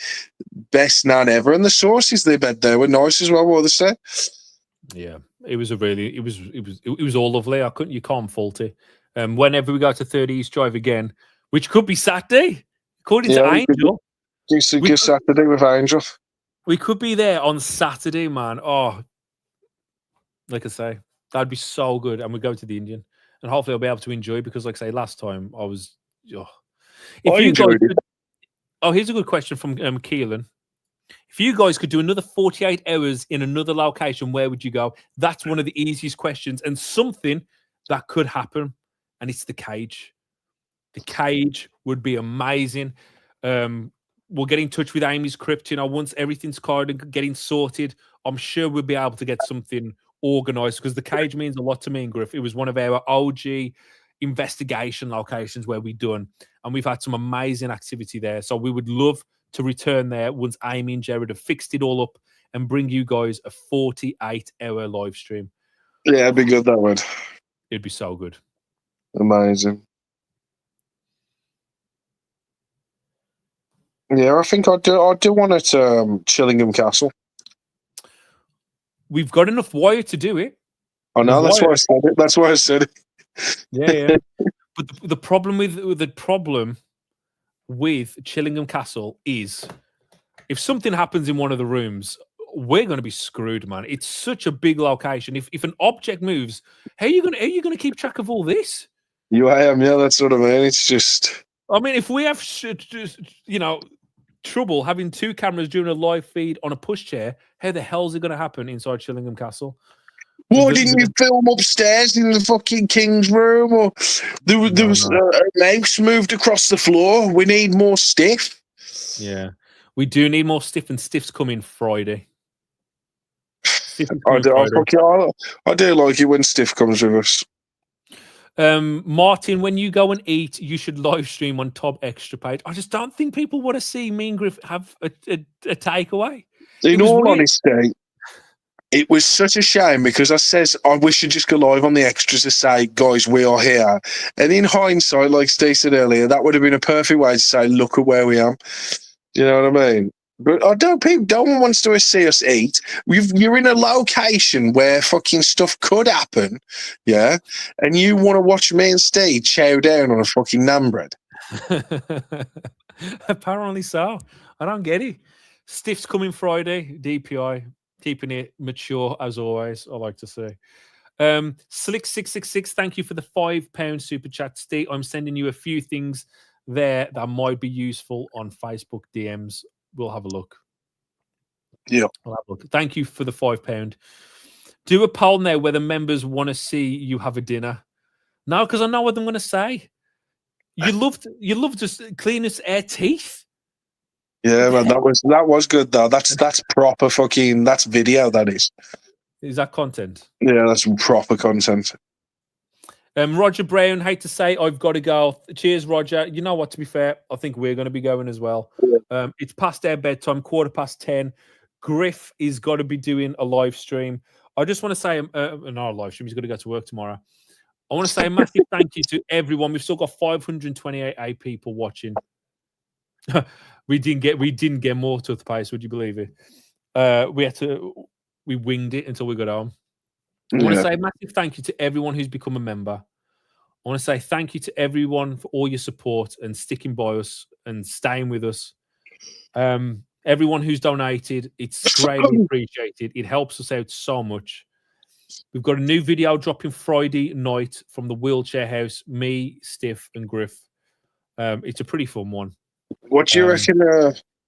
S3: best naan ever, and the sauces they had there were nice as well. What they say?
S1: Yeah, it was it was all lovely. You can't fault it. Whenever we go to 30 East Drive again, which could be Saturday, according to
S3: Yeah, we could
S1: Angel,
S3: do some
S1: we
S3: good
S1: could,
S3: Saturday with Angel.
S1: we could be there on Saturday, man. Oh, like I say, that'd be so good. And we go to the Indian, and hopefully I'll be able to enjoy it because, like I say, last time I was. Oh. If
S3: I
S1: you guys
S3: enjoyed it.
S1: could, oh, here's a good question from Keelan. If you guys could do another 48 hours in another location, where would you go? That's one of the easiest questions and something that could happen. And it's the cage. The cage would be amazing. We'll get in touch with Amy's Crypt. Once everything's carded and getting sorted, I'm sure we'll be able to get something organized because the cage means a lot to me and Griff. It was one of our OG investigation locations where we've done, and we've had some amazing activity there. So we would love to return there once Amy and Jared have fixed it all up and bring you guys a 48-hour live stream.
S3: Yeah, it'd be good, that would.
S1: It'd be so good.
S3: Amazing. Yeah, I think I do want it Chillingham Castle.
S1: We've got enough wire to do it.
S3: I know, that's why I said it. That's why I said it.
S1: Yeah. But the problem with Chillingham Castle is if something happens in one of the rooms, we're going to be screwed, man. It's such a big location. If an object moves, how are you going to keep track of all this?
S3: I am. Yeah, that's what I mean. It's just.
S1: I mean, if we have trouble having two cameras doing a live feed on a pushchair, how the hell is it going to happen inside Chillingham Castle?
S3: Why didn't you film upstairs in the fucking king's room? Or there was a mouse moved across the floor. We need more stiff.
S1: Yeah, we do need more stiff, and stiff's coming Friday.
S3: I do like it when stiff comes with us.
S1: Martin, when you go and eat, you should live stream on Top Extra page. I just don't think people want to see me and Griff have a takeaway.
S3: In all honesty, it was such a shame because I wish should just go live on the extras to say, guys, we are here. And in hindsight, like Steve said earlier, that would have been a perfect way to say, look at where we are. You know what I mean? But no one wants to see us eat. You're in a location where fucking stuff could happen, yeah? And you want to watch me and Steve chow down on a fucking naan bread.
S1: Apparently so. I don't get it. Stiff's coming Friday, DPI. Keeping it mature as always, I like to say. Slick666, thank you for the £5 super chat, Steve. I'm sending you a few things there that might be useful on Facebook DMs. We'll have a look.
S3: Yeah.
S1: We'll have a look. Thank you for the £5. Do a poll now whether members want to see you have a dinner. No, because I know what I'm going to say. You love just clean us air teeth.
S3: Yeah, man, that was good though. That's proper fucking. That's video. That is.
S1: Is that content?
S3: Yeah, that's proper content.
S1: Roger Brown, hate to say, I've got to go. Cheers, Roger. You know what? To be fair, I think we're going to be going as well. Yeah. It's past our bedtime, 10:15. Griff is got to be doing a live stream. I just want to say, not a live stream. He's got to go to work tomorrow. I want to say a massive thank you to everyone. We've still got 528 people watching. We didn't get more toothpaste. Would you believe it? We winged it until we got home. I want to say a massive thank you to everyone who's become a member. I want to say thank you to everyone for all your support and sticking by us and staying with us. Everyone who's donated, it's greatly appreciated. It helps us out so much. We've got a new video dropping Friday night from the wheelchair house. Me, Stiff, and Griff. It's a pretty fun one.
S3: What do you reckon?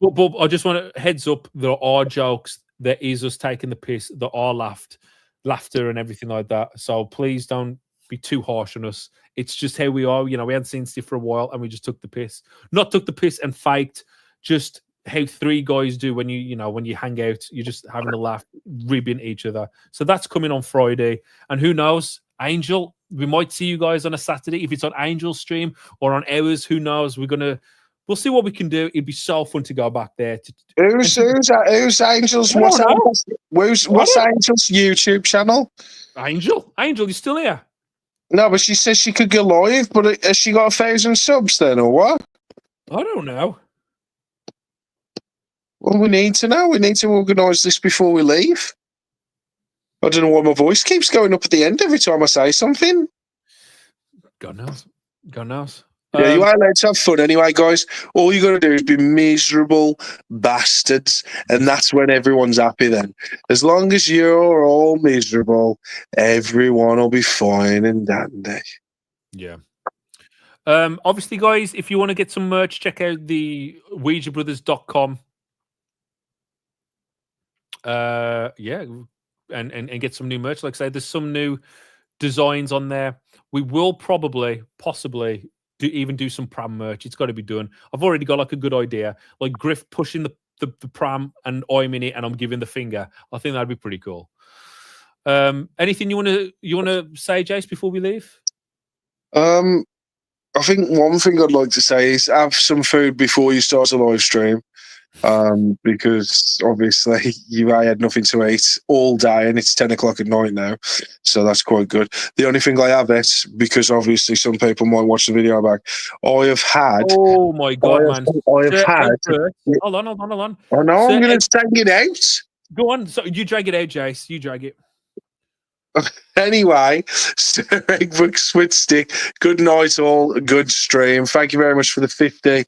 S1: But I just want to heads up. There are jokes. There is us taking the piss. There are laughter and everything like that. So please don't be too harsh on us. It's just how we are. We hadn't seen Steve for a while, and we just took the piss. Not took the piss and faked. Just how three guys do when you hang out. You're just having a laugh, ribbing each other. So that's coming on Friday. And who knows, Angel, we might see you guys on a Saturday if it's on Angel's stream or on ours. Who knows? We're gonna we'll see what we can do. It'd be so fun to go back there.
S3: Who's Angel's?
S1: I don't know.
S3: What's Angel's YouTube channel?
S1: Angel, you still here?
S3: No, but she says she could go live, but has she got 1,000 subs then, or what?
S1: I don't know.
S3: Well, we need to know. We need to organise this before we leave. I don't know why my voice keeps going up at the end every time I say something.
S1: God knows. God knows.
S3: Yeah, you are allowed to have fun anyway, guys. All you got to do is be miserable bastards, and that's when everyone's happy then. As long as you're all miserable, everyone will be fine and dandy.
S1: Yeah. Obviously, guys, if you want to get some merch, check out the OuijaBrothers.com. Yeah, and get some new merch. Like I say, there's some new designs on there. We will possibly do some Pram merch. It's got to be done. I've already got like a good idea, like Griff pushing the Pram and I'm in it and I'm giving the finger. I think that'd be pretty cool. Anything you want to say, Jace, before we leave?
S3: I think one thing I'd like to say is have some food before you start a live stream. Because obviously you had nothing to eat all day and it's 10 o'clock at night now, so that's quite good. The only thing I have it, because obviously some people might watch the video back, I have had.
S1: Oh my God, man!
S3: I have had.
S1: Hold on.
S3: I know I'm going to drag it out.
S1: Go on, so you drag it out, Jace. You drag it.
S3: Anyway, Sir Eggbrook Swit Stick, good night all, good stream. Thank you very much for the 50.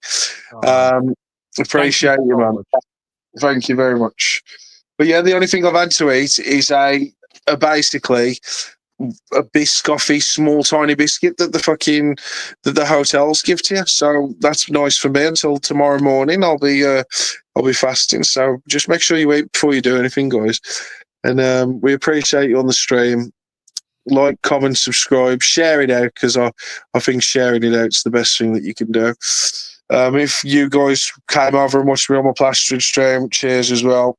S3: Appreciate you, man. Thank you very much. But yeah, the only thing I've had to eat is basically a Biscoffy, small tiny biscuit that the hotels give to you. So that's nice for me until tomorrow morning. I'll be fasting. So just make sure you eat before you do anything, guys. And we appreciate you on the stream. Like, comment, subscribe, share it out, because I think sharing it out is the best thing that you can do. If you guys came over and watched me on my plastering stream, cheers as well.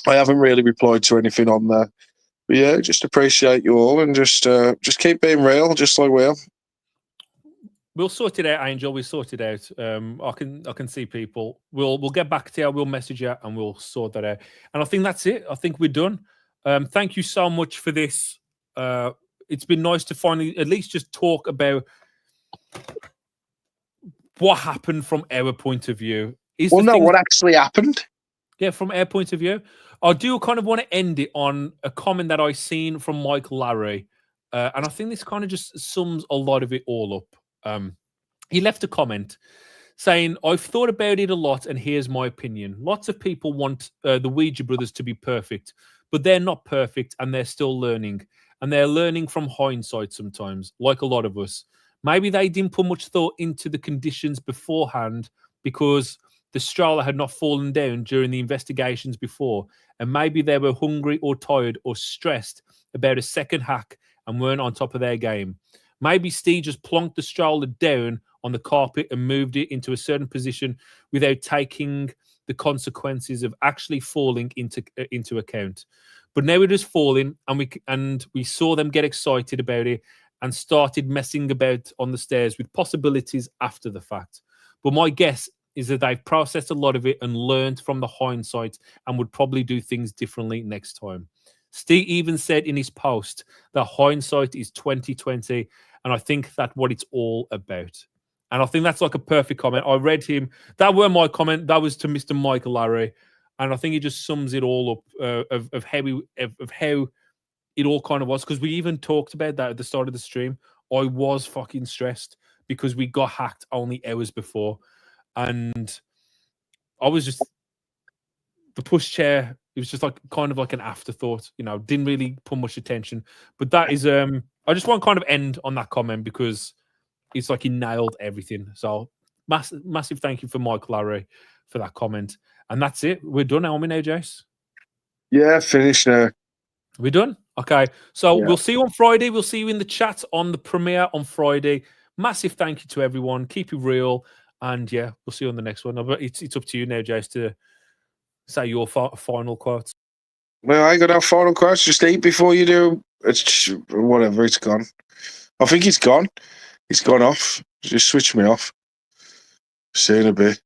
S3: I haven't really replied to anything on there. But yeah, just appreciate you all and just keep being real, just like we are.
S1: We'll sort it out, Angel. We'll sort it out. I can see people. We'll get back to you. We'll message you and we'll sort that out. And I think that's it. I think we're done. Thank you so much for this. It's been nice to finally at least just talk about what happened from our point of view.
S3: What actually happened?
S1: Yeah, from our point of view. I do kind of want to end it on a comment that I seen from Mike Larry. And I think this kind of just sums a lot of it all up. He left a comment saying, I've thought about it a lot and here's my opinion. Lots of people want the Ouija brothers to be perfect, but they're not perfect and they're still learning. And they're learning from hindsight sometimes, like a lot of us. Maybe they didn't put much thought into the conditions beforehand because the stroller had not fallen down during the investigations before. And maybe they were hungry or tired or stressed about a second hack and weren't on top of their game. Maybe Steve just plonked the stroller down on the carpet and moved it into a certain position without taking the consequences of actually falling into account. But now it is falling, and we saw them get excited about it and started messing about on the stairs with possibilities after the fact. But my guess is that they've processed a lot of it and learned from the hindsight and would probably do things differently next time. Steve even said in his post that hindsight is 2020, and I think that's what it's all about. And I think that's like a perfect comment. I read him. That were my comment. That was to Mr. Michael Larry. And I think he just sums it all up of how it all kind of was. Because we even talked about that at the start of the stream. I was fucking stressed because we got hacked only hours before. And I was just... The Pushchair, it was just like kind of like an afterthought. You know, didn't really put much attention. But that is... I just want to kind of end on that comment because it's like he nailed everything. So massive thank you for Mike Larry for that comment. And that's it. We're done, aren't we now, Jace?
S3: Yeah, finished now.
S1: We're done? Okay. So We'll see you on Friday. We'll see you in the chat on the premiere on Friday. Massive thank you to everyone. Keep it real. And yeah, we'll see you on the next one. But it's up to you now, Jace, to say your final quotes.
S3: Well, I got our final quotes. Just eat before you do. It's whatever. It's gone. I think it's gone. It's gone off. Just switch me off. See you in a bit.